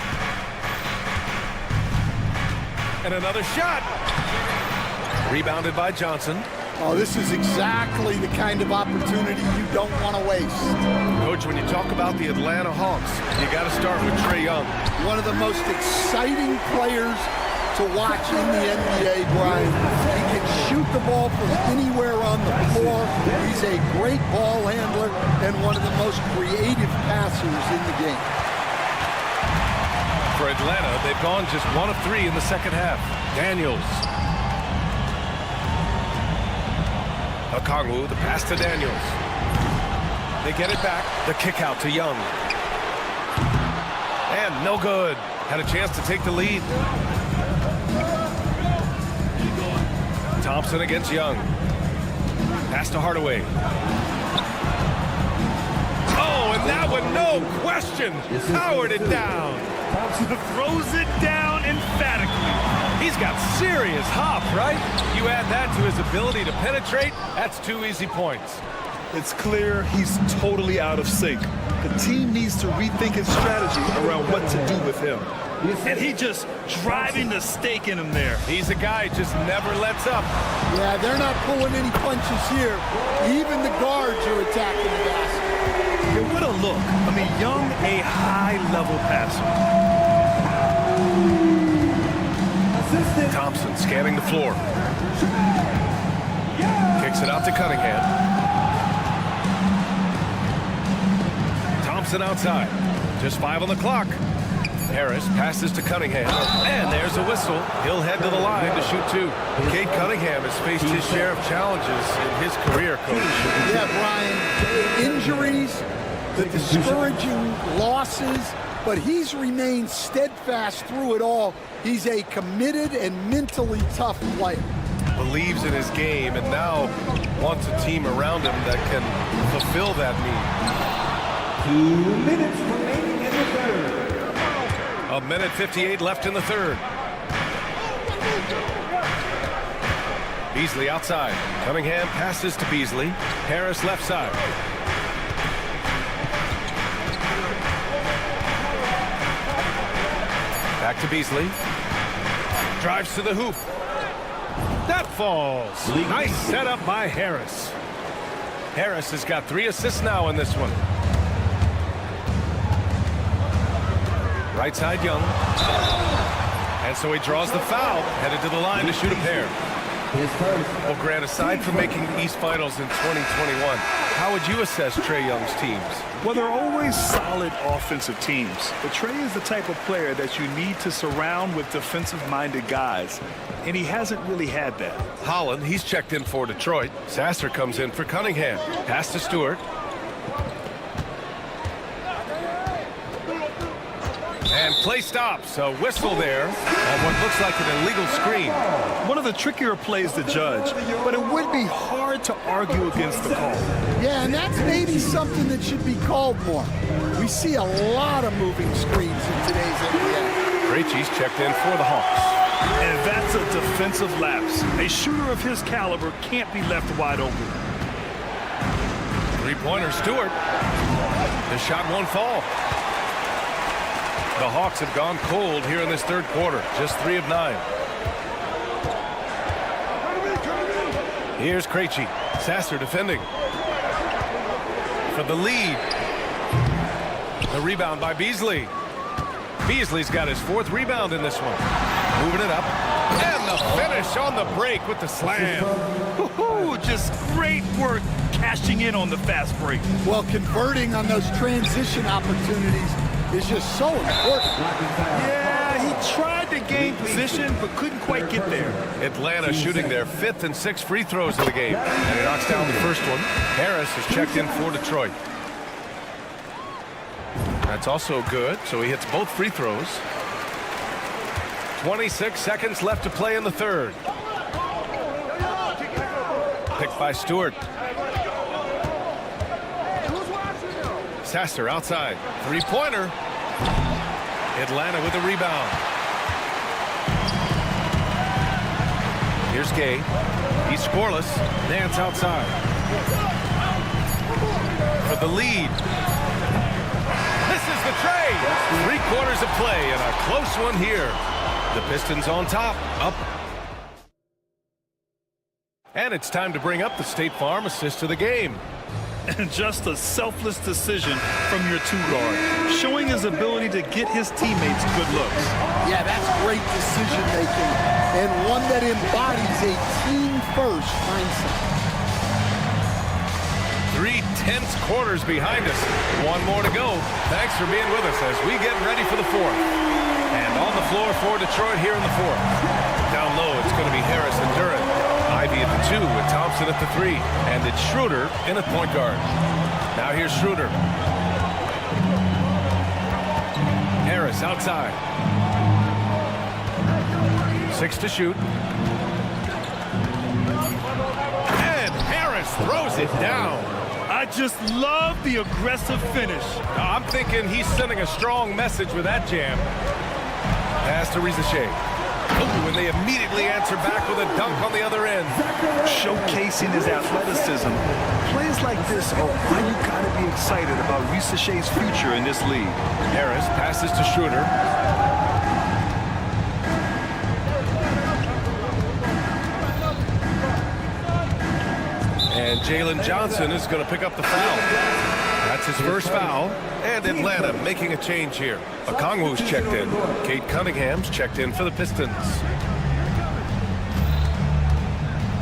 And another shot. Rebounded by Johnson. Oh, this is exactly the kind of opportunity you don't want to waste. Coach, when you talk about the Atlanta Hawks, you got to start with Trae Young. One of the most exciting players to watch in the NBA, Brian. He can shoot the ball from anywhere on the floor. He's a great ball handler and one of the most creative passers in the game. For Atlanta, they've gone just 1 of 3 in the second half. Daniels. Okongwu, the pass to Daniels. They get it back. The kick out to Young. And no good. Had a chance to take the lead. Thompson against Young. Pass to Hardaway. Oh, and that one, no question, powered it down. Throws it down emphatically. He's got serious hop, right? You add that to his ability to penetrate, that's 2 easy points. It's clear he's totally out of sync. The team needs to rethink its strategy around what to do with him. And he just driving the stake in him there. He's a guy who just never lets up. Yeah, they're not pulling any punches here. Even the guards are attacking the basket. And what a look. I mean, Young, a high-level passer. Thompson scanning the floor. Kicks it out to Cunningham. Thompson outside. Just 5 on the clock. Harris passes to Cunningham. And there's a whistle. He'll head to the line to shoot 2. Cade Cunningham has faced his share of challenges in his career, Coach. Yeah, Brian. Injuries, the discouraging losses, but he's remained steadfast through it all. He's a committed and mentally tough player. Believes in his game and now wants a team around him that can fulfill that need. 2 minutes remaining in the third. A minute 58 left in the third. Beasley outside. Cunningham passes to Beasley. Harris left side. Back to Beasley. Drives to the hoop. That falls. Nice setup by Harris. Harris has got 3 assists now in this one. Right side, Young. And so he draws the foul, headed to the line to shoot a pair. Well, Grant, aside from making the East Finals in 2021, how would you assess Trae Young's teams? Well, they're always solid offensive teams. But Trae is the type of player that you need to surround with defensive-minded guys. And he hasn't really had that. Holland, he's checked in for Detroit. Sasser comes in for Cunningham. Pass to Stewart. And play stops. A whistle there on what looks like an illegal screen. One of the trickier plays to judge, but it would be hard to argue against the call. Yeah, and that's maybe something that should be called more. We see a lot of moving screens in today's NBA. Krejci's checked in for the Hawks. And that's a defensive lapse. A shooter of his caliber can't be left wide open. Three-pointer, Stewart. The shot won't fall. The Hawks have gone cold here in this third quarter. Just 3 of 9. Here's Krejci. Sasser defending. For the lead. The rebound by Beasley. Beasley's got his 4th rebound in this one. Moving it up. And the finish on the break with the slam. Woo-hoo, just great work cashing in on the fast break. Well, converting on those transition opportunities is just so important. Yeah, he tried to gain position, but couldn't quite get there. Atlanta shooting their 5th and 6th free throws of the game. And he knocks down the first one. Harris has checked in for Detroit. That's also good, so he hits both free throws. 26 seconds left to play in the third. Picked by Stewart. Sasser outside. 3-pointer. Atlanta with a rebound. Here's Gay. He's scoreless. Nance outside. For the lead. Misses the tray. 3 quarters of play and a close one here. The Pistons on top. Up. And it's time to bring up the State Farm assist of the game. And just a selfless decision from your 2-guard, showing his ability to get his teammates good looks. Yeah, that's great decision making and one that embodies a team-first mindset. 3 tense quarters behind us. 1 more to go. Thanks for being with us as we get ready for the 4th. And on the floor for Detroit here in the 4th. Down low, it's going to be Harris and Durant. Ivy at the 2 with Thompson at the 3. And it's Schroeder in at point guard. Now here's Schroeder. Harris outside. 6 to shoot. And Harris throws it down. I just love the aggressive finish. I'm thinking he's sending a strong message with that jam. Pass to Rizachet. Oh, and they immediately answer back with a dunk on the other end. Showcasing his athleticism. Plays like this are why you gotta be excited about Rizachet's future in this league. Harris passes to Schroeder. And Jalen Johnson is going to pick up the foul. That's his first foul. And Atlanta making a change here. Okongwu's checked in. Cade Cunningham's checked in for the Pistons.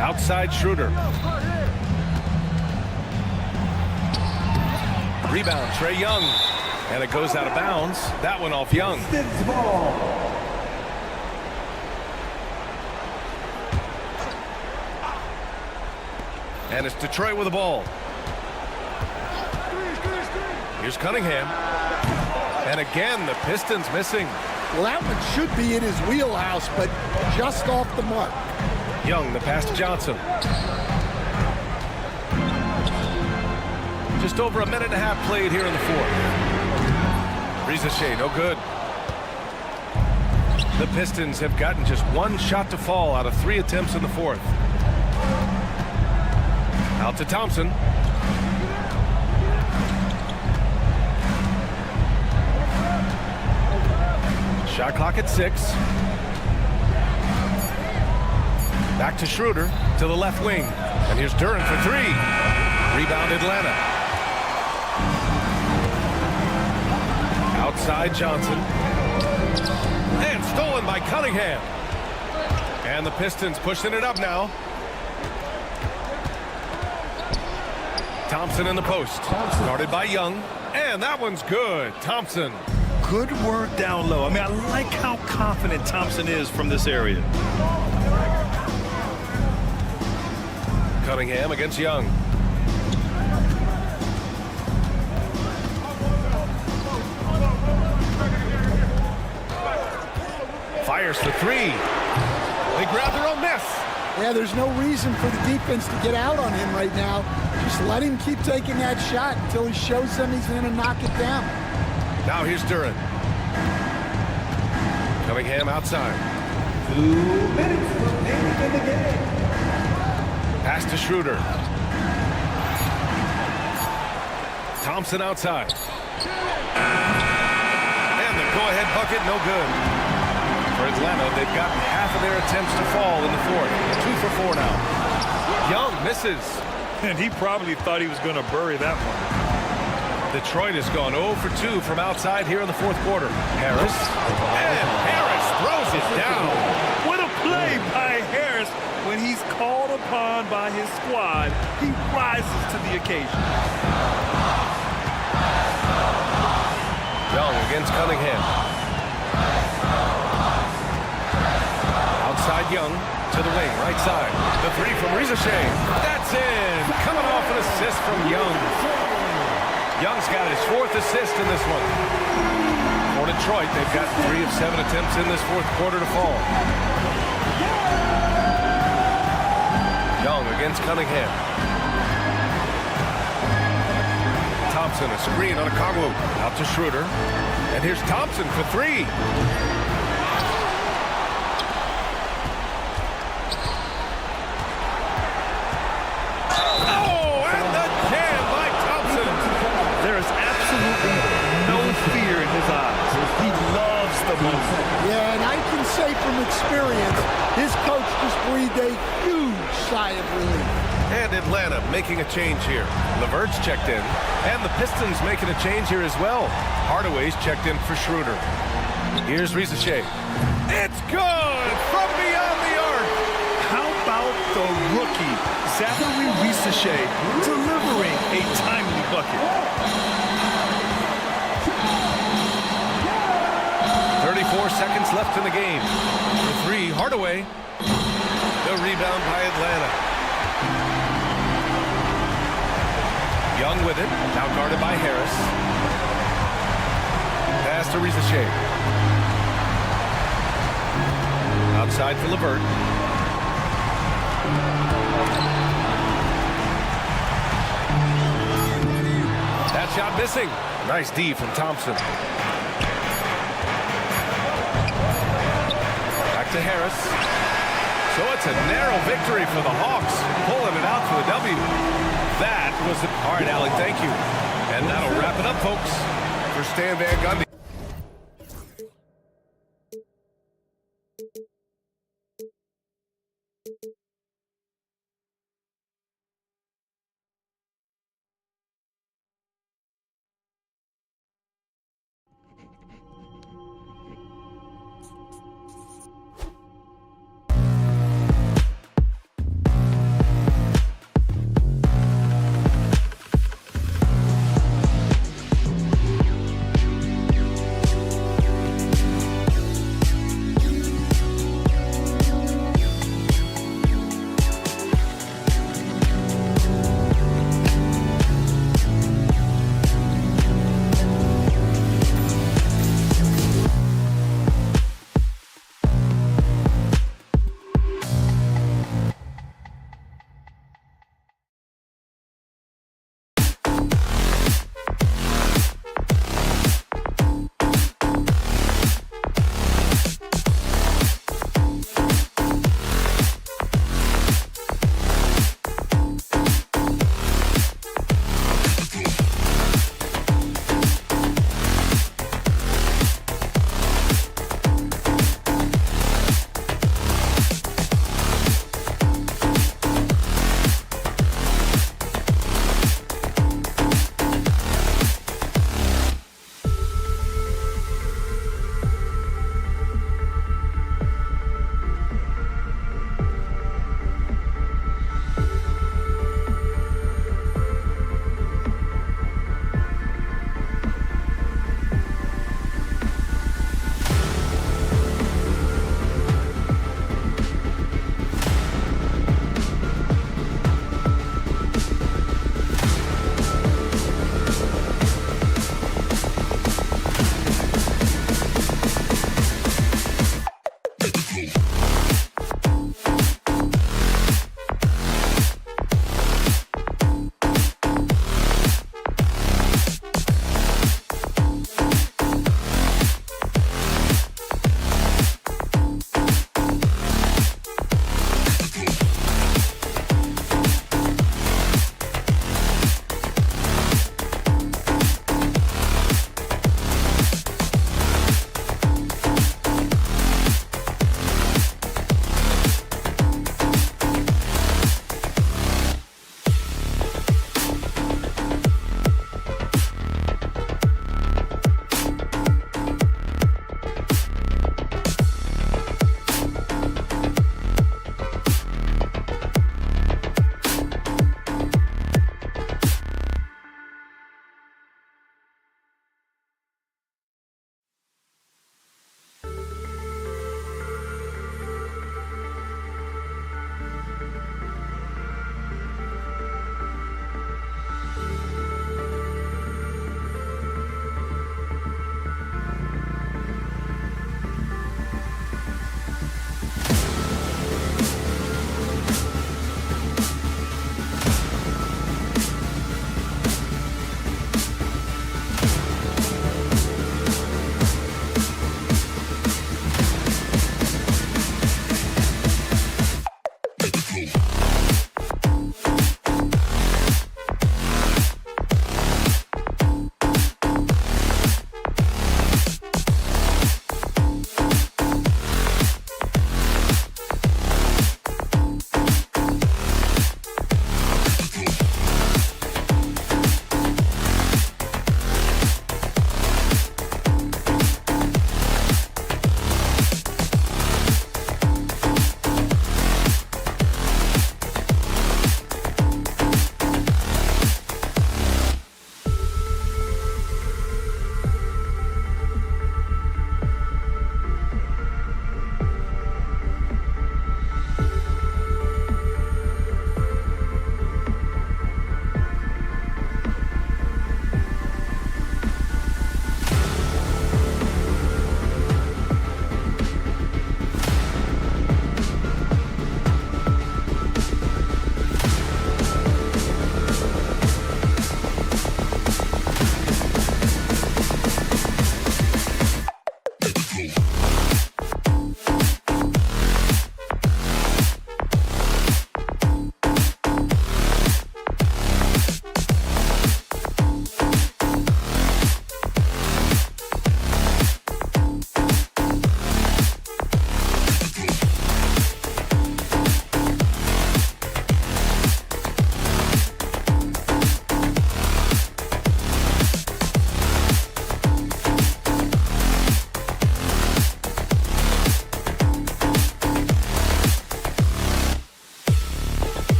Outside Schroeder. Rebound, Trae Young. And it goes out of bounds. That one off Young. And it's Detroit with the ball. Here's Cunningham. And again, the Pistons missing. Well, that one should be in his wheelhouse, but just off the mark. Young, the pass to Johnson. Just over a minute and a half played here in the fourth. Rizachet, no good. The Pistons have gotten just one shot to fall out of 3 attempts in the fourth. Out to Thompson. Shot clock at 6. Back to Schroeder to the left wing. And here's Duren for 3. Rebound Atlanta. Outside Johnson. And stolen by Cunningham. And the Pistons pushing it up now. Thompson in the post. Guarded by Young. And that one's good. Thompson. Good work down low. I mean, I like how confident Thompson is from this area. Cunningham against Young. Fires for 3. They grab their own miss. Yeah, there's no reason for the defense to get out on him right now. Just let him keep taking that shot until he shows them he's going to knock it down. Now here's Duren. Cunningham outside. 2 minutes remaining in the game. Pass to Schroeder. Thompson outside. And the go-ahead bucket, no good. For Atlanta, they've gotten half of their attempts to fall in the fourth. 2 for 4 now. Young misses. And he probably thought he was going to bury that one. Detroit has gone 0 for 2 from outside here in the fourth quarter. Harris. And Harris throws it down. What a play by Harris. When he's called upon by his squad, he rises to the occasion. Young against Cunningham. Outside Young to the wing, right side. The 3 from Rizachet. That's in. Coming off an assist from Young. Young's got his 4th assist in this one. For Detroit, they've got 3 of 7 attempts in this fourth quarter to fall. Young against Cunningham. Thompson, a screen on Okongwu. Out to Schroeder. And here's Thompson for 3. Oh, and the jam by Thompson. There is absolutely no fear in his eyes. He loves the moment. Yeah, and I can say from experience, his coach just breathed a huge sigh of relief. And Atlanta making a change here. LeVert's checked in. And the Pistons making a change here as well. Hardaway's checked in for Schroeder. Here's Rizachet. It's good from beyond the arc. How about the rookie, Zachary Rizachet, delivering a timely bucket? 34 seconds left in the game. For 3, Hardaway. The rebound by Atlanta. Young with it. Now guarded by Harris. Pass to Rizachet. Outside for LeVert. That shot missing. Nice D from Thompson. Back to Harris. So it's a narrow victory for the Hawks, pulling it out for the W. That was it. All right, Alec, thank you. And that'll wrap it up, folks. For Stan Van Gundy.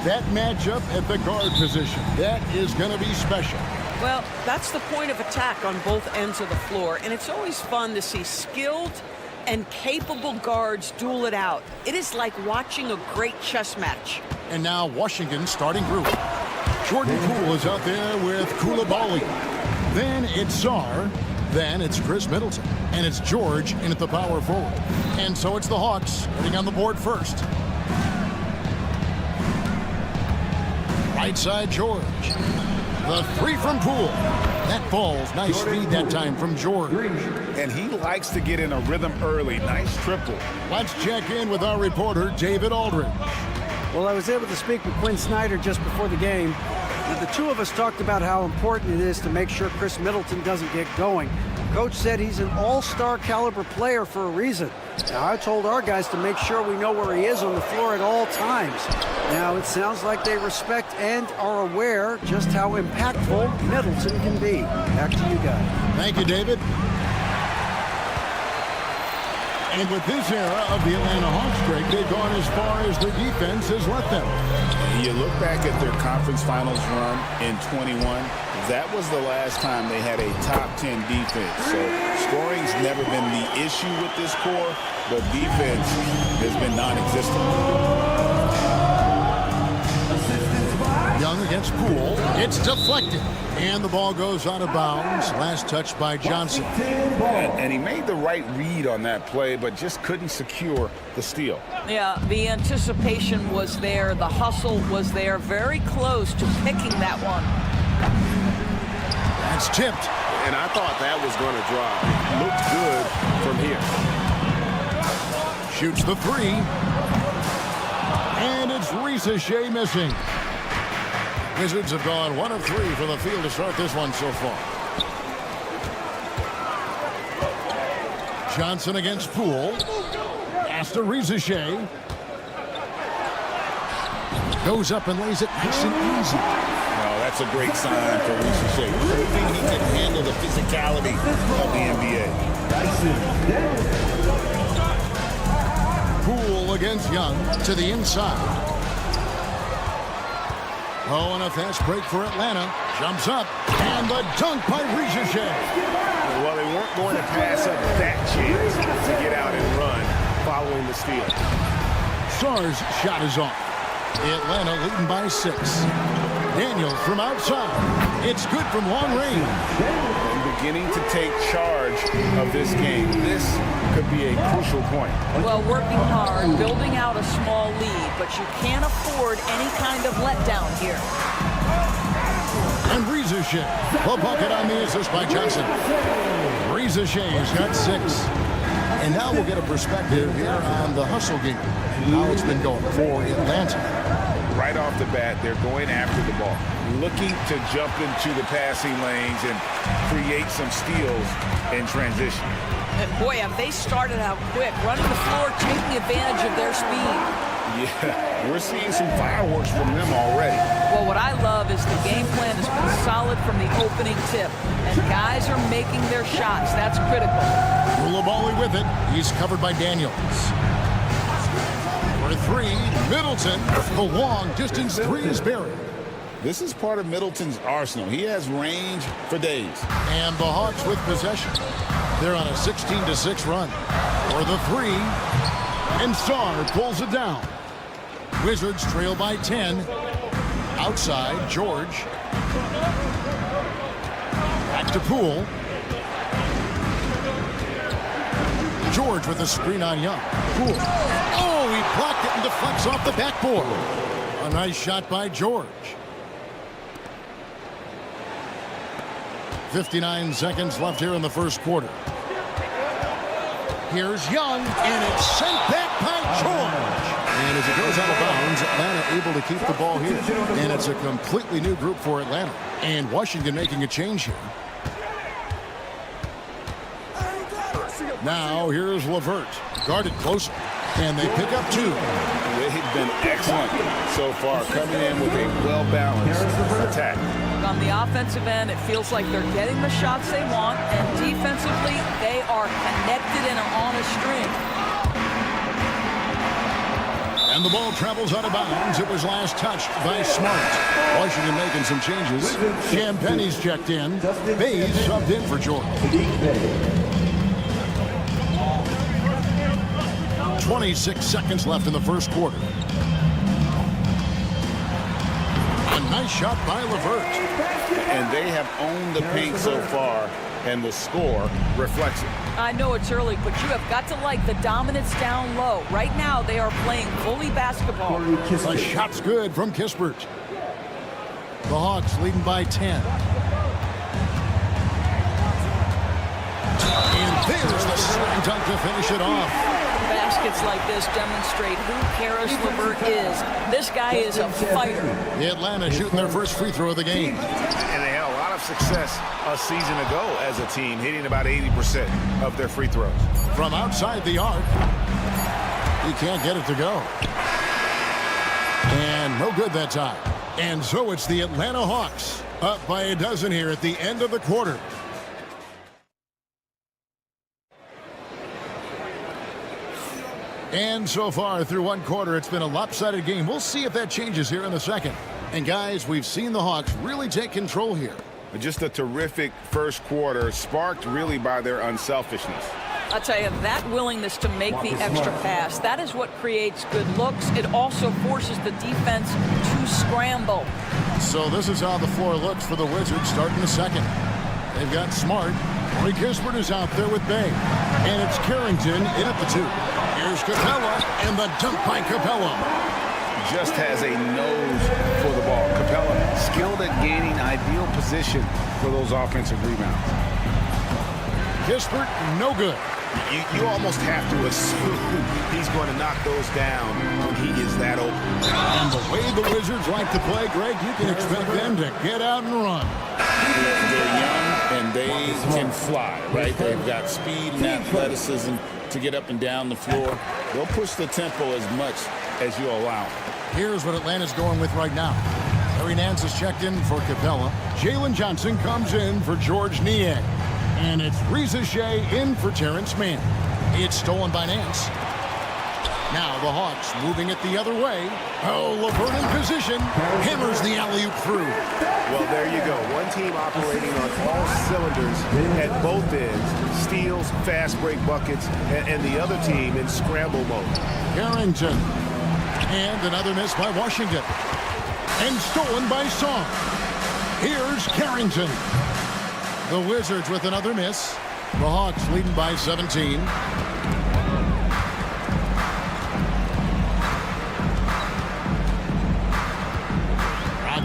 That matchup at the guard position, that is going to be special. Well, that's the point of attack on both ends of the floor, and it's always fun to see skilled and capable guards duel it out. It is like watching a great chess match. And now Washington starting group. Jordan Poole is out there with Coulibaly. Then it's Czar. Then it's Chris Middleton. And it's George in at the power forward. And so it's the Hawks getting on the board first. Right side, George. The three from Poole. That falls. Nice speed that time from George. And he likes to get in a rhythm early. Nice triple. Let's check in with our reporter, David Aldridge. Well, I was able to speak with Quinn Snyder just before the game. The two of us talked about how important it is to make sure Chris Middleton doesn't get going. Coach said he's an all-star caliber player for a reason. Now, I told our guys to make sure we know where he is on the floor at all times. Now, it sounds like they respect and are aware just how impactful Middleton can be. Back to you guys. Thank you, David. And with this era of the Atlanta Hawks break, they've gone as far as their defense has let them. You look back at their conference finals run in 21, that was the last time they had a top 10 defense. So scoring's never been the issue with this core, but defense has been non-existent. Young against Poole. It's deflected. And the ball goes out of bounds. Last touch by Johnson. And he made the right read on that play, but just couldn't secure the steal. Yeah, the anticipation was there. The hustle was there. Very close to picking that one. That's tipped. And I thought that was going to drive. Looked good from here. Shoots the three. And it's Risacher missing. Wizards have gone 1 of 3 for the field to start this one so far. Johnson against Poole. Pass to Risacher. Goes up and lays it nice and easy. Oh, that's a great sign for Risacher. Proving he can handle the physicality of the NBA. Poole against Young to the inside. Oh, and a fast break for Atlanta. Jumps up, and the dunk by Risacher. Well, they weren't going to pass up that chance to get out and run following the steal. Sarr's shot is off. Atlanta leading by 6. Daniel from outside. It's good from long range. And beginning to take charge of this game. This could be a crucial point. Well, working hard, building out a small lead, but you can't afford any kind of letdown here. And Risacher, the bucket on the assist by Johnson. Risacher's got 6. And now we'll get a perspective here on the hustle game. How it's been going for Atlanta. Right off the bat, they're going after the ball, looking to jump into the passing lanes and create some steals in transition. And boy, have they started out quick, running the floor, taking advantage of their speed. Yeah, we're seeing some fireworks from them already. Well, what I love is the game plan has been solid from the opening tip, and guys are making their shots. That's critical. Coulibaly with it. He's covered by Daniels. For 3, Middleton. The long distance 3 is buried. This is part of Middleton's arsenal. He has range for days. And the Hawks with possession. They're on a 16-6 run. For the 3, and Czar pulls it down. Wizards trail by 10. Outside, George. Back to Poole. George with a screen on Young. Poole. Oh, he blocked it and deflects off the backboard. A nice shot by George. 59 seconds left here in the first quarter. Here's Young, and it's sent back by George. And as it goes out of bounds, Atlanta able to keep the ball here. And it's a completely new group for Atlanta. And Washington making a change here. Now, here's LeVert. Guarded closer. And they pick up 2. They've been excellent so far, coming in with a well-balanced attack. On the offensive end, it feels like they're getting the shots they want, and defensively, they are connected and are on a string. And And the ball travels out of bounds. It was last touched by Smart. Washington making some changes. Champagne's checked in. Bays subbed in for George. 26 seconds left in the first quarter. A nice shot by LeVert. And they have owned the paint so far, and the score reflects it. I know it's early, but you have got to like the dominance down low. Right now, they are playing bully basketball. The shot's good from Kispert. The Hawks leading by 10. And there's the slam dunk to finish it off. Baskets like this demonstrate who Karis LeVert is. This guy is a fighter. Atlanta shooting their first free throw of the game. And they had a lot of success a season ago as a team, hitting about 80% of their free throws. From outside the arc, he can't get it to go. And no good that time. And so it's the Atlanta Hawks up by a dozen here at the end of the quarter. And so far through one quarter, it's been a lopsided game. We'll see if that changes here in the second. And guys, we've seen the Hawks really take control here. Just a terrific first quarter, sparked really by their unselfishness. I'll tell you, that willingness to make the extra pass, that is what creates good looks. It also forces the defense to scramble. So this is how the floor looks for the Wizards starting the second. They've got Smart. Corey Kispert is out there with Bay. And it's Carrington in at the 2. Here's Capella, and the dunk by Capella. Just has a nose for the ball. Capella skilled at gaining ideal position for those offensive rebounds. Kispert, no good. You almost have to assume he's going to knock those down when he is that open. And the way the Wizards like to play, Greg, you can expect them to get out and run. They're young and they can fly, right? They've got speed and athleticism to get up and down the floor. They'll push the tempo as much as you allow. Here's what Atlanta's going with right now. Larry Nance is checked in for Capella. Jalen Johnson comes in for George Niang. And it's Reza Shea in for Terrence Mann. It's stolen by Nance. Now the Hawks moving it the other way. Oh, LeVert in position. Hammers the alley-oop through. Well, there you go. One team operating on all cylinders at both ends. Steals, fast break buckets, and the other team in scramble mode. Carrington. And another miss by Washington. And stolen by Song. Here's Carrington. The Wizards with another miss. The Hawks leading by 17.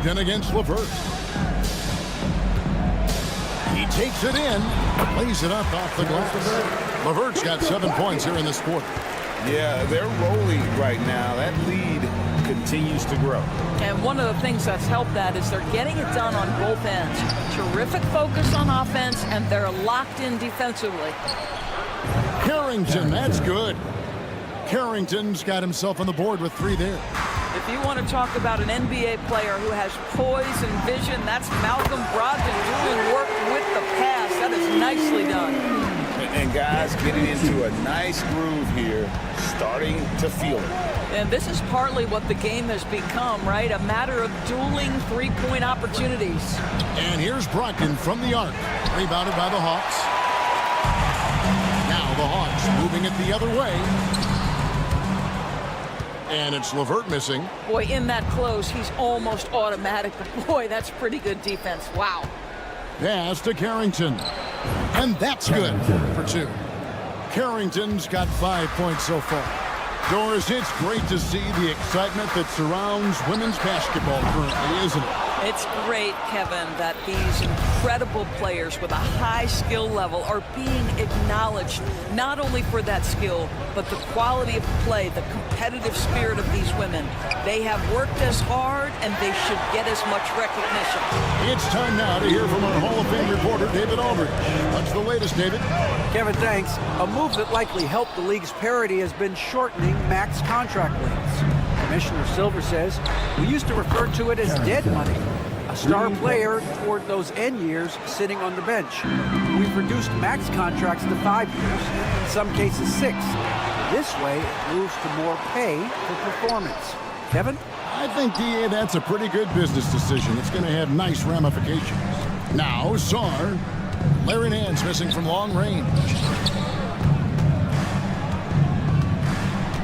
Brogdon against LeVert. He takes it in. Lays it up off the glass. LeVert's got 7 points here in this quarter. Yeah, they're rolling right now. That lead continues to grow. And one of the things that's helped that is they're getting it done on both ends. Terrific focus on offense, and they're locked in defensively. Carrington, that's good. Carrington's got himself on the board with 3 there. If you want to talk about an NBA player who has poise and vision, that's Malcolm Brogdon doing work with the pass. That is nicely done. And guys getting into a nice groove here, starting to feel it. And this is partly what the game has become, right? A matter of dueling three-point opportunities. And here's Brogdon from the arc. Rebounded by the Hawks. Now the Hawks moving it the other way. And it's LeVert missing. Boy, in that close, he's almost automatic. But boy, that's pretty good defense. Wow. Pass to Carrington. And that's good for 2. Carrington's got 5 points so far. Doris, it's great to see the excitement that surrounds women's basketball currently, isn't it? It's great, Kevin, that these incredible players with a high skill level are being acknowledged, not only for that skill, but the quality of play, the competitive spirit of these women. They have worked as hard, and they should get as much recognition. It's time now to hear from our Hall of Fame reporter, David Aldridge. What's the latest, David? Kevin, thanks. A move that likely helped the league's parity has been shortening max contract lengths. Commissioner Silver says, we used to refer to it as dead money. A star player toward those end years sitting on the bench. We've reduced max contracts to 5 years, in some cases 6. This way, it moves to more pay for performance. Kevin? I think, DA, that's a pretty good business decision. It's going to have nice ramifications. Now, Saar. Larry Nance missing from long range.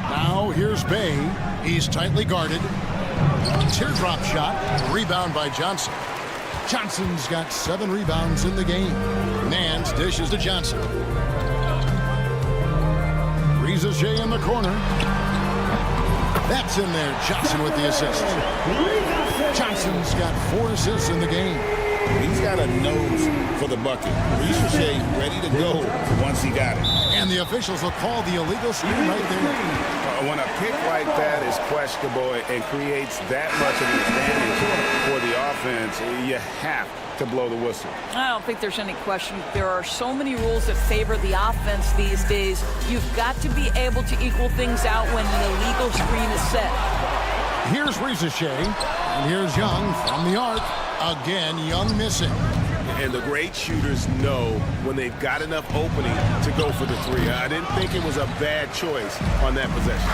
Now, here's Bay. He's tightly guarded. Teardrop shot. Rebound by Johnson. Johnson's got 7 rebounds in the game. Nance dishes to Johnson. Rizashay in the corner. That's in there. Johnson with the assist. Johnson's got 4 assists in the game. He's got a nose for the bucket. Rizashay ready to go once he got it. And the officials will call the illegal screen right there. When a pick like that is questionable and creates that much of an advantage for the offense, you have to blow the whistle. I don't think there's any question. There are so many rules that favor the offense these days. You've got to be able to equal things out when the illegal screen is set. Here's Rizashay, and here's Young from the arc. Again, Young missing. And the great shooters know when they've got enough opening to go for the 3. I didn't think it was a bad choice on that possession.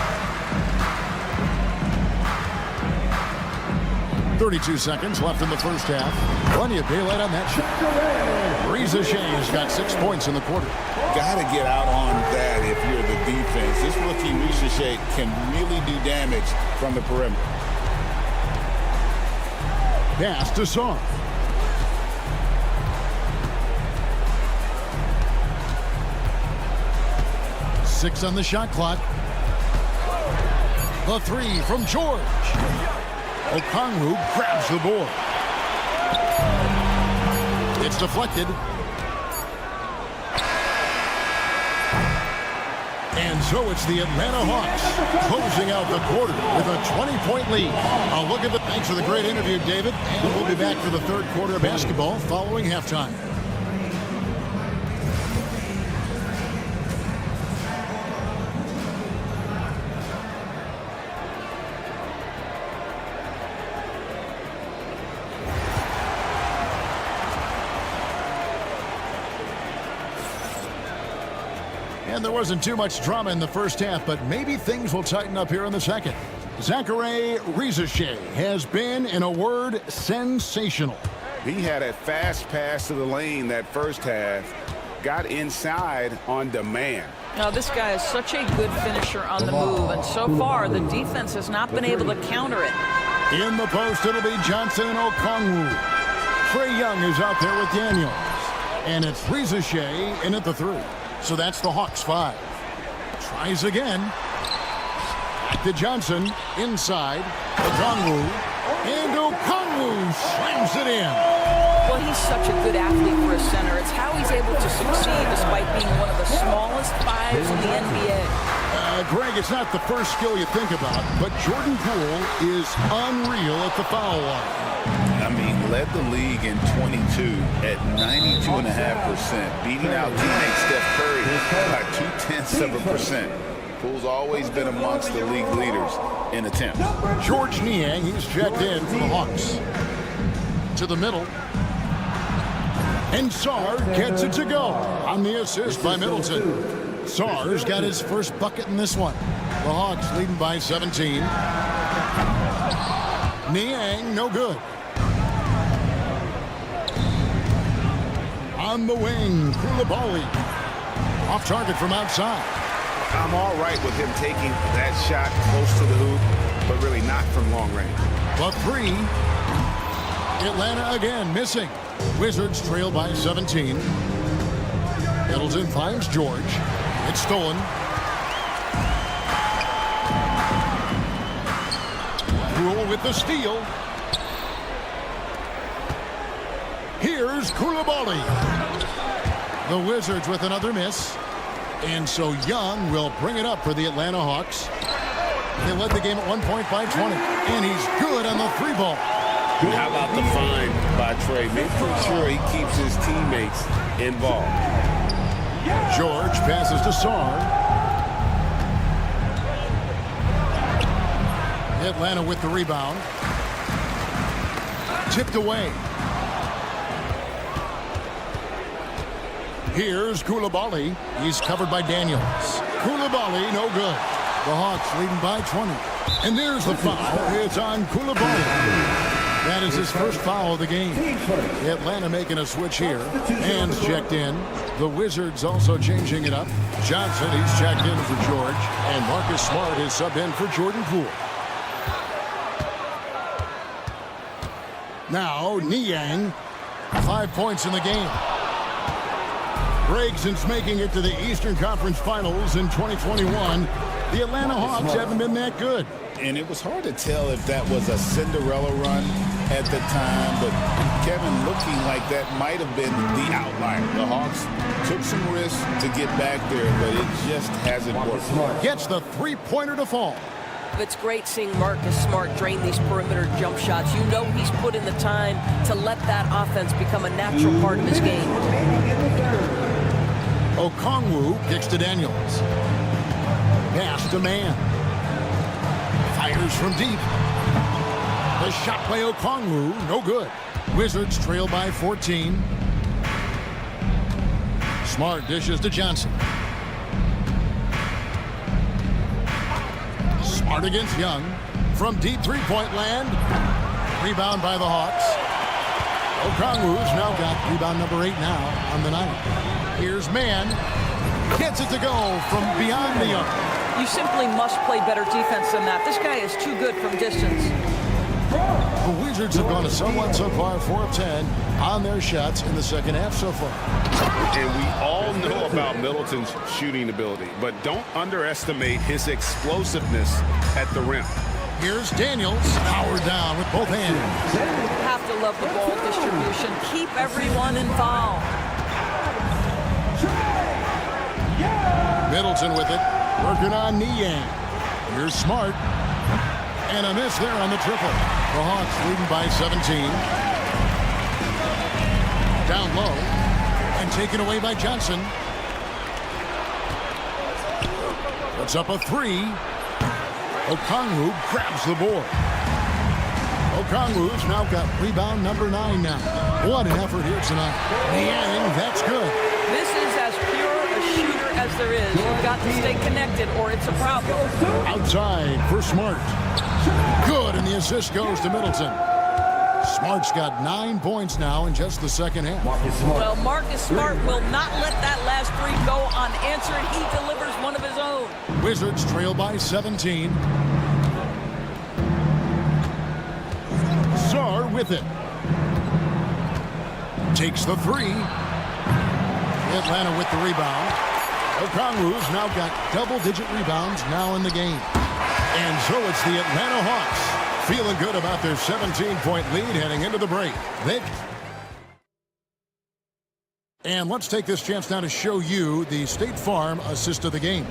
32 seconds left in the first half. Plenty of daylight on that shot. Rizashay has got 6 points in the quarter. Got to get out on that if you're the defense. This rookie Rizashay can really do damage from the perimeter. Pass to Saar. Six on the shot clock. The 3 from George. Okongwu grabs the board. It's deflected. And so it's the Atlanta Hawks closing out the quarter with a 20-point lead. A look at the thanks for the great interview, David. And we'll be back for the third quarter of basketball following halftime. And there wasn't too much drama in the first half, but maybe things will tighten up here in the second. Zachary Rizashay has been, in a word, sensational. He had a fast pass to the lane that first half, got inside on demand. Now, this guy is such a good finisher on the move, and so far the defense has not been able to counter it. In the post, it'll be Johnson and Okongwu. Trae Young is out there with Daniels. And it's Rizashay in at the 3. So that's the Hawks 5. Tries again. Back to Johnson. Inside. Okongwu. And Okongwu slams it in. Well, he's such a good athlete for a center. It's how he's able to succeed despite being one of the smallest 5s in the NBA. Greg, it's not the first skill you think about, but Jordan Poole is unreal at the foul line. I mean, led the league in 22 at 92.5%, beating out teammate Steph Curry by 0.2%. Poole's always been amongst the league leaders in attempts. George Niang, he's checked in for the Hawks. To the middle. And Saar gets it to go on the assist by Middleton. Saar's got his first bucket in this one. The Hawks leading by 17. Niang, no good. On the wing, Koulibaly. Off target from outside. I'm all right with him taking that shot close to the hoop, but really not from long range. The 3. Atlanta again missing. Wizards trail by 17. Middleton finds George. It's stolen. Rule with the steal. Here's Koulibaly. The Wizards with another miss. And so Young will bring it up for the Atlanta Hawks. They led the game at 1 point by 20. And he's good on the 3 ball. How about the find by Trae? Making sure he keeps his teammates involved. George passes to Saar. Atlanta with the rebound. Tipped away. Here's Koulibaly. He's covered by Daniels. Koulibaly, no good. The Hawks leading by 20. And there's the foul. It's on Koulibaly. That is his first foul of the game. Atlanta making a switch here. Hands checked in. The Wizards also changing it up. Johnson, he's checked in for George. And Marcus Smart is subbed in for Jordan Poole. Now, Niang, 5 points in the game. Break since making it to the Eastern Conference Finals in 2021. The Atlanta Hawks haven't been that good. And it was hard to tell if that was a Cinderella run at the time, but Kevin looking like that might have been the outlier. The Hawks took some risks to get back there, but it just hasn't worked. Gets the three-pointer to fall. It's great seeing Marcus Smart drain these perimeter jump shots. You know he's put in the time to let that offense become a natural part of his game. Okongwu kicks to Daniels. Pass to Man. Fires from deep. The shot by Okongwu, no good. Wizards trail by 14. Smart dishes to Johnson. Smart against Young. From deep three-point land. Rebound by the Hawks. Okongwu's now got rebound number 8 now on the night. Here's Man. Gets it to go from beyond the arc. You simply must play better defense than that. This guy is too good from distance. The Wizards have gone somewhat so far, 4 of 10 on their shots in the second half so far. And we all know about Middleton's shooting ability, but don't underestimate his explosiveness at the rim. Here's Daniels, powered down with both hands. You have to love the ball distribution. Keep everyone involved. Middleton with it, working on Niang. Here's Smart. And a miss there on the triple. The Hawks leading by 17. Down low. And taken away by Johnson. Puts up a 3. Okongwu grabs the board. Okongwu's now got rebound number 9 now. What an effort here tonight. Niang, that's good. This is as pure a shooter as there is. You've got to stay connected or it's a problem. Outside for Smart. Good, and the assist goes to Middleton. Smart's got 9 points now in just the second half. Well, Marcus Smart will not let that last 3 go unanswered. He delivers one of his own. Wizards trail by 17. Czar with it. Takes the 3. Atlanta with the rebound. Okongwu's now got double-digit rebounds now in the game. And so it's the Atlanta Hawks feeling good about their 17-point lead heading into the break. And let's take this chance now to show you the State Farm assist of the game.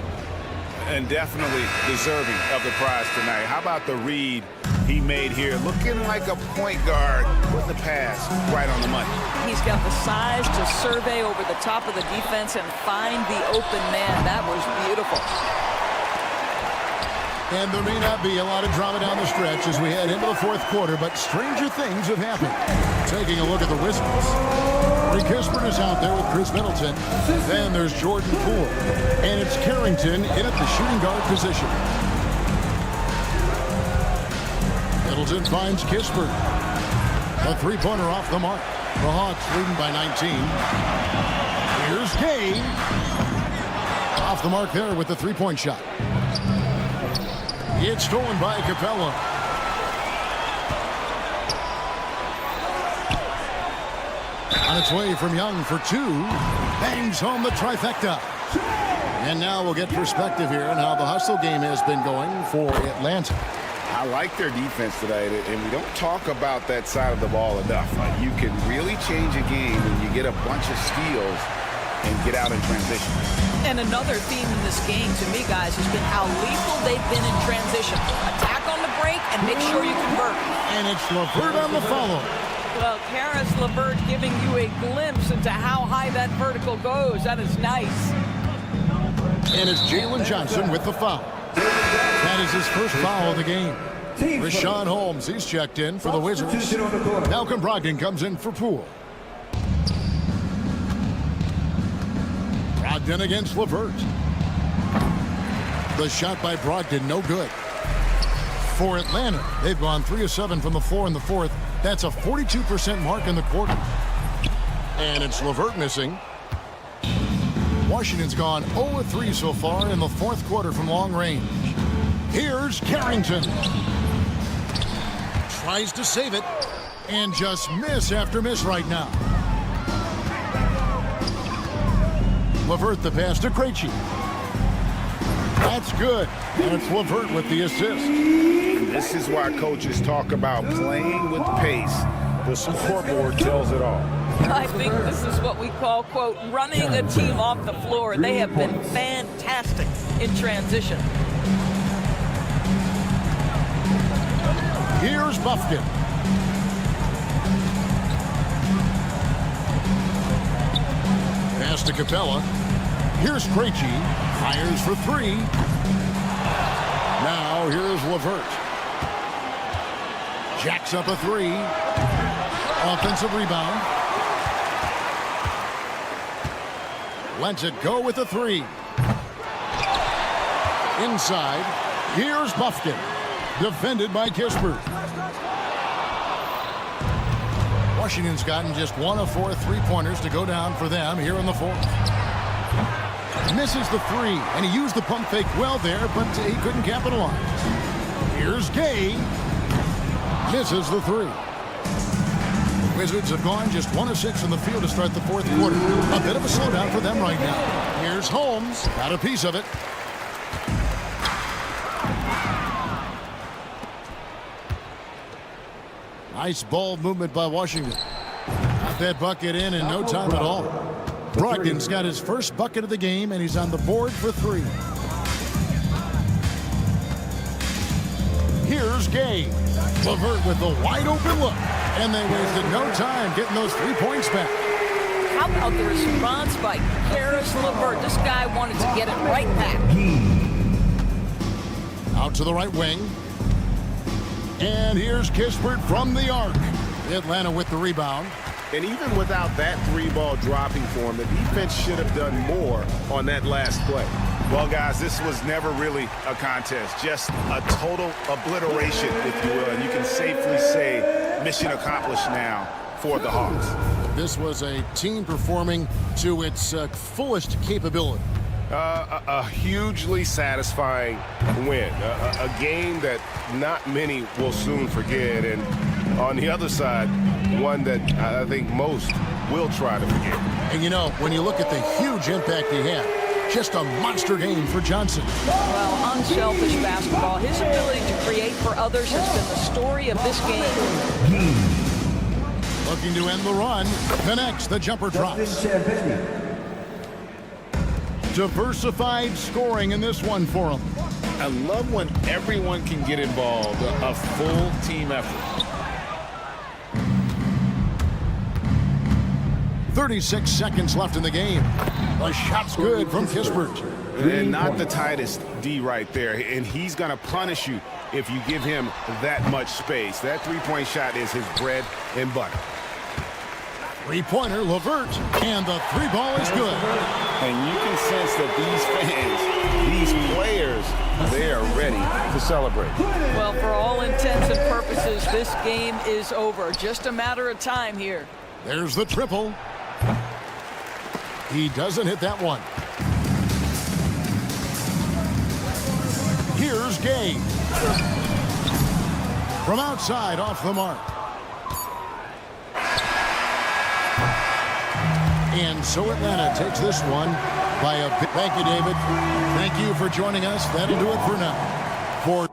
And definitely deserving of the prize tonight. How about the read he made here? Looking like a point guard with the pass right on the money. He's got the size to survey over the top of the defense and find the open man. That was beautiful. And there may not be a lot of drama down the stretch as we head into the fourth quarter, but stranger things have happened. Taking a look at the Wizards. Rick Kispert is out there with Chris Middleton. Then there's Jordan Poole. And it's Carrington in at the shooting guard position. Middleton finds Kispert. A three-pointer off the mark. The Hawks leading by 19. Here's Gay. Off the mark there with the three-point shot. It's stolen by Capella. On its way from Young for 2. Bangs home the trifecta. And now we'll get perspective here on how the hustle game has been going for Atlanta. I like their defense tonight, and we don't talk about that side of the ball enough. You can really change a game when you get a bunch of steals and get out in transition. And another theme in this game, to me, guys, has been how lethal they've been in transition. Attack on the break and make sure you convert. And it's LeVert on the follow. Well, Karis LeVert giving you a glimpse into how high that vertical goes. That is nice. And it's Jalen Johnson with the foul. That is his first foul of the game. Rashawn Holmes, he's checked in for the Wizards. Malcolm Brogdon comes in for Poole. Brogdon against LeVert. The shot by Brogdon, no good. For Atlanta, they've gone 3 of 7 from the floor in the fourth. That's a 42% mark in the quarter. And it's LeVert missing. Washington's gone 0 of 3 so far in the fourth quarter from long range. Here's Carrington. Tries to save it and just miss after miss right now. LeVert the pass to Krejci. That's good. And it's LeVert with the assist. This is why coaches talk about playing with pace. The scoreboard tells it all. I think this is what we call, quote, running a team off the floor. They have been fantastic in transition. Here's Buffkin. Pass to Capella. Here's Krejci. Fires for 3. Now here's LeVert. Jacks up a 3. Offensive rebound. Lets it go with a 3. Inside. Here's Buffkin. Defended by Kispert. Washington's gotten just 1 of 4 3-pointers to go down for them here in the fourth. Misses the 3, and he used the pump fake well there, but he couldn't capitalize. Here's Gay. Misses the 3. The Wizards have gone just 1 of 6 in the field to start the fourth quarter. A bit of a slowdown for them right now. Here's Holmes. Got a piece of it. Nice ball movement by Washington. Got that bucket in no time at all. Brogdon's got his first bucket of the game, and he's on the board for 3. Here's Gay. LeVert with the wide open look. And they wasted no time getting those 3 points back. How about the response by Caris LeVert? This guy wanted to get it right back. Out to the right wing. And here's Kispert from the arc. Atlanta with the rebound. And even without that 3-ball dropping for him, the defense should have done more on that last play. Well, guys, this was never really a contest, just a total obliteration, if you will. And you can safely say mission accomplished now for the Hawks. This was a team performing to its fullest capability. A hugely satisfying win. A game that not many will soon forget. And on the other side, one that I think most will try to forget. And you know, when you look at the huge impact he had, just a monster game for Johnson. Well, unselfish basketball. His ability to create for others has been the story of this game. Looking to end the run. Connects, the jumper drops. Diversified scoring in this one for him. I love when everyone can get involved, a full team effort. 36 seconds left in the game. The shot's good from Kispert. And not the tightest D right there. And he's going to punish you if you give him that much space. That 3-point shot is his bread and butter. 3-pointer, LeVert. And the 3-ball is good. And you can sense that these fans, these players, they are ready to celebrate. Well, for all intents and purposes, this game is over. Just a matter of time here. There's the triple. He doesn't hit that one. Here's Gay. From outside, off the mark. And so Atlanta takes this one by a bit. Thank you, David. Thank you for joining us. That'll do it for now. For